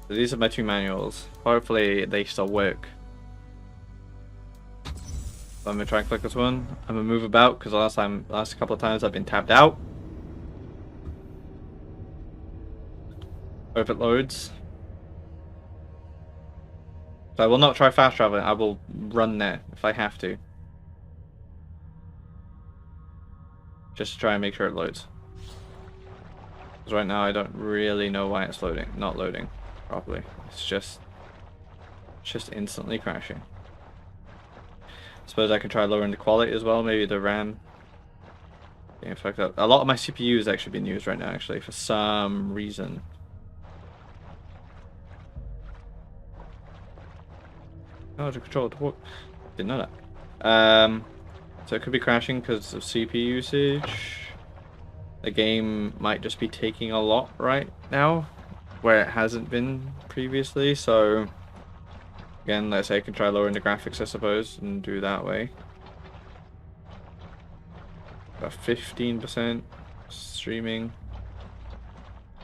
So these are my two manuals. Hopefully they still work. So I'm gonna try and click this one. I'm gonna move about because last couple of times I've been tabbed out. Hope it loads. So I will not try fast traveling. I will run there if I have to. Just to try and make sure it loads. Because right now I don't really know why it's not loading properly. It's just instantly crashing. Suppose I can try lowering the quality as well. Maybe the RAM. In fact, a lot of my CPU is actually being used right now. Actually, for some reason. Oh, to control the port. Didn't know that. So it could be crashing because of CPU usage. The game might just be taking a lot right now, where it hasn't been previously. So again, let's say I can try lowering the graphics, I suppose, and do that way. About 15% streaming.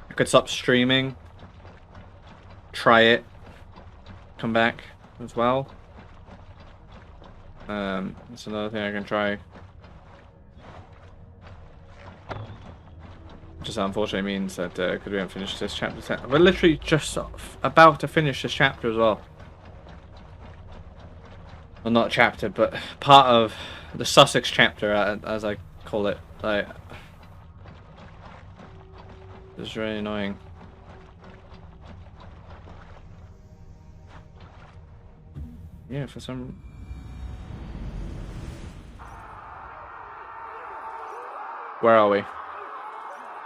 I could stop streaming, try it, come back as well. That's another thing I can try. Just unfortunately means that because we haven't finished this chapter 10. We're literally just about to finish this chapter as well. Well, not chapter, but part of the Sussex chapter, as I call it. Like, it's really annoying. Yeah, for some. Where are we?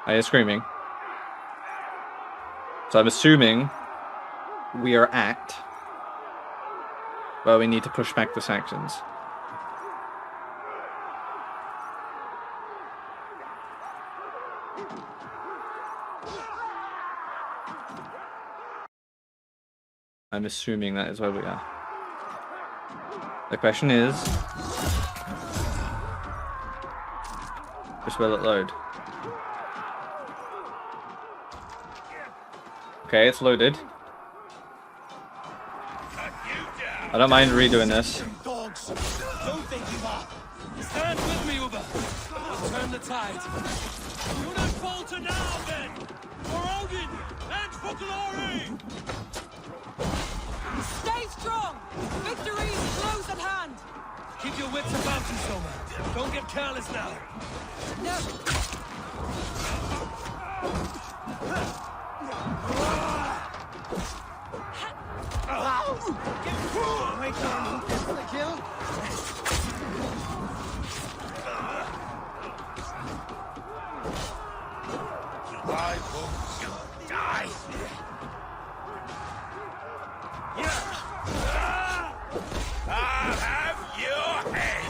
I hear screaming. So I'm assuming we are at where we need to push back the Saxons. I'm assuming that is where we are. The question is, just will it load? Okay, it's loaded. I don't mind redoing this. Dogs, don't think you are. Stand with me, Uber. We'll turn the tide. Do not falter now, then. For Odin and for glory. Stay strong. Victory is close at hand. Keep your wits about you, Soma. Don't get careless now. No. I won't die. I'll have your head.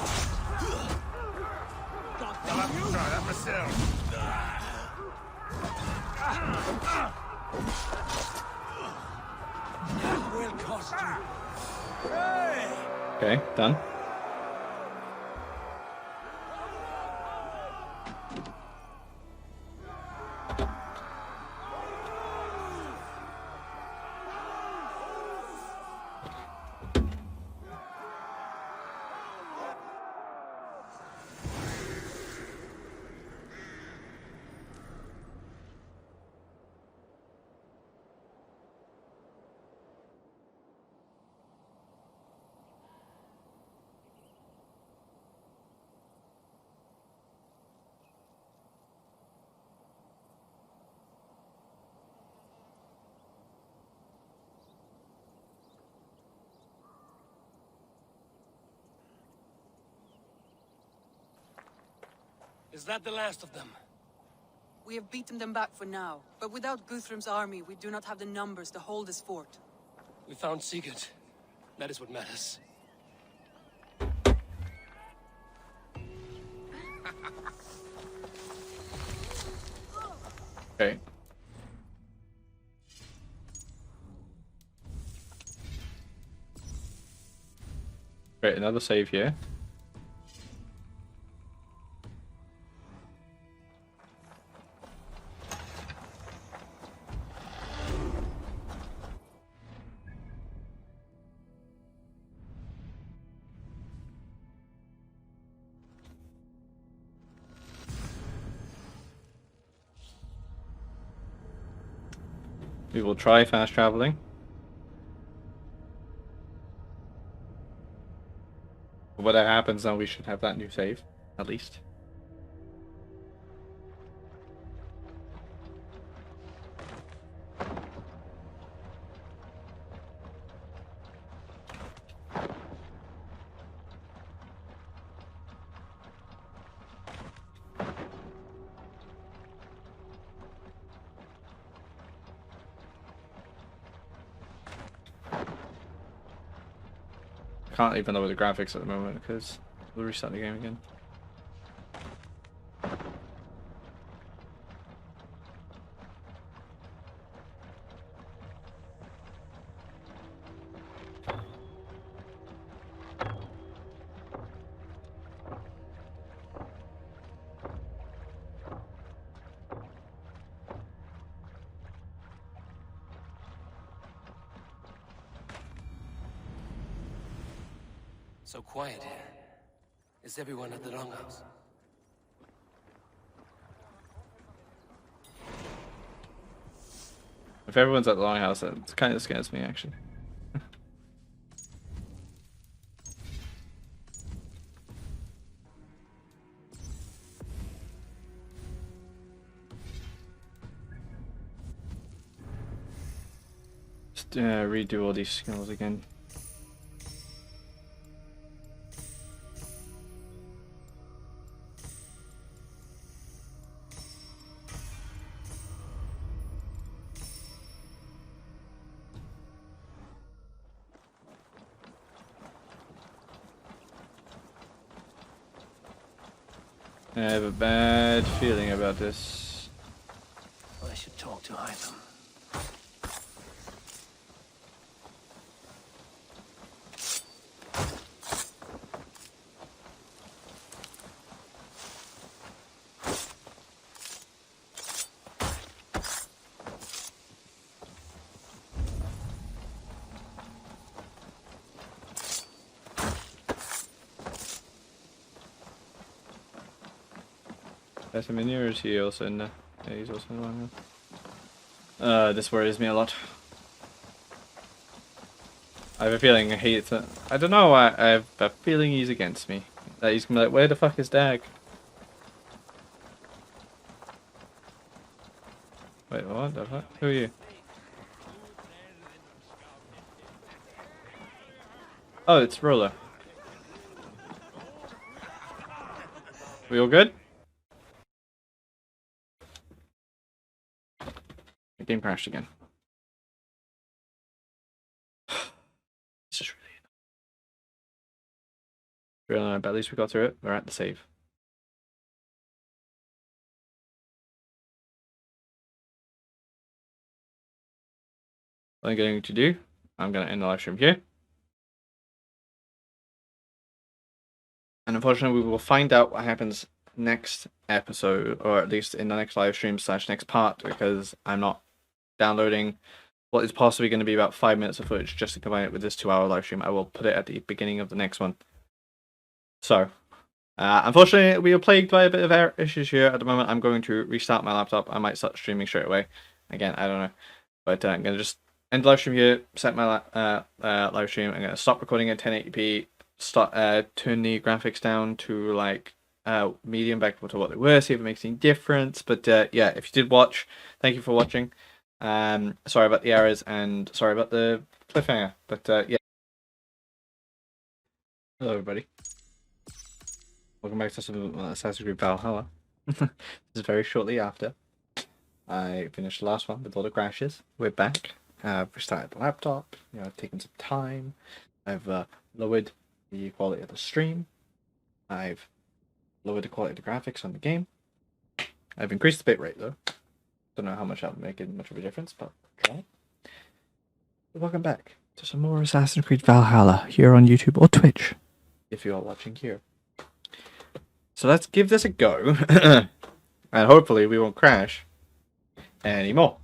I'll have to try that myself. That will cost you. Hey! Okay, done. Is that the last of them? We have beaten them back for now, but without Guthrum's army, we do not have the numbers to hold this fort. We found Sigurd. That is what matters. Okay. Great, another save here. We will try fast traveling. Whatever happens now, we should have that new save, at least. Can't even lower the graphics at the moment because we'll restart the game again. So quiet here. Is everyone at the longhouse? If everyone's at the longhouse, that kind of scares me, actually. Just redo all these skills again. I have a bad feeling about this. I should talk to Eivor. There's him in here, or is he also in the... Yeah, he's also in the longhouse. This worries me a lot. I have a feeling I don't know why, I have a feeling he's against me. That he's gonna be like, where the fuck is Dag? Wait, what the fuck? Who are you? Oh, it's Roller. We all good? The game crashed again. This is really annoying, but at least we got through it. We're at the save. What I'm going to do, I'm going to end the live stream here. And unfortunately, we will find out what happens next episode, or at least in the next live stream / next part, because I'm not downloading what is possibly going to be about 5 minutes of footage just to combine it with this 2-hour live stream. I will put it at the beginning of the next one. So, unfortunately, we are plagued by a bit of error issues here at the moment. I'm going to restart my laptop. I might start streaming straight away. Again, I don't know. But I'm going to just end the live stream here, set my live stream. I'm going to stop recording at 1080p, turn the graphics down to like medium back to what they were, see if it makes any difference. But yeah, if you did watch, thank you for watching. Sorry about the errors and sorry about the cliffhanger. But yeah. Hello, everybody. Welcome back to some Assassin's Creed Valhalla. This is very shortly after I finished the last one with all the crashes. We're back. I've restarted the laptop. You know, I've taken some time. I've lowered the quality of the stream. I've lowered the quality of the graphics on the game. I've increased the bitrate though. Don't know how much that'll make much of a difference, but try. Welcome back to some more Assassin's Creed Valhalla here on YouTube or Twitch, if you are watching here. So let's give this a go, and hopefully we won't crash anymore.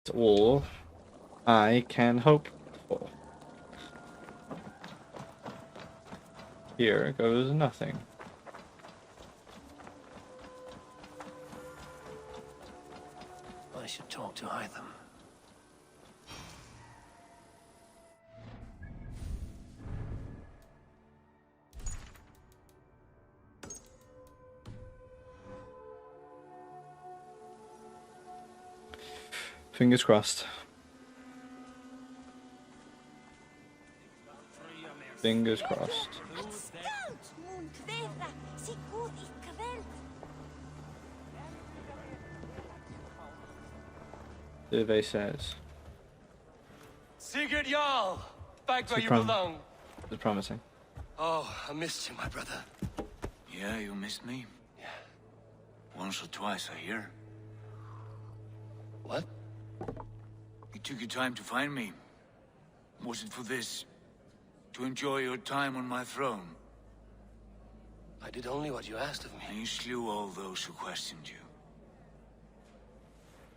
That's all I can hope for. Here goes nothing. I should talk to Hytham. Fingers crossed. Fingers crossed. Survey says. Sigurd Jarl! Back where you belong. It's promising. Oh, I missed you, my brother. Yeah, you missed me? Yeah. Once or twice, I hear. What? You took your time to find me. Was it for this? To enjoy your time on my throne? I did only what you asked of me. And you slew all those who questioned you.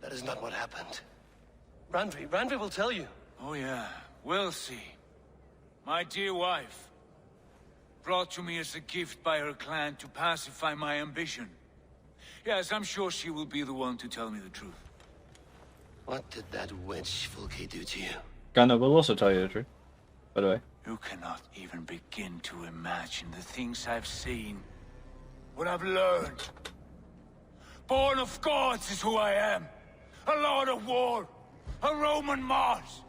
That is not what happened. Randvi will tell you. Oh yeah, we'll see. My dear wife, brought to me as a gift by her clan to pacify my ambition. Yes, I'm sure she will be the one to tell me the truth. What did that wench Fulke do to you? Gunnar will also tell you the truth, by the way. You cannot even begin to imagine the things I've seen. What I've learned. Born of gods is who I am. A lord of war. A Roman Mars.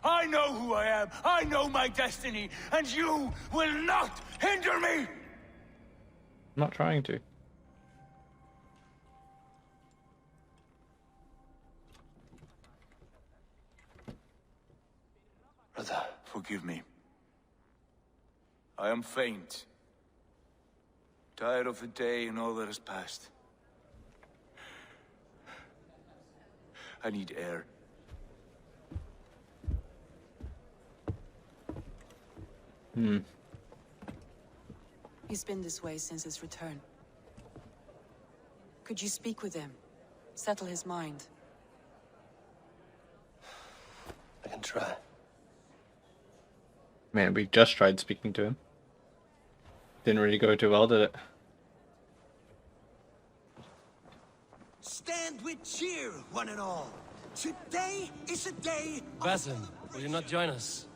I know who I am. I know my destiny. And you will not hinder me! I'm not trying to. Brother. Forgive me. I am faint. Tired of the day and all that has passed. I need air. He's been this way since his return. Could you speak with him? Settle his mind? I can try. Man, we just tried speaking to him. Didn't really go too well, did it? Stand with cheer, one and all. Today is a day. Basin, will you not join us?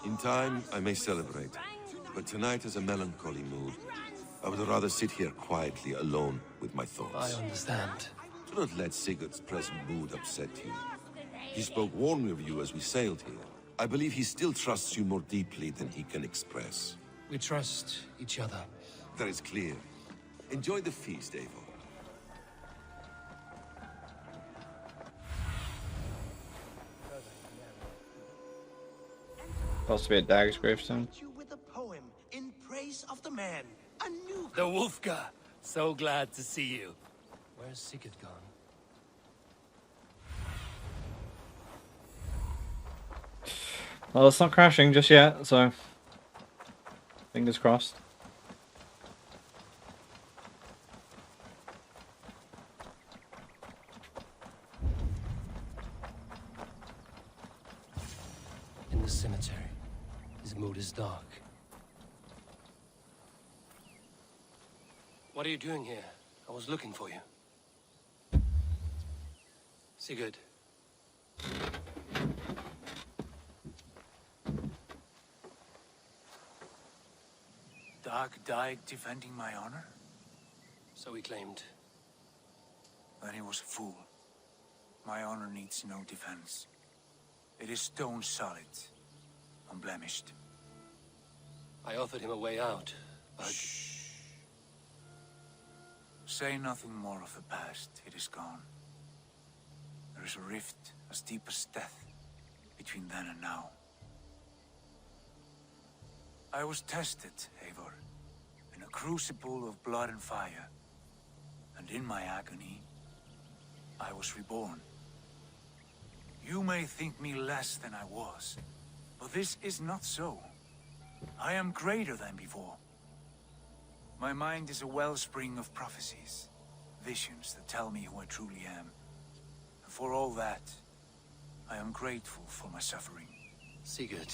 In time, I may celebrate, but tonight is a melancholy mood. I would rather sit here quietly, alone with my thoughts. I understand. Do not let Sigurd's present mood upset you. He spoke warmly of you as we sailed here. I believe he still trusts you more deeply than he can express. We trust each other. That is clear. Enjoy the feast, Eivor. Possibly a Dag's gravestone. You with a poem in praise of the man. A new The Wolfka. So glad to see you. Where's Sigurd gone? Well, it's not crashing just yet, so fingers crossed. In the cemetery. His mood is dark. What are you doing here? I was looking for you. Sigurd. Dag died defending my honor? So he claimed. Then he was a fool. My honor needs no defense. It is stone solid, unblemished. I offered him a way out, but... Shh. Say nothing more of the past. It is gone. There is a rift as deep as death between then and now. I was tested, Eivor, in a crucible of blood and fire. And in my agony, I was reborn. You may think me less than I was, but this is not so. I am greater than before. My mind is a wellspring of prophecies, visions that tell me who I truly am. And for all that, I am grateful for my suffering. Sigurd,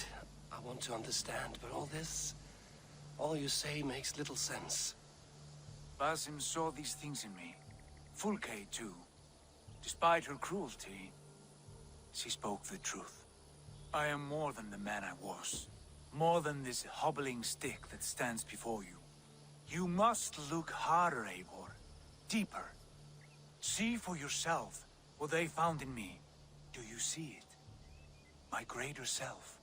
I want to understand, but all you say makes little sense. Basim saw these things in me. Fulke, too. Despite her cruelty, she spoke the truth. I am more than the man I was. More than this hobbling stick that stands before you. You must look harder, Eivor. Deeper. See for yourself what they found in me. Do you see it? My greater self.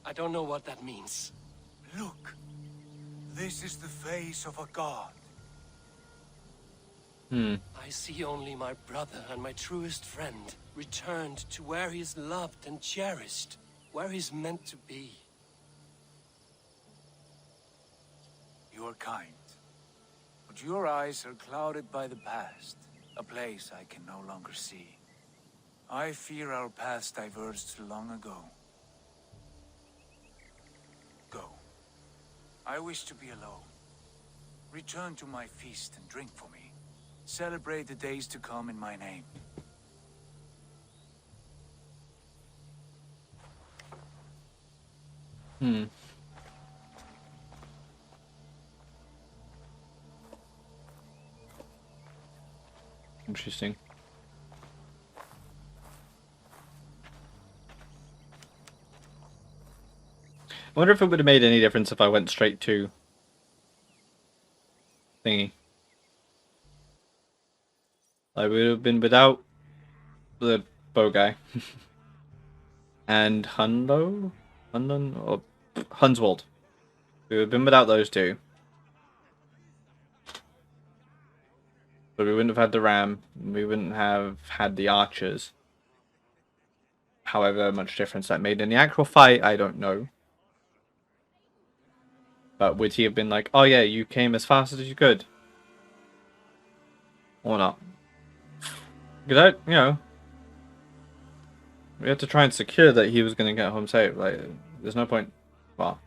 I don't know what that means. Look. This is the face of a god. I see only my brother and my truest friend returned to where he is loved and cherished, where he's meant to be. You are kind, but your eyes are clouded by the past, a place I can no longer see. I fear our paths diverged long ago. Go. I wish to be alone. Return to my feast and drink for me. Celebrate the days to come in my name. Interesting. I wonder if it would have made any difference if I went straight to thingy. I would have been without the bow guy. And Hunswald? We would have been without those two. But we wouldn't have had the ram. We wouldn't have had the archers. However much difference that made in the actual fight, I don't know. But would he have been like, oh yeah, you came as fast as you could? Or not? Because you know, we had to try and secure that he was going to get home safe. Like, there's no point. Well,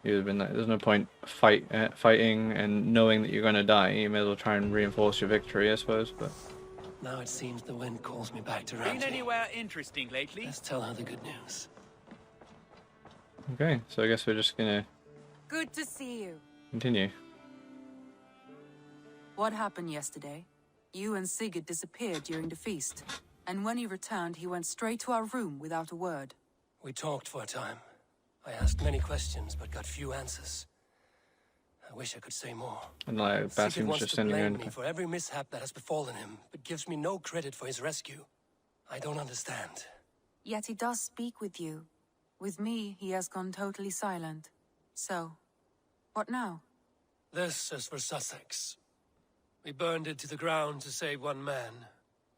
he would have been like, there's no point fighting and knowing that you're going to die. You may as well try and reinforce your victory, I suppose. But now it seems the wind calls me back to Been Ramsey. anywhere interesting lately? Let's tell her the good news. okay, so I guess we're just gonna Good to see you. continue. What happened yesterday? You and Sigurd disappeared during the feast. And when he returned, he went straight to our room without a word. We talked for a time. I asked many questions, but got few answers. I wish I could say more. And like Sigurd Basim was wants just to standing there. blame me for every mishap that has befallen him, but gives me no credit for his rescue. I don't understand. Yet he does speak with you. With me, he has gone totally silent. So, what now? This is for Sussex. We burned it to the ground to save one man.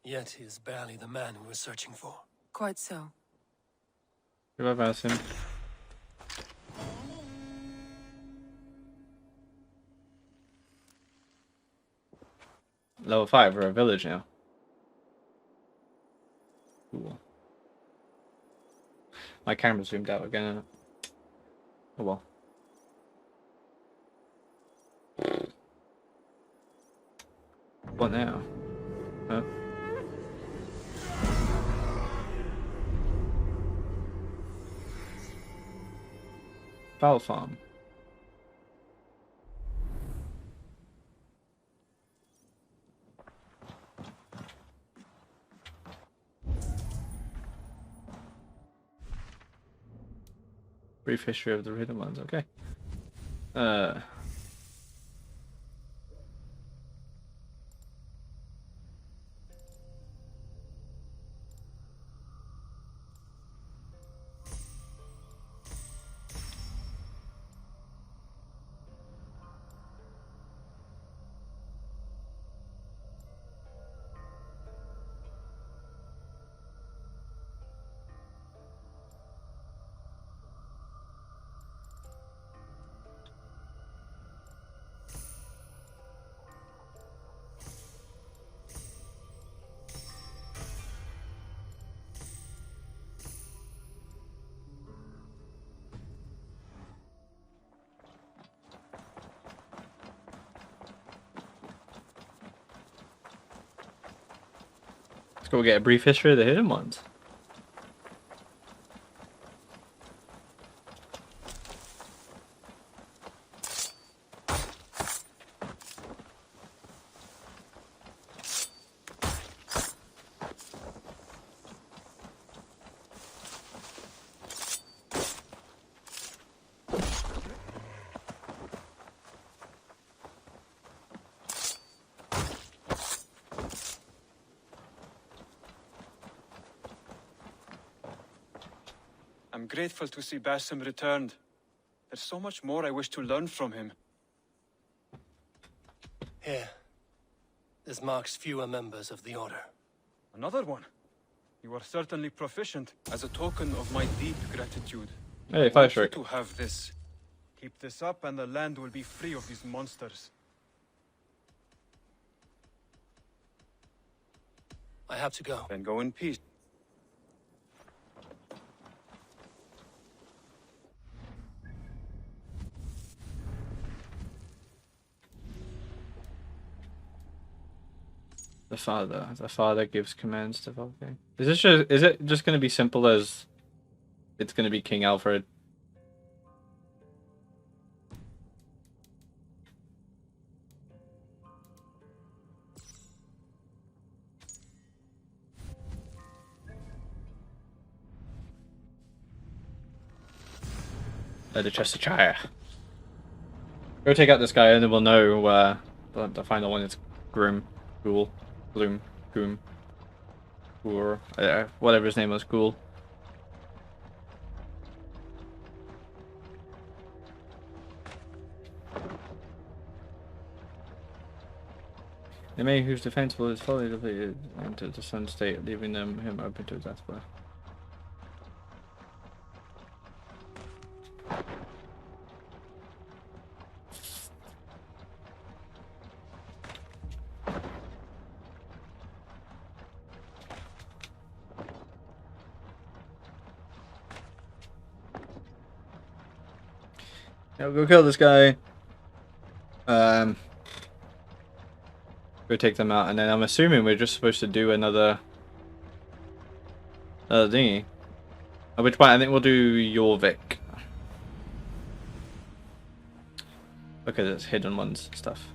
Yet he is barely the man we were searching for. Quite so. Goodbye, Aassassin. Level 5, we're a village now. Cool. My camera zoomed out again. Oh well. What now? Huh? Fowl farm. Brief history of the hidden ones. Okay. Let's go get a brief history of the hidden ones. I'm grateful to see Basim returned. There's so much more I wish to learn from him. Here. This marks fewer members of the Order. Another one? You are certainly proficient. As a token of my deep gratitude, Hey, I fire want you strike. to have this. Keep this up and the land will be free of these monsters. I have to go. Then go in peace. The father gives commands to Valkyrie. Is it just going to be simple as it's going to be King Alfred? The Chestershire. Go take out this guy and then we'll know the final one is Grim. Cool. Gloom. Goom. Or whatever his name was. Cool. The man whose defensible is fully depleted into the sun state, leaving him open to death by. Yeah, go kill this guy. Go take them out, and then I'm assuming we're just supposed to do another thingy. At which point I think we'll do Jorvik. Because it's hidden ones and stuff.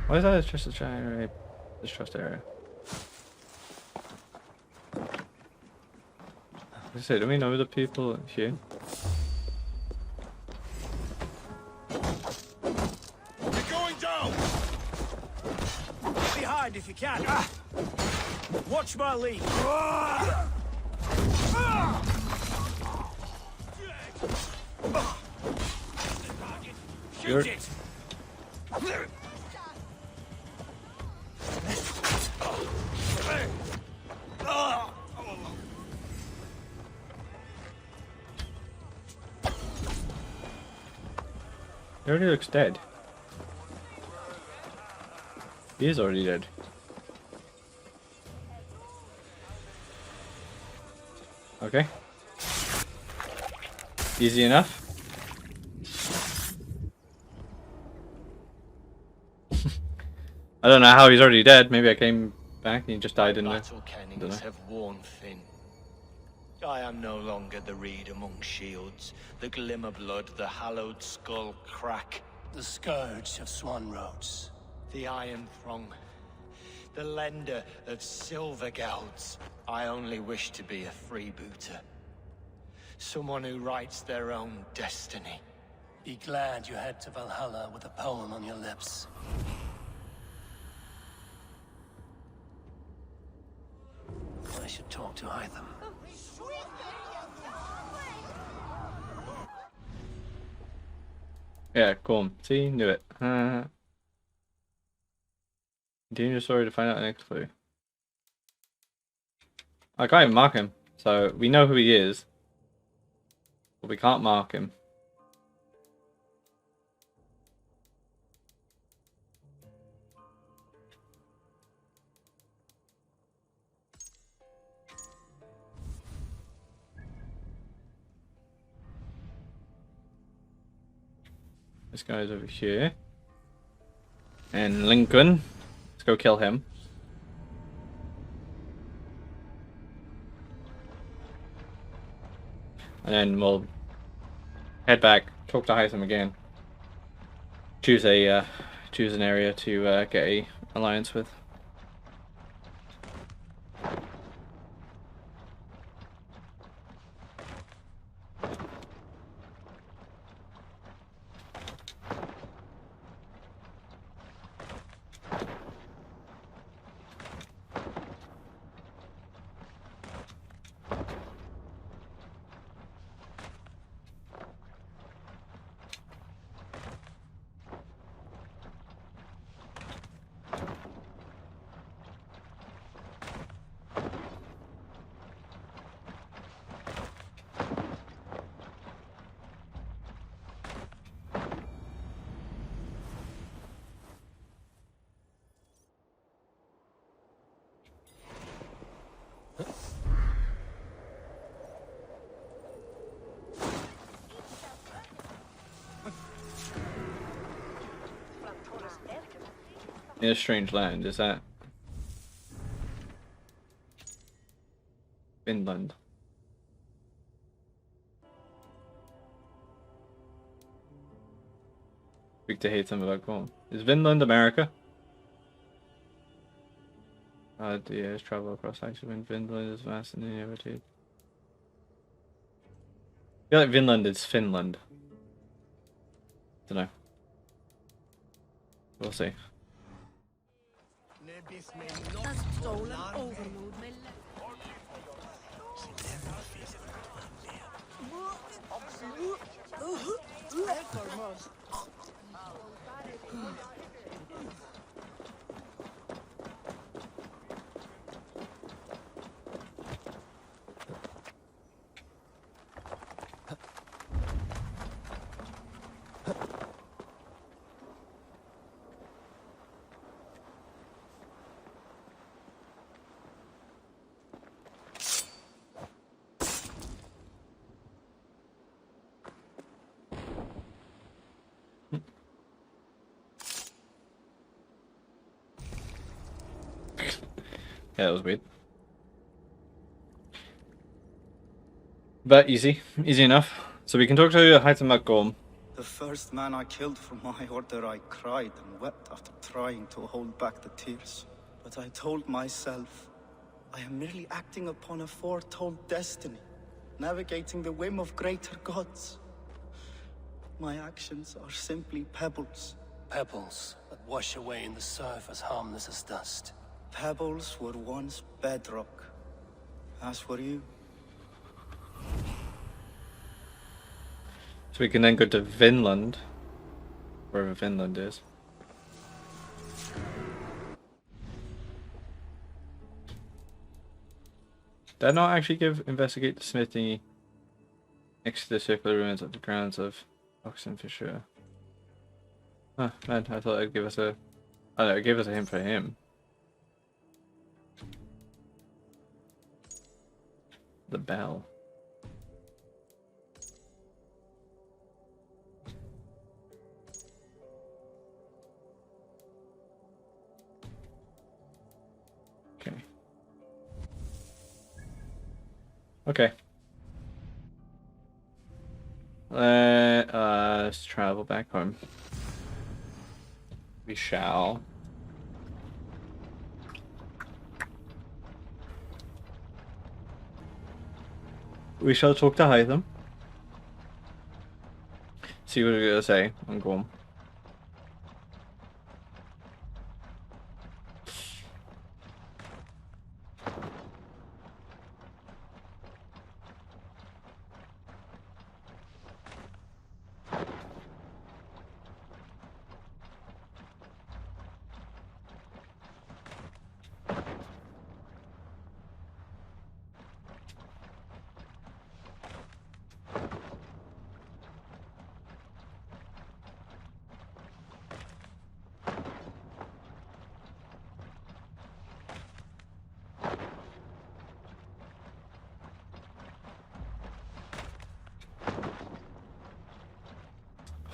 Why is that just a giant distrust area? I say, do we know the people here? You're going down! Get behind if you can. Watch my lead. Shoot it! He already looks dead. He is already dead. Okay. Easy enough. I don't know how he's already dead. Maybe I came back and he just died in the... Battle kennings have worn thin. I am no longer the reed among shields, the glimmer blood, the hallowed skull crack. The scourge of Swan Roads. The Iron Throng. The lender of silver gelds. I only wish to be a freebooter. Someone who writes their own destiny. Be glad you head to Valhalla with a poem on your lips. I should talk to Hytham. Yeah, cool. See, knew it. Dangerous story to find out the next clue. I can't even mark him, so we know who he is, but we can't mark him. This guy's over here. And Lincoln. Let's go kill him. And then we'll head back, talk to Hytham again. Choose an area to get a alliance with. In a strange land, is that Finland? Speak to Hytham about going. Is Vinland America? The years travel across action when Vinland is vast and inhabited. I feel like Vinland is Finland. Don't know. We'll see. Yeah, that was weird. But easy. Easy enough. So we can talk to Hytham about Gorm. The first man I killed for my order, I cried and wept after trying to hold back the tears. But I told myself, I am merely acting upon a foretold destiny, navigating the whim of greater gods. My actions are simply pebbles. Pebbles that wash away in the surf as harmless as dust. Pebbles were once bedrock, as were you. So we can then go to Vinland, wherever Vinland is. Did I not actually investigate the smithy next to the circular ruins of the grounds of Oxenfisher? Oh, man, I thought it'd give us a... I don't know, it gave us a hint for him. The bell. Okay. Okay. Let us travel back home. We shall. We shall talk to Hytham. See what we're gonna say on Gorm.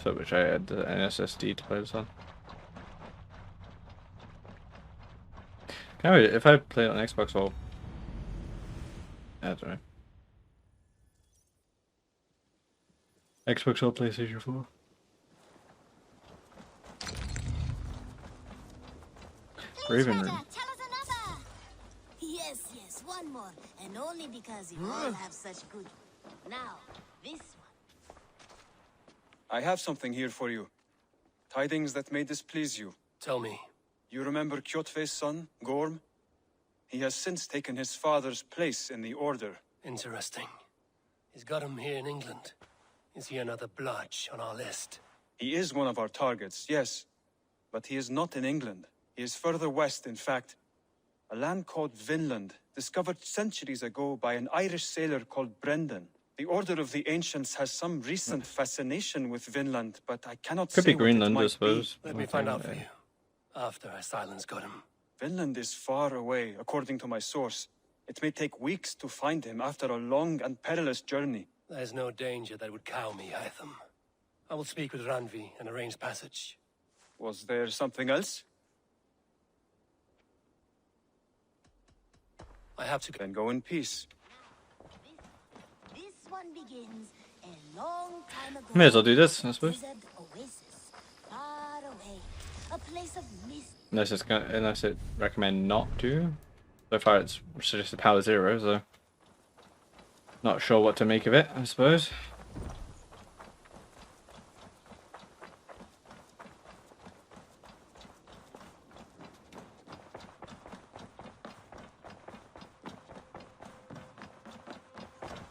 So wish I had an SSD to play this on. Can I, if I play it on Xbox or... I don't know. Xbox or PlayStation 4? Raven Room. Tell us another. Yes, one more, and only because you all have such good. Now, this one. I have something here for you. Tidings that may displease you. Tell me. You remember Kjotve's son, Gorm? He has since taken his father's place in the Order. Interesting. He's got him here in England. Is he another blotch on our list? He is one of our targets, yes. But he is not in England. He is further west, in fact. A land called Vinland, discovered centuries ago by an Irish sailor called Brendan. The Order of the Ancients has some recent fascination with Vinland, but I cannot say Could be what it Greenland, I might suppose. be. Let me find out for you. After Asylum's got him. Vinland is far away, according to my source. It may take weeks to find him after a long and perilous journey. There's no danger that would cow me, Hytham. I will speak with Randvi and arrange passage. Was there something else? I have to go. Then go in peace. This one begins a long time ago. May as well do this, I suppose. Desert oasis, far away, a place of mist. Unless it recommend not to. So far it's suggested power 0, so not sure what to make of it, I suppose.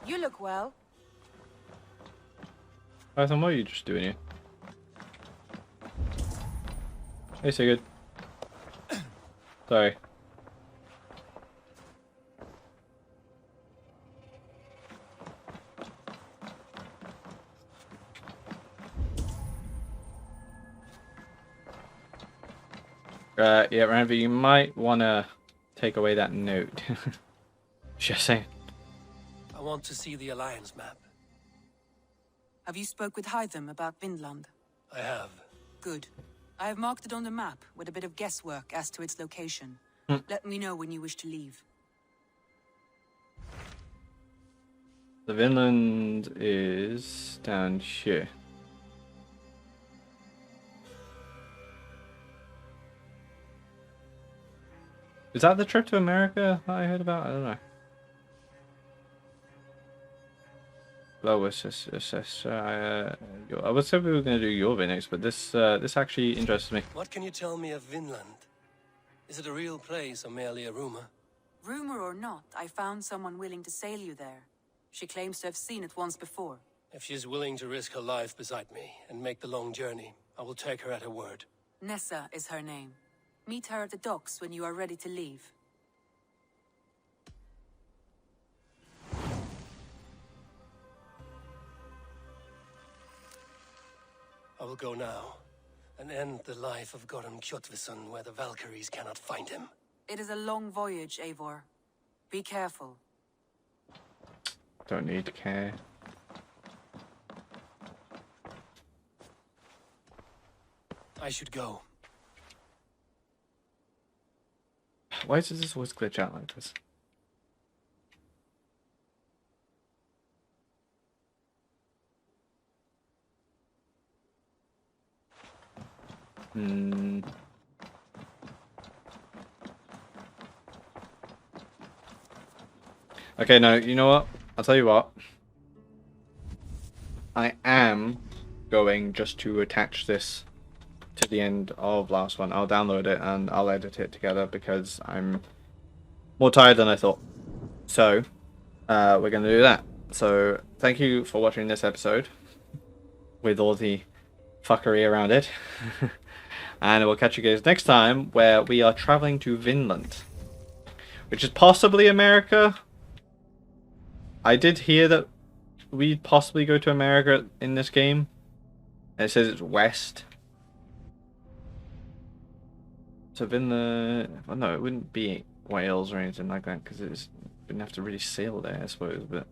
You look well. Python, what are you just doing here? Hey, Sigurd. Sorry. Yeah, Ranvi, you might want to take away that note. Just saying. I want to see the Alliance map. Have you spoke with Hytham about Vinland? I have. Good. I have marked it on the map with a bit of guesswork as to its location. Let me know when you wish to leave. The Vinland is down here. Is that the trip to America that I heard about? I don't know. Well, I would say we were going to do Jorvik next, but this actually interests me. What can you tell me of Vinland? Is it a real place or merely a rumor? Rumor or not, I found someone willing to sail you there. She claims to have seen it once before. If she is willing to risk her life beside me and make the long journey, I will take her at her word. Nessa is her name. Meet her at the docks when you are ready to leave. I will go now, and end the life of Gorum Kjotveson where the Valkyries cannot find him. It is a long voyage, Eivor. Be careful. Don't need to care. I should go. Why does this always glitch out like this? Okay, no, you know what? I'll tell you what. I am going just to attach this to the end of last one. I'll download it and I'll edit it together because I'm more tired than I thought. So, we're going to do that. So, thank you for watching this episode with all the fuckery around it. And we'll catch you guys next time where we are traveling to Vinland, which is possibly America. I did hear that we'd possibly go to America in this game. And it says it's west. So Vinland... Well, no, it wouldn't be Wales or anything like that because it wouldn't have to really sail there, I suppose. But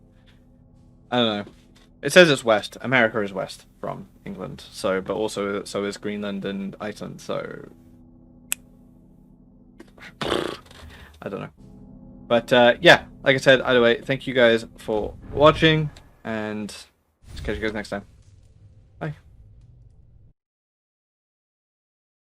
I don't know. It says it's west. America is west from England. So, but also so is Greenland and Iceland. So I don't know. But yeah, like I said, either way, thank you guys for watching, and catch you guys next time.